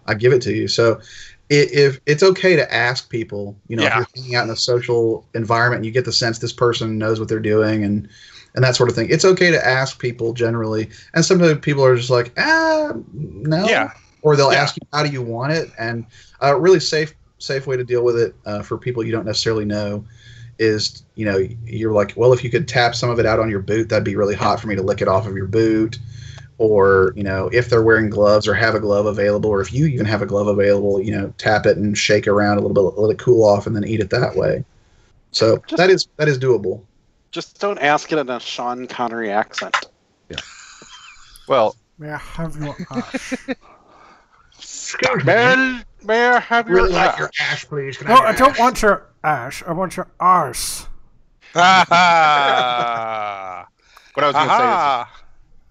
I give it to you. So if it's okay to ask people, if you're hanging out in a social environment and you get the sense this person knows what they're doing and that sort of thing, it's okay to ask people generally. And sometimes people are just like, no. Yeah. Or they'll ask you, how do you want it? And a really safe way to deal with it for people you don't necessarily know is, you're like, well, if you could tap some of it out on your boot, that'd be really hot for me to lick it off of your boot. Or, if they're wearing gloves or have a glove available, or if you even have a glove available, tap it and shake around a little bit, let it cool off, and then eat it that way. So that is doable. Just don't ask it in a Sean Connery accent. Yeah. Well, may I have your ash? May I have your really like your ash, please? No, I don't want your ash. I want your arse. What I was going to say is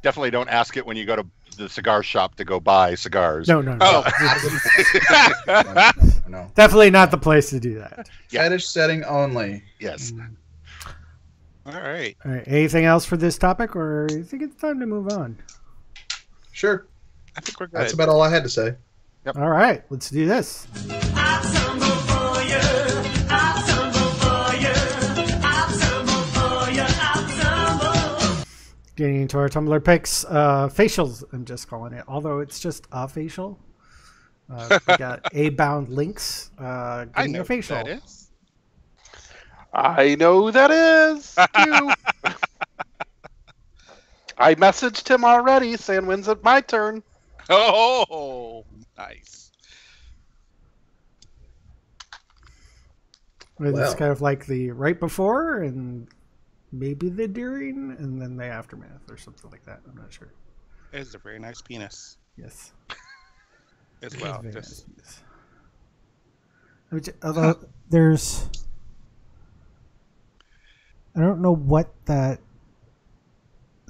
definitely don't ask it when you go to the cigar shop to go buy cigars. No. No. Definitely not the place to do that. Fetish setting only. Yes. All right. Anything else for this topic, or you think it's time to move on? Sure. I think we're good. That's about all I had to say. Yep. All right, let's do this. Getting into our Tumblr picks, facials, I'm just calling it, although it's just a facial. We got A-bound links. I know a facial. what that is. I know who that is, too. I messaged him already saying, when's it my turn? Oh, nice. It's kind of like the right before and maybe the during and then the aftermath or something like that. I'm not sure. It's a very nice penis. Yes. As well. Nice penis. Although there's... I don't know what that...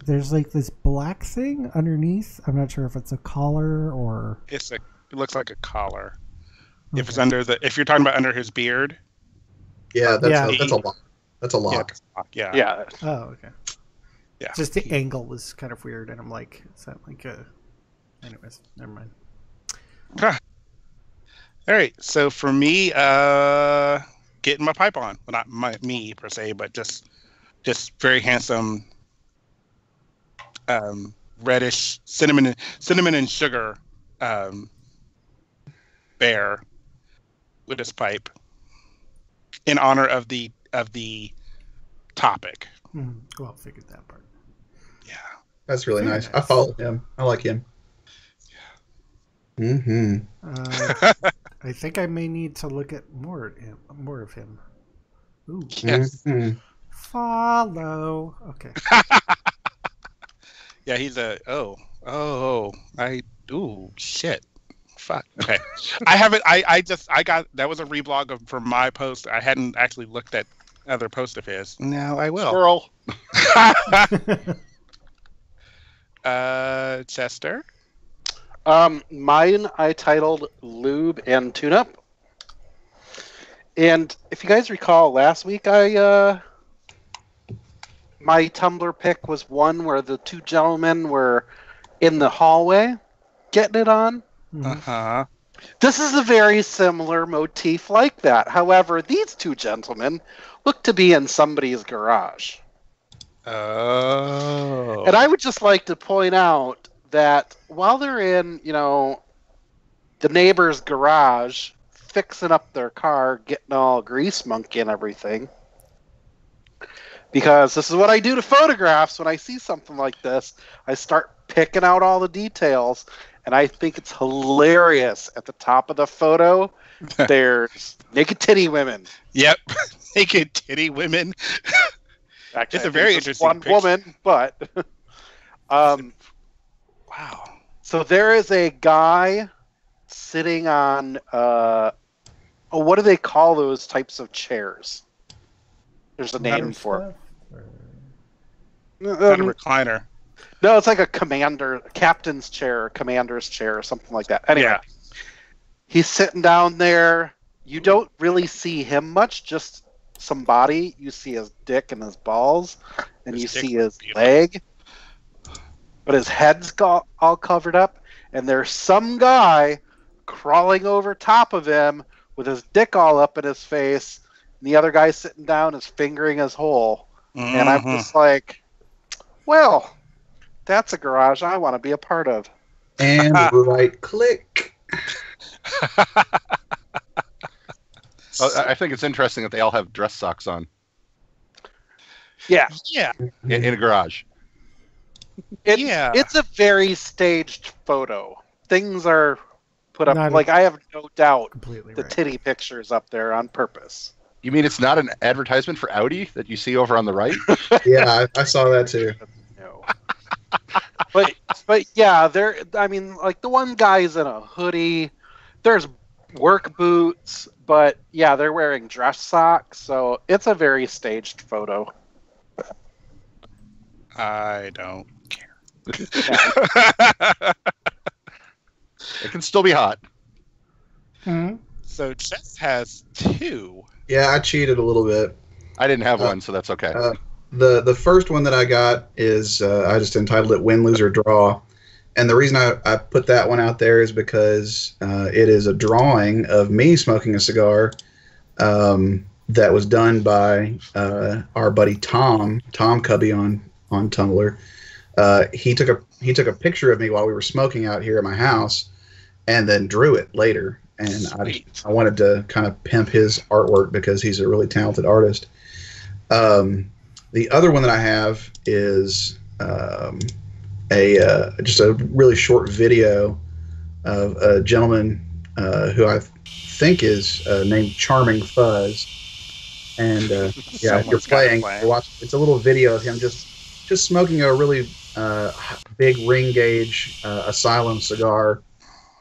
There's like this black thing underneath. I'm not sure if it's a collar or... It looks like a collar. Okay. If you're talking about under his beard. Yeah, that's a lock. That's a lock. Yeah. Oh, okay. Yeah. Just the angle was kind of weird, and I'm like, is that like a... Anyways, never mind. All right. So for me, getting my pipe on. Well, not me per se, but just very handsome, reddish cinnamon and sugar bear with his pipe in honor of the topic. Well, figured that part. Yeah, that's really nice. I follow him. I like him. Yeah. Mm-hmm. I think I may need to look at more of him. Ooh. Yes. Mm-hmm. Follow. Okay. Yeah, he's shit. Fuck. Okay. I haven't. I got that was a reblog from my post. I hadn't actually looked at other posts of his. Now I will. Squirrel. Chester. Mine I titled Lube and Tune-Up. And if you guys recall, last week my Tumblr pick was one where the two gentlemen were in the hallway getting it on. Uh-huh. This is a very similar motif like that. However, these two gentlemen look to be in somebody's garage. Oh. And I would just like to point out that while they're in, the neighbor's garage, fixing up their car, getting all grease monkey and everything, because this is what I do to photographs when I see something like this, I start picking out all the details, and I think it's hilarious. At the top of the photo, there's naked titty women. Yep, naked titty women. Actually, it's a very interesting one picture. Woman, but wow. So there is a guy sitting on what do they call those types of chairs? There's a name for it. Not a recliner. No, it's like a captain's chair, commander's chair, or something like that. Anyway, he's sitting down there. You don't really see him much, just some body. You see his dick and his balls, and His you dick see was his beautiful. leg, but his head's got all covered up, and there's some guy crawling over top of him with his dick all up in his face, and the other guy sitting down is fingering his hole. And I'm just like, well, that's a garage I want to be a part of. And right click. I think it's interesting that they all have dress socks on Yeah. Yeah. in a garage. It's a very staged photo. Things are put up. Not Like, I have no doubt completely the right. titty picture's up there on purpose. You mean it's not an advertisement for Audi that you see over on the right? Yeah, I saw that too. No. but yeah, I mean, like, the one guy's in a hoodie. There's work boots, but yeah, they're wearing dress socks, so it's a very staged photo. I don't care. It can still be hot. Mhm. So Jess has 2. Yeah, I cheated a little bit. I didn't have one, so that's okay. The first one that I got is I just entitled it Win, Lose, or Draw. And the reason I put that one out there is because it is a drawing of me smoking a cigar that was done by our buddy Tom Cubby on Tumblr. He took a picture of me while we were smoking out here at my house, and then drew it later. And I wanted to kind of pimp his artwork because he's a really talented artist. The other one that I have is just a really short video of a gentleman who I think is named Charming Fuzz. And yeah, if you're Someone's gotta playing, play. it's a little video of him just smoking a really big ring gauge Asylum cigar,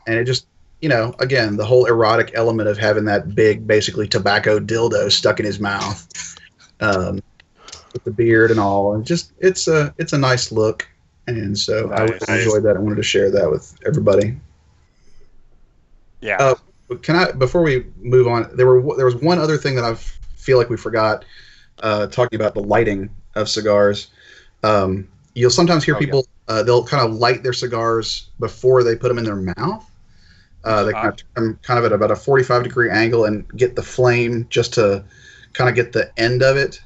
and it just, again, the whole erotic element of having that big, basically tobacco dildo stuck in his mouth, with the beard and all, and just it's a nice look, and so I Nice. enjoyed that. I wanted to share that with everybody. Yeah. Can I, before we move on, there was one other thing that I feel like we forgot talking about the lighting of cigars. You'll sometimes hear people they'll kind of light their cigars before they put them in their mouth. They kind of turn them kind of at about a 45-degree angle and get the flame just to kind of get the end of it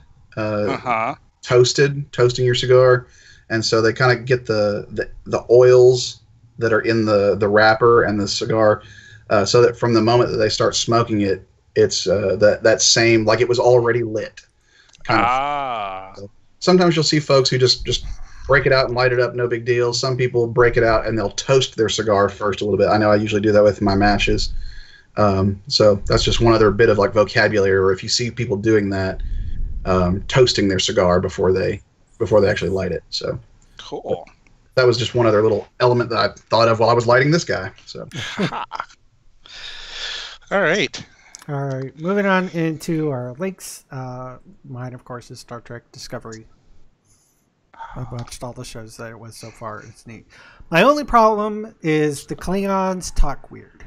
toasting your cigar, and so they kind of get the oils that are in the wrapper and the cigar, so that from the moment that they start smoking it, it's that same, like it was already lit. Kind of. Sometimes you'll see folks who just break it out and light it up, no big deal. Some people break it out and they'll toast their cigar first a little bit. I know I usually do that with my matches. So that's just one other bit of like vocabulary, or if you see people doing that, toasting their cigar before they actually light it. So Cool. that was just one other little element that I thought of while I was lighting this guy. So All right. All right, moving on into our links. Mine, of course, is Star Trek Discovery. I've watched all the shows that it was so far. It's neat. My only problem is the Klingons talk weird.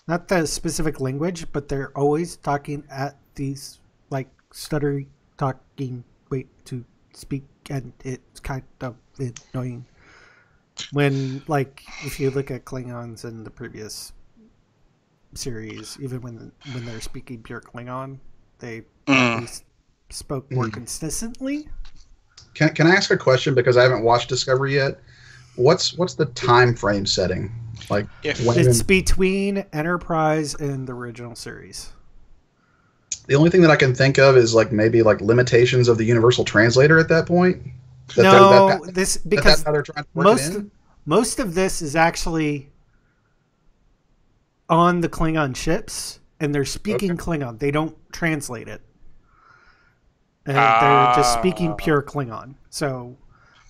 Not the specific language, but they're always talking at these, like, stuttery talking way to speak, and it's kind of annoying. When, like, if you look at Klingons in the previous series, even when they're speaking pure Klingon, they at least spoke more consistently. can I ask a question, because I haven't watched Discovery yet? What's the time frame setting? Like, It's between Enterprise and the original series. The only thing that I can think of is like maybe like limitations of the universal translator at that point. Because that's how they're trying to work it in? most of this is actually on the Klingon ships, and they're speaking Klingon. They don't translate it. And they're just speaking pure Klingon. So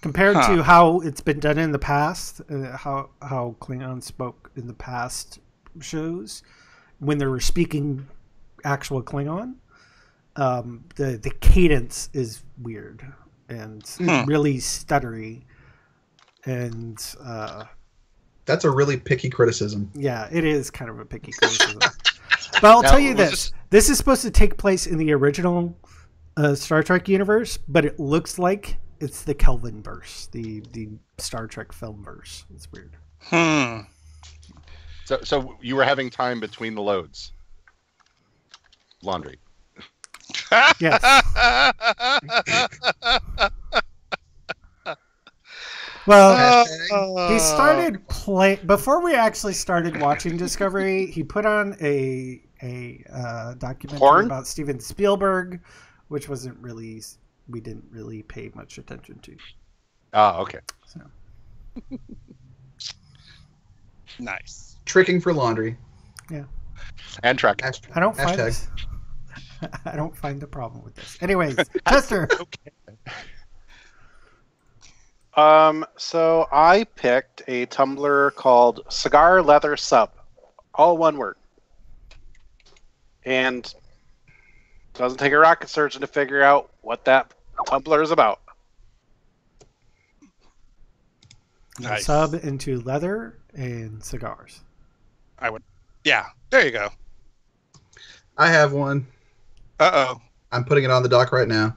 compared to how it's been done in the past, how Klingon spoke in the past shows, when they were speaking actual Klingon, the cadence is weird and really stuttery, and that's a really picky criticism. Yeah, it is kind of a picky criticism. But I'll Now, tell you was this: this is supposed to take place in the original Star Trek universe, but it looks like it's the Kelvin verse, the Star Trek film verse. It's weird. So you were having time between the loads. Laundry. Yes. Well, he started before we actually started watching Discovery. He put on a documentary about Steven Spielberg, which we didn't really pay much attention to. Okay. So. Nice. Tricking for laundry. Yeah. And track. I don't find the problem with this. Anyways, Chester. Okay. So I picked a tumbler called Cigar Leather Sub, all one word, and doesn't take a rocket surgeon to figure out what that tumbler is about. Nice. Sub into leather and cigars. Yeah, there you go. I have one. Uh-oh. I'm putting it on the dock right now.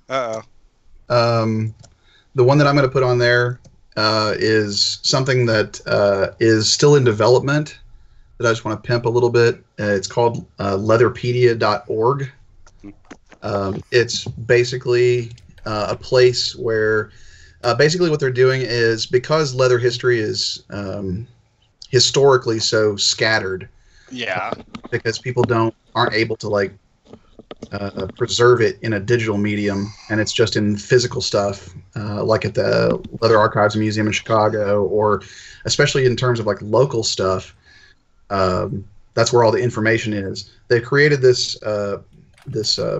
Uh-oh. The one that I'm going to put on there is something that is still in development that I just want to pimp a little bit. It's called leatherpedia.org. It's basically a place where basically what they're doing is, because leather history is historically so scattered, because people aren't able to preserve it in a digital medium, and it's just in physical stuff, like at the Leather Archives Museum in Chicago, or especially in terms of local stuff. That's where all the information is. They created this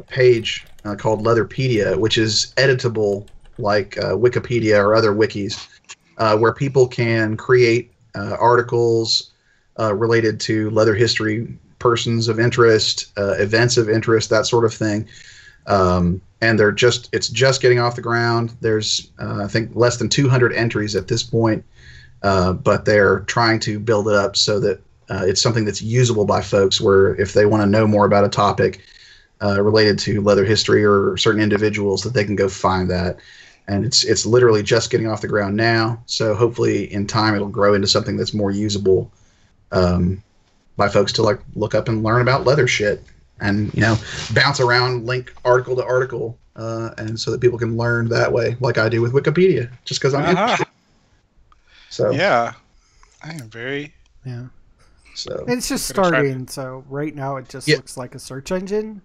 page called Leatherpedia, which is editable like Wikipedia or other wikis, where people can create articles related to leather history, persons of interest, events of interest, that sort of thing. And it's just getting off the ground. There's I think less than 200 entries at this point, but they're trying to build it up so that it's something that's usable by folks, where if they want to know more about a topic related to leather history or certain individuals, that they can go find that. And it's literally just getting off the ground now. So hopefully in time it'll grow into something that's more usable by folks to look up and learn about leather shit, and bounce around, link article to article, and so that people can learn that way, like I do with Wikipedia, just because I'm interested. So yeah, I am very So it's just starting. So right now it just looks like a search engine.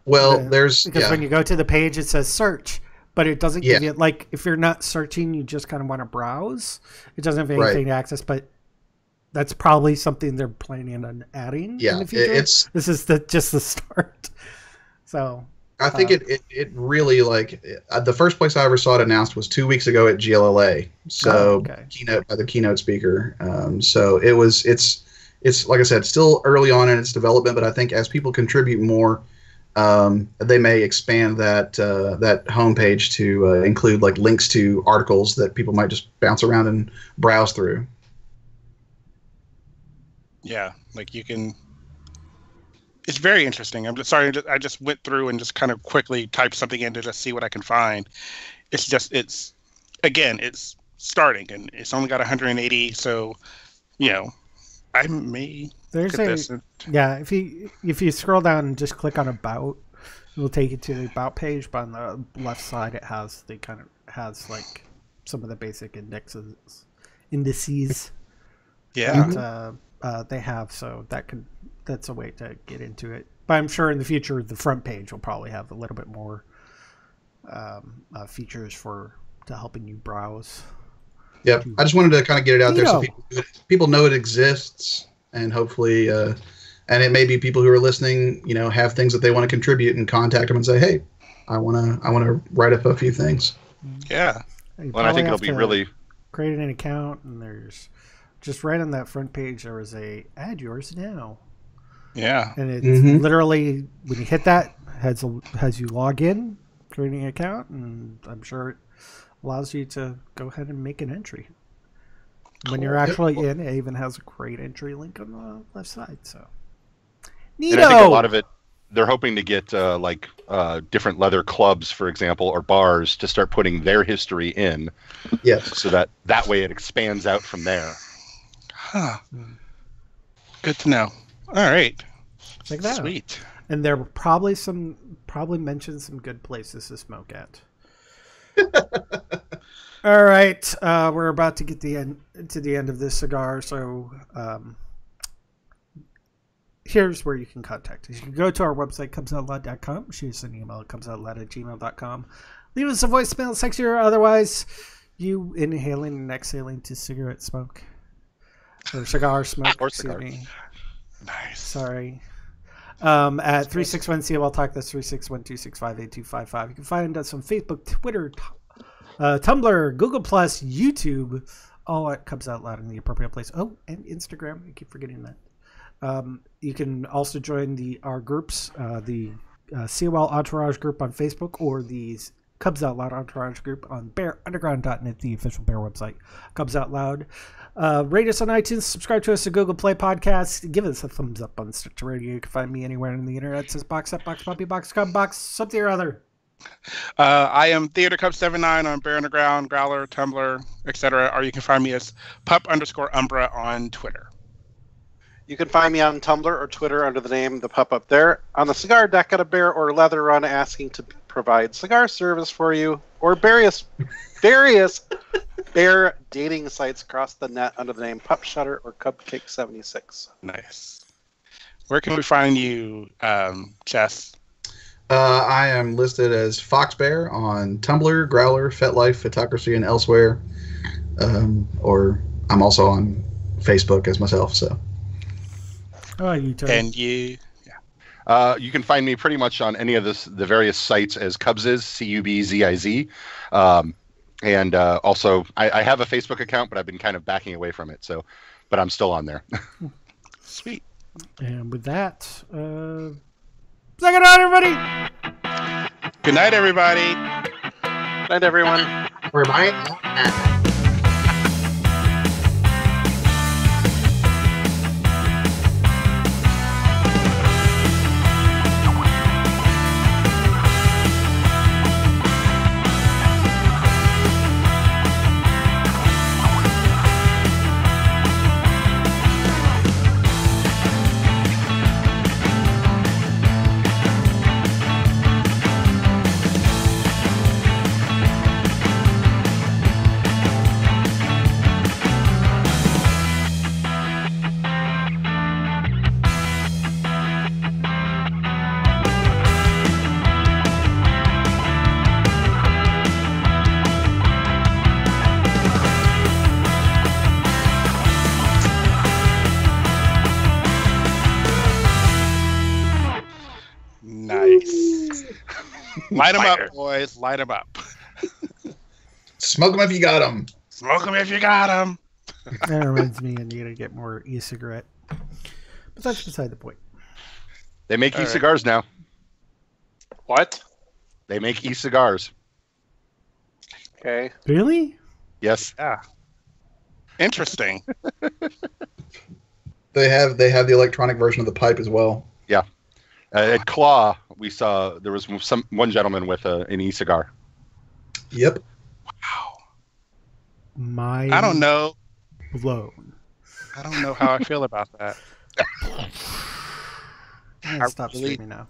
Well, because when you go to the page, it says search, but it doesn't give you, if you're not searching, you just kind of want to browse. It doesn't have anything to access, but that's probably something they're planning on adding in the future. This is just the start. So I think it really, the first place I ever saw it announced was 2 weeks ago at GLLA. So keynote by the keynote speaker. So it's like I said, still early on in its development, but I think as people contribute more, they may expand that homepage to include links to articles that people might just bounce around and browse through. Yeah, you can. It's very interesting. I'm just sorry. I just went through and just kind of quickly typed something in to just see what I can find. It's starting, and it's only got 180. So, I may look at this. If you scroll down and just click on about, it will take you to the about page. But on the left side, it has some of the basic indices. Yeah. That they have, so that's a way to get into it. But I'm sure in the future the front page will probably have a little bit more features to helping you browse. Yep, I just wanted to kind of get it out there so people know it exists, and hopefully, and it may be people who are listening, have things that they want to contribute, and contact them and say, hey, I want to write up a few things. Yeah, well, I think it'll be really create an account, and there's. Just right on that front page, there was a add yours now. Yeah. And it's literally, when you hit that, has you log in, creating an account, and I'm sure it allows you to go ahead and make an entry. When you're actually in, it even has a create entry link on the left side. So Neato! And I think a lot of it, they're hoping to get different leather clubs, for example, or bars to start putting their history in. Yes. So that way it expands out from there. Huh. Good to know. All right. Like that. Sweet. And there were probably mentioned some good places to smoke at. All right, we're about to get to the end of this cigar, so here's where you can contact us. You can go to our website, cubzoutloud.com, shoot us an email at cubzoutloud@gmail.com, leave us a voicemail, sexy or otherwise, you inhaling and exhaling to cigarette smoke, or cigar smoke, excuse me. Nice. Sorry. At 361-COL Talk, that's 361-265-8255. You can find us on Facebook, Twitter, Tumblr, Google+, YouTube, all at Cubs Out Loud in the appropriate place. Oh, and Instagram. I keep forgetting that. You can also join our groups, the COL Entourage group on Facebook or the Cubs Out Loud Entourage group on bearunderground.net, the official Bear website. Cubs Out Loud. Rate us on iTunes. Subscribe to us at Google Play Podcasts. Give us a thumbs up on Stitcher Radio. You can find me anywhere on the internet. It says Box Up, Box Puppy, Box Cub, Box something or other. I am Theater Cub 79 on Bear Underground, Growler, Tumblr, etc. Or you can find me as pup_Umbra on Twitter. You can find me on Tumblr or Twitter under the name The Pup Up There. On the cigar deck at a Bear or Leather Run, asking to provide cigar service for you, or various bear dating sites across the net under the name Pup Shutter or Cupcake 76. Nice. Where can we find you, Chess? I am listed as Fox Bear on Tumblr, Growler, FetLife, Photocracy, and elsewhere. Or I'm also on Facebook as myself. So. Oh, you too. And you. You can find me pretty much on any of the various sites as cubziz, CUBZIZ. And also, I have a Facebook account, but I've been kind of backing away from it. But I'm still on there. Sweet. And with that, say good night, everybody. Good night, everybody. Good night, everyone. Nice. Light them up, boys. Light them up. Smoke them if you got them. Smoke them if you got them. That reminds me, I need to get more e-cigarette. But that's beside the point. They make e-cigars now. What? They make e-cigars. Okay. Really? Yes. Yeah. Interesting. They have the electronic version of the pipe as well. Yeah. At Claw, we saw there was one gentleman with an e-cigar. Yep. Wow. Mind I don't know. blown. I don't know how I feel about that. Stop streaming now.